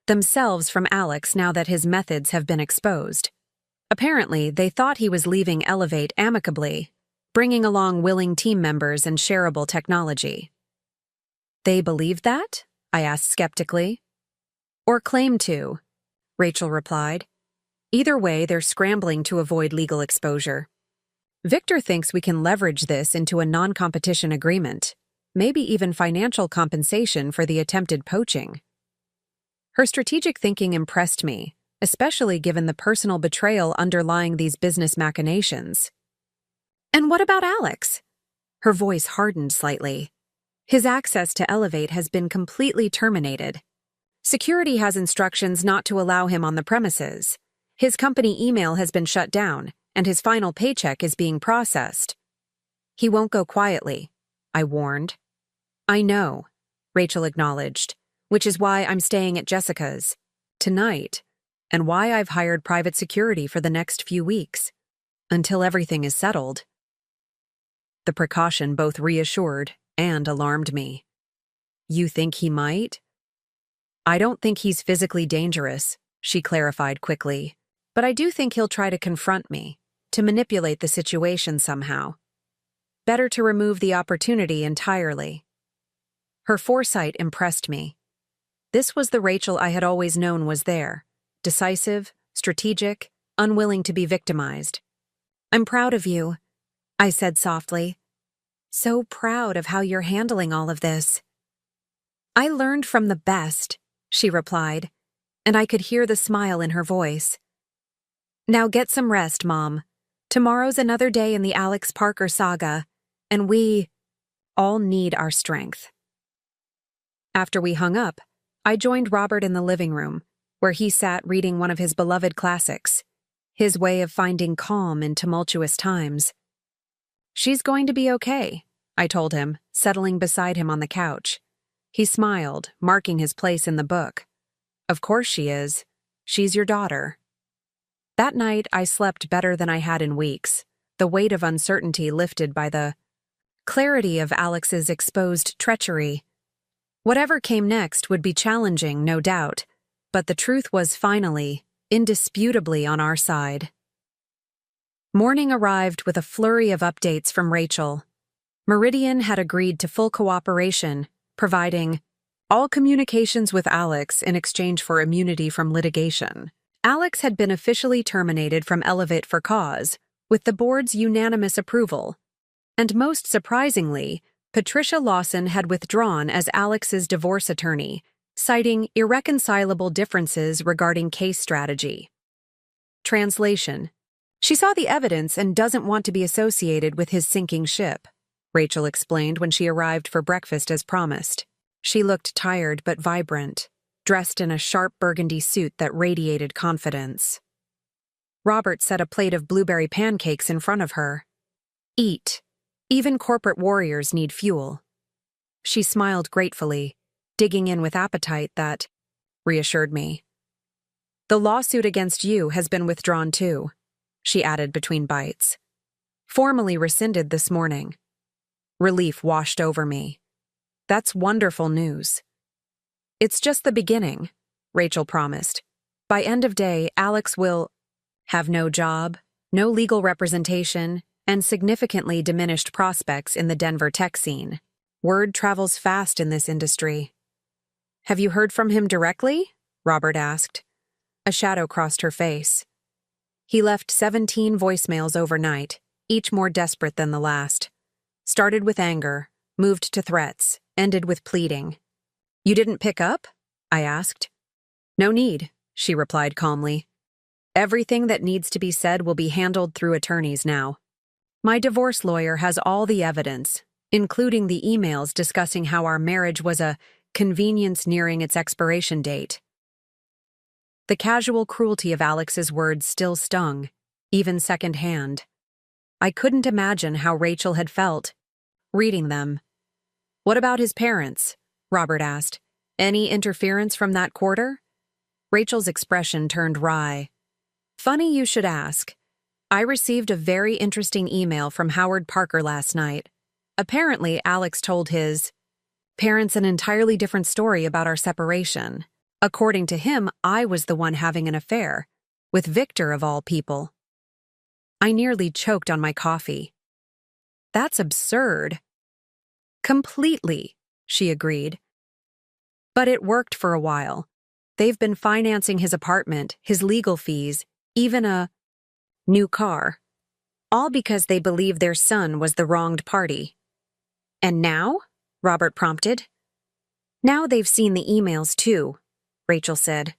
themselves from Alex now that his methods have been exposed. Apparently, they thought he was leaving Elevate amicably, bringing along willing team members and shareable technology." "They believed that?" I asked skeptically. "Or claimed to," Rachel replied. "Either way, they're scrambling to avoid legal exposure. Victor thinks we can leverage this into a non-competition agreement, maybe even financial compensation for the attempted poaching." Her strategic thinking impressed me, especially given the personal betrayal underlying these business machinations. "And what about Alex?" Her voice hardened slightly. His access to Elevate has been completely terminated. Security has instructions not to allow him on the premises. His company email has been shut down, and his final paycheck is being processed. He won't go quietly, I warned. I know, Rachel acknowledged, which is why I'm staying at Jessica's tonight, and why I've hired private security for the next few weeks, until everything is settled. The precaution both reassured and alarmed me. You think he might? I don't think he's physically dangerous, she clarified quickly, but I do think he'll try to confront me, to manipulate the situation somehow. Better to remove the opportunity entirely. Her foresight impressed me. This was the Rachel I had always known was there, decisive, strategic, unwilling to be victimized. I'm proud of you, I said softly. So proud of how you're handling all of this. I learned from the best, she replied, and I could hear the smile in her voice. Now get some rest, Mom. Tomorrow's another day in the Alex Parker saga, and we all need our strength. After we hung up, I joined Robert in the living room, where he sat reading one of his beloved classics, his way of finding calm in tumultuous times. She's going to be okay, I told him, settling beside him on the couch. He smiled, marking his place in the book. Of course she is. She's your daughter. That night, I slept better than I had in weeks, the weight of uncertainty lifted by the clarity of Alex's exposed treachery. Whatever came next would be challenging, no doubt, but the truth was finally, indisputably on our side. Morning arrived with a flurry of updates from Rachel. Meridian had agreed to full cooperation, providing all communications with Alex in exchange for immunity from litigation. Alex had been officially terminated from Elevate for cause, with the board's unanimous approval. And most surprisingly, Patricia Lawson had withdrawn as Alex's divorce attorney, citing irreconcilable differences regarding case strategy. Translation: She saw the evidence and doesn't want to be associated with his sinking ship, Rachel explained when she arrived for breakfast as promised. She looked tired but vibrant, dressed in a sharp burgundy suit that radiated confidence. Robert set a plate of blueberry pancakes in front of her. Eat. Even corporate warriors need fuel. She smiled gratefully, digging in with appetite that reassured me. The lawsuit against you has been withdrawn too, she added between bites. Formally rescinded this morning. Relief washed over me. That's wonderful news. It's just the beginning, Rachel promised. By end of day, Alex will have no job, no legal representation, and significantly diminished prospects in the Denver tech scene. Word travels fast in this industry. Have you heard from him directly? Robert asked. A shadow crossed her face. He left 17 voicemails overnight, each more desperate than the last. Started with anger, moved to threats, ended with pleading. You didn't pick up? I asked. No need, she replied calmly. Everything that needs to be said will be handled through attorneys now. My divorce lawyer has all the evidence, including the emails discussing how our marriage was a convenience nearing its expiration date. The casual cruelty of Alex's words still stung, even secondhand. I couldn't imagine how Rachel had felt, reading them. What about his parents? Robert asked. Any interference from that quarter? Rachel's expression turned wry. Funny you should ask. I received a very interesting email from Howard Parker last night. Apparently, Alex told his parents an entirely different story about our separation. According to him, I was the one having an affair, with Victor of all people. I nearly choked on my coffee. That's absurd. Completely, she agreed. But it worked for a while. They've been financing his apartment, his legal fees, even a new car. All because they believe their son was the wronged party. And now? Robert prompted. Now they've seen the emails too, Rachel said,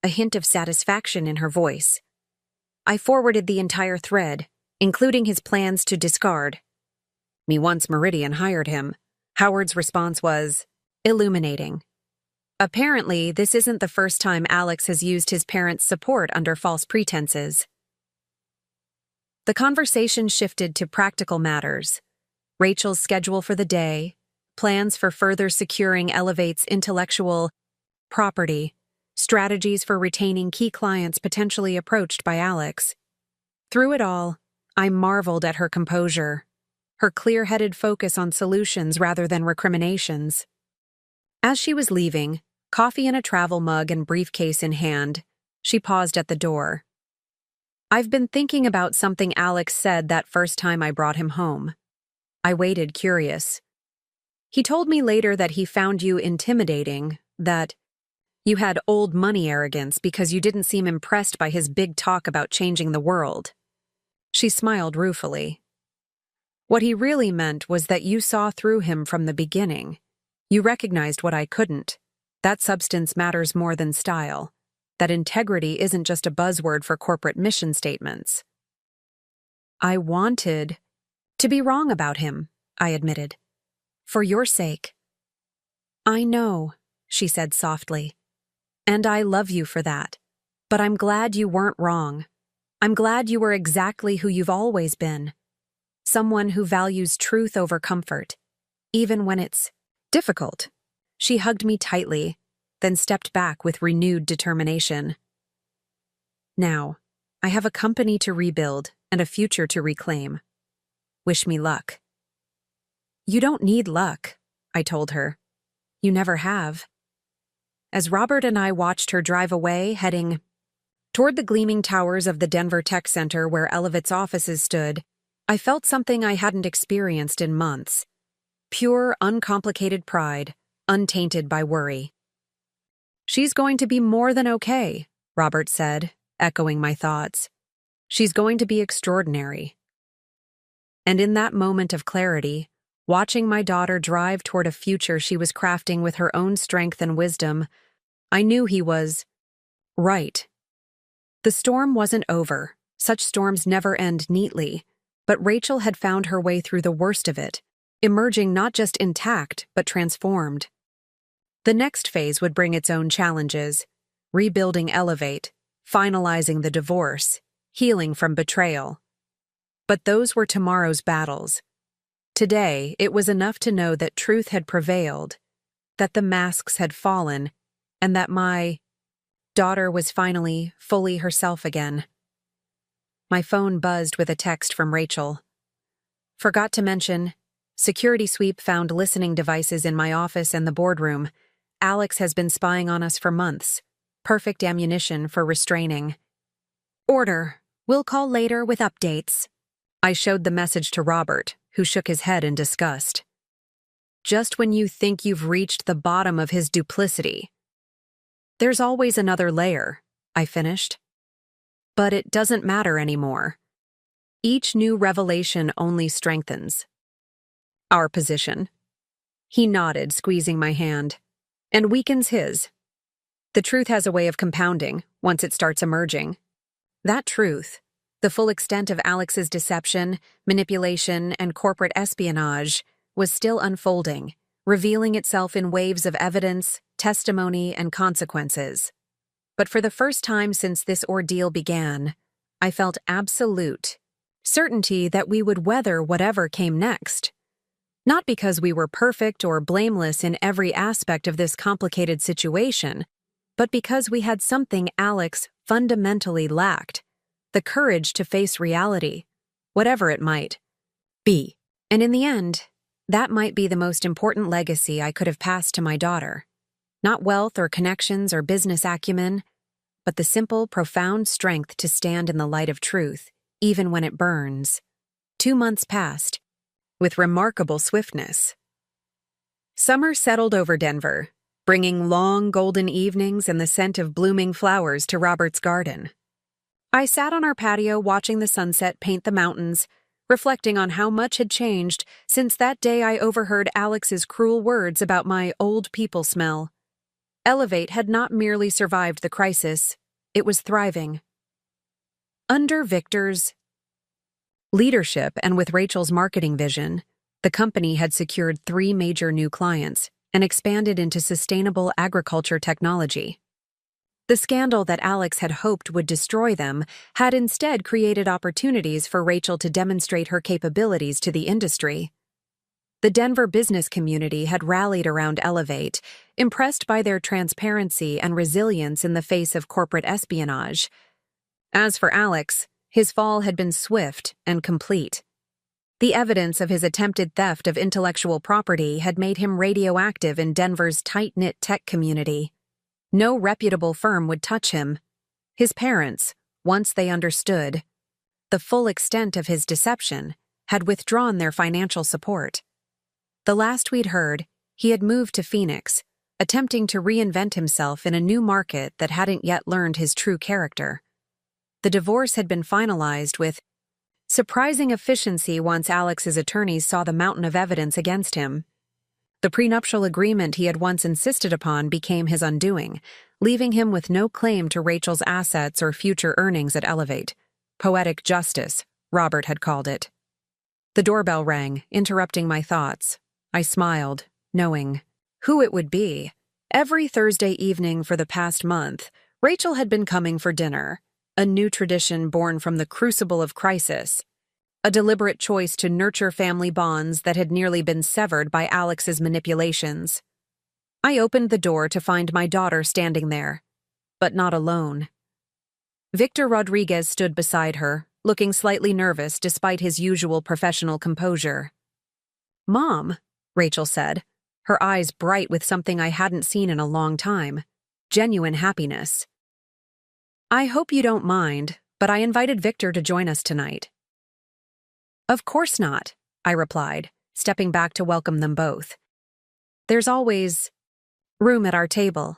a hint of satisfaction in her voice. I forwarded the entire thread, including his plans to discard. Me once Meridian hired him. Howard's response was illuminating. Apparently, this isn't the first time Alex has used his parents' support under false pretenses. The conversation shifted to practical matters. Rachel's schedule for the day, plans for further securing Elevate's intellectual property, strategies for retaining key clients potentially approached by Alex. Through it all, I marveled at her composure, her clear-headed focus on solutions rather than recriminations. As she was leaving, coffee in a travel mug and briefcase in hand, she paused at the door. "I've been thinking about something Alex said that first time I brought him home." I waited, curious. "He told me later that he found you intimidating, that you had old money arrogance because you didn't seem impressed by his big talk about changing the world." She smiled ruefully. "What he really meant was that you saw through him from the beginning. You recognized what I couldn't. That substance matters more than style. That integrity isn't just a buzzword for corporate mission statements." "I wanted to be wrong about him," I admitted. "For your sake." "I know," she said softly. "And I love you for that. But I'm glad you weren't wrong. I'm glad you were exactly who you've always been. Someone who values truth over comfort, even when it's difficult." She hugged me tightly, then stepped back with renewed determination. "Now, I have a company to rebuild and a future to reclaim. Wish me luck." "You don't need luck," I told her. "You never have." As Robert and I watched her drive away, heading toward the gleaming towers of the Denver Tech Center where Elevate's offices stood, I felt something I hadn't experienced in months. Pure, uncomplicated pride, untainted by worry. "She's going to be more than okay," Robert said, echoing my thoughts. "She's going to be extraordinary." And in that moment of clarity, watching my daughter drive toward a future she was crafting with her own strength and wisdom, I knew he was right. The storm wasn't over. Such storms never end neatly. But Rachel had found her way through the worst of it, emerging not just intact, but transformed. The next phase would bring its own challenges: rebuilding Elevate, finalizing the divorce, healing from betrayal. But those were tomorrow's battles. Today, it was enough to know that truth had prevailed, that the masks had fallen, and that my daughter was finally fully herself again. My phone buzzed with a text from Rachel. "Forgot to mention, security sweep found listening devices in my office and the boardroom. Alex has been spying on us for months. Perfect ammunition for restraining. Order. We'll call later with updates." I showed the message to Robert, who shook his head in disgust. "Just when you think you've reached the bottom of his duplicity. There's always another layer," I finished. "But it doesn't matter anymore. Each new revelation only strengthens our position." He nodded, squeezing my hand, "and weakens his. The truth has a way of compounding once it starts emerging. That truth, the full extent of Alex's deception, manipulation, and corporate espionage, was still unfolding, revealing itself in waves of evidence, testimony, and consequences. But for the first time since this ordeal began, I felt absolute certainty that we would weather whatever came next. Not because we were perfect or blameless in every aspect of this complicated situation, but because we had something Alex fundamentally lacked: the courage to face reality, whatever it might be. And in the end, that might be the most important legacy I could have passed to my daughter. Not wealth or connections or business acumen, but the simple, profound strength to stand in the light of truth, even when it burns. 2 months passed, with remarkable swiftness. Summer settled over Denver, bringing long golden evenings and the scent of blooming flowers to Robert's garden. I sat on our patio watching the sunset paint the mountains, reflecting on how much had changed since that day I overheard Alex's cruel words about my old people smell. Elevate had not merely survived the crisis, it was thriving. Under Victor's leadership and with Rachel's marketing vision, The company had secured 3 major new clients and expanded into sustainable agriculture technology. The scandal that Alex had hoped would destroy them had instead created opportunities for Rachel to demonstrate her capabilities to the industry. The Denver business community had rallied around Elevate, impressed by their transparency and resilience in the face of corporate espionage. As for Alex, his fall had been swift and complete. The evidence of his attempted theft of intellectual property had made him radioactive in Denver's tight-knit tech community. No reputable firm would touch him. His parents, once they understood the full extent of his deception, had withdrawn their financial support. The last we'd heard, he had moved to Phoenix, attempting to reinvent himself in a new market that hadn't yet learned his true character. The divorce had been finalized with surprising efficiency once Alex's attorneys saw the mountain of evidence against him. The prenuptial agreement he had once insisted upon became his undoing, leaving him with no claim to Rachel's assets or future earnings at Elevate. Poetic justice, Robert had called it. The doorbell rang, interrupting my thoughts. I smiled, knowing who it would be. Every Thursday evening for the past month, Rachel had been coming for dinner, a new tradition born from the crucible of crisis. A deliberate choice to nurture family bonds that had nearly been severed by Alex's manipulations. I opened the door to find my daughter standing there, but not alone. Victor Rodriguez stood beside her, looking slightly nervous despite his usual professional composure. "Mom," Rachel said, her eyes bright with something I hadn't seen in a long time, genuine happiness. "I hope you don't mind, but I invited Victor to join us tonight." "Of course not," I replied, stepping back to welcome them both. "There's always room at our table."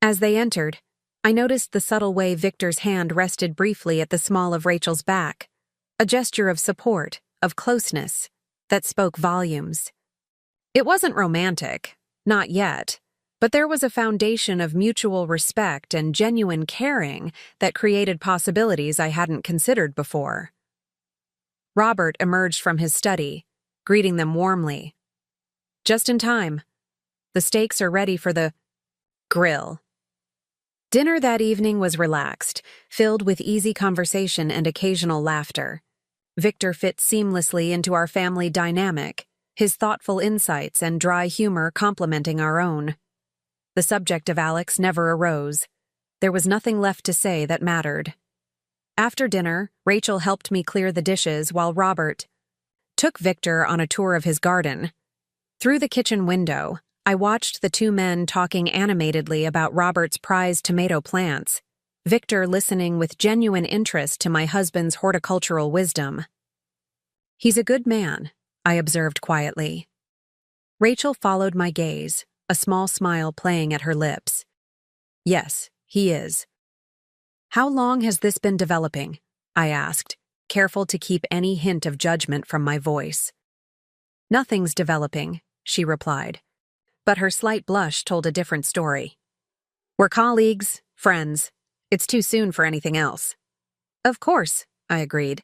As they entered, I noticed the subtle way Victor's hand rested briefly at the small of Rachel's back, a gesture of support, of closeness, that spoke volumes. It wasn't romantic, not yet, but there was a foundation of mutual respect and genuine caring that created possibilities I hadn't considered before. Robert emerged from his study, greeting them warmly. "Just in time. The steaks are ready for the grill." Dinner that evening was relaxed, filled with easy conversation and occasional laughter. Victor fit seamlessly into our family dynamic, his thoughtful insights and dry humor complementing our own. The subject of Alex never arose. There was nothing left to say that mattered. After dinner, Rachel helped me clear the dishes while Robert took Victor on a tour of his garden. Through the kitchen window, I watched the 2 men talking animatedly about Robert's prized tomato plants, Victor listening with genuine interest to my husband's horticultural wisdom. "He's a good man," I observed quietly. Rachel followed my gaze, a small smile playing at her lips. "Yes, he is." "How long has this been developing?" I asked, careful to keep any hint of judgment from my voice. "Nothing's developing," she replied, but her slight blush told a different story. "We're colleagues, friends. It's too soon for anything else." "Of course," I agreed.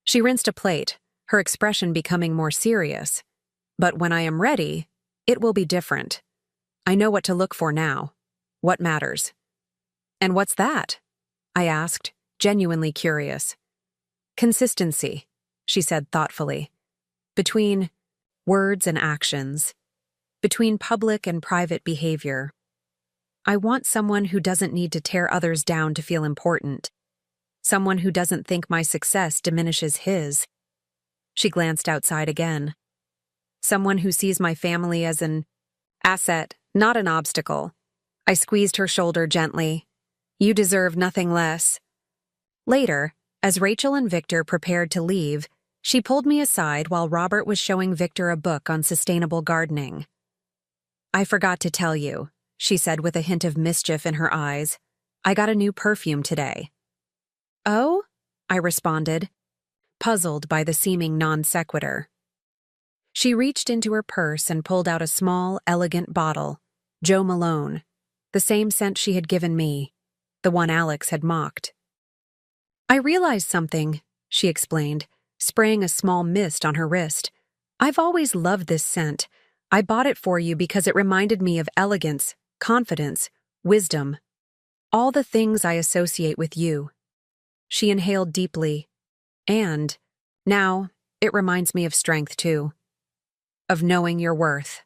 She rinsed a plate, her expression becoming more serious. "But when I am ready, it will be different. I know what to look for now, what matters." "And what's that?" I asked, genuinely curious. "Consistency," she said thoughtfully. "Between words and actions. Between public and private behavior. I want someone who doesn't need to tear others down to feel important. Someone who doesn't think my success diminishes his." She glanced outside again. "Someone who sees my family as an asset, not an obstacle." I squeezed her shoulder gently. "You deserve nothing less." Later, as Rachel and Victor prepared to leave, she pulled me aside while Robert was showing Victor a book on sustainable gardening. "I forgot to tell you," she said with a hint of mischief in her eyes. "I got a new perfume today." "Oh?" I responded, puzzled by the seeming non sequitur. She reached into her purse and pulled out a small, elegant bottle, Jo Malone, the same scent she had given me, the one Alex had mocked. "I realized something," she explained, spraying a small mist on her wrist. I've always loved this scent. I bought it for you because it reminded me of elegance, confidence, wisdom, all the things I associate with you." She inhaled deeply. "And, now, it reminds me of strength too. Of knowing your worth."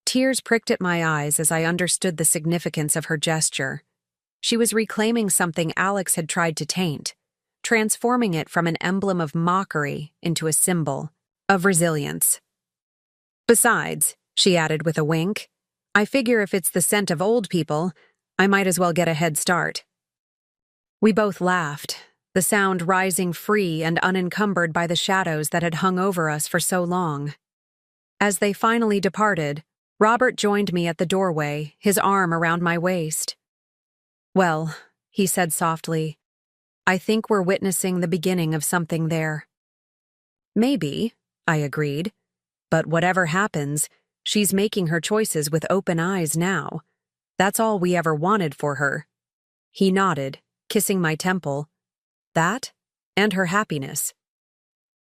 Tears pricked at my eyes as I understood the significance of her gesture. She was reclaiming something Alex had tried to taint, transforming it from an emblem of mockery into a symbol of resilience. "Besides," she added with a wink, "I figure if it's the scent of old people, I might as well get a head start." We both laughed, the sound rising free and unencumbered by the shadows that had hung over us for so long. As they finally departed, Robert joined me at the doorway, his arm around my waist. "Well," he said softly, "I think we're witnessing the beginning of something there." "Maybe," I agreed, "but whatever happens, she's making her choices with open eyes now. That's all we ever wanted for her." He nodded, kissing my temple. "That, and her happiness."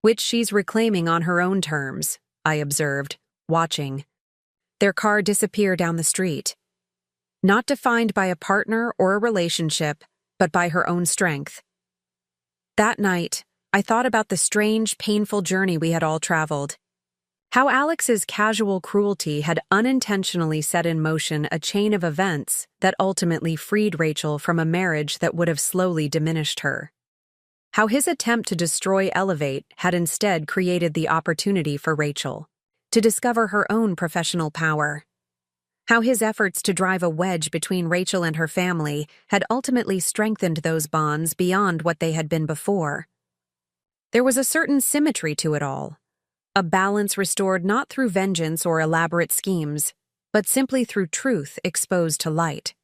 "Which she's reclaiming on her own terms," I observed, watching. Their car disappeared down the street. Not defined by a partner or a relationship, but by her own strength. That night, I thought about the strange, painful journey we had all traveled. How Alex's casual cruelty had unintentionally set in motion a chain of events that ultimately freed Rachel from a marriage that would have slowly diminished her. How his attempt to destroy Elevate had instead created the opportunity for Rachel to discover her own professional power. How his efforts to drive a wedge between Rachel and her family had ultimately strengthened those bonds beyond what they had been before. There was a certain symmetry to it all, a balance restored not through vengeance or elaborate schemes, but simply through truth exposed to light.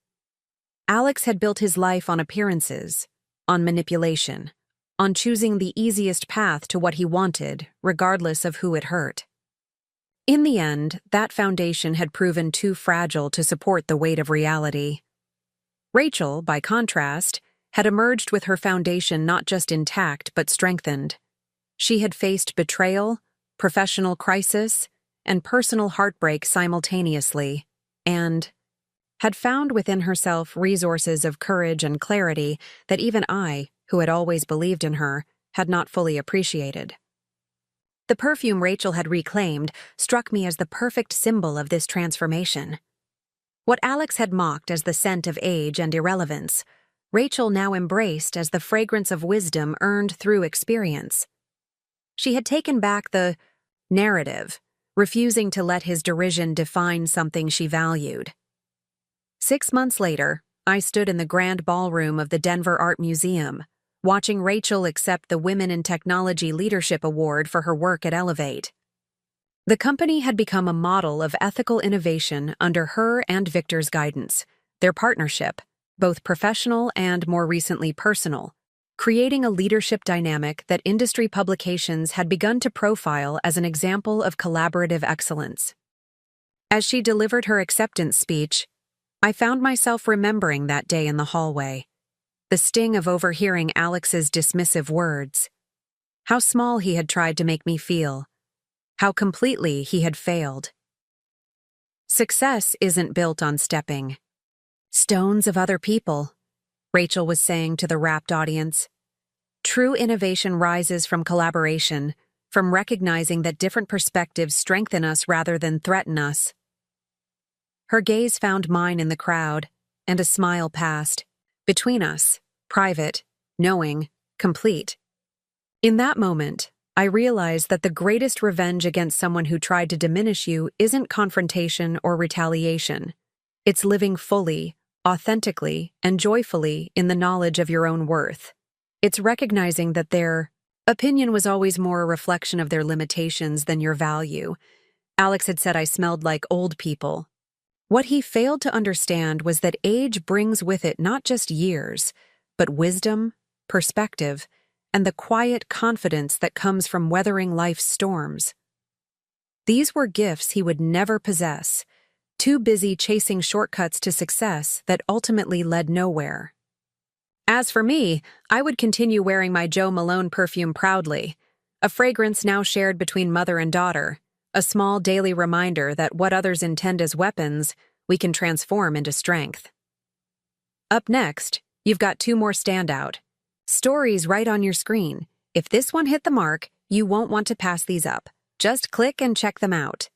Alex had built his life on appearances, on manipulation, on choosing the easiest path to what he wanted, regardless of who it hurt. In the end, that foundation had proven too fragile to support the weight of reality. Rachel, by contrast, had emerged with her foundation not just intact but strengthened. She had faced betrayal, professional crisis, and personal heartbreak simultaneously, and had found within herself resources of courage and clarity that even I, who had always believed in her, had not fully appreciated. The perfume Rachel had reclaimed struck me as the perfect symbol of this transformation. What Alex had mocked as the scent of age and irrelevance, Rachel now embraced as the fragrance of wisdom earned through experience. She had taken back the narrative, refusing to let his derision define something she valued. 6 months later, I stood in the grand ballroom of the Denver Art Museum, watching Rachel accept the Women in Technology Leadership Award for her work at Elevate. The company had become a model of ethical innovation under her and Victor's guidance, their partnership, both professional and more recently personal, creating a leadership dynamic that industry publications had begun to profile as an example of collaborative excellence. As she delivered her acceptance speech, I found myself remembering that day in the hallway, the sting of overhearing Alex's dismissive words. How small he had tried to make me feel. How completely he had failed. Success isn't built on stepping stones of other people, Rachel was saying to the rapt audience. True innovation rises from collaboration, from recognizing that different perspectives strengthen us rather than threaten us. Her gaze found mine in the crowd, and a smile passed. Between us, private, knowing, complete. In that moment, I realized that the greatest revenge against someone who tried to diminish you isn't confrontation or retaliation. It's living fully, authentically, and joyfully in the knowledge of your own worth. It's recognizing that their opinion was always more a reflection of their limitations than your value. Alex had said I smelled like old people. What he failed to understand was that age brings with it not just years, but wisdom, perspective, and the quiet confidence that comes from weathering life's storms. These were gifts he would never possess, too busy chasing shortcuts to success that ultimately led nowhere. As for me, I would continue wearing my Joe Malone perfume proudly, A fragrance now shared between mother and daughter, a small daily reminder that what others intend as weapons, we can transform into strength. Up next, you've got two more standout stories right on your screen. If this one hit the mark, you won't want to pass these up. Just click and check them out.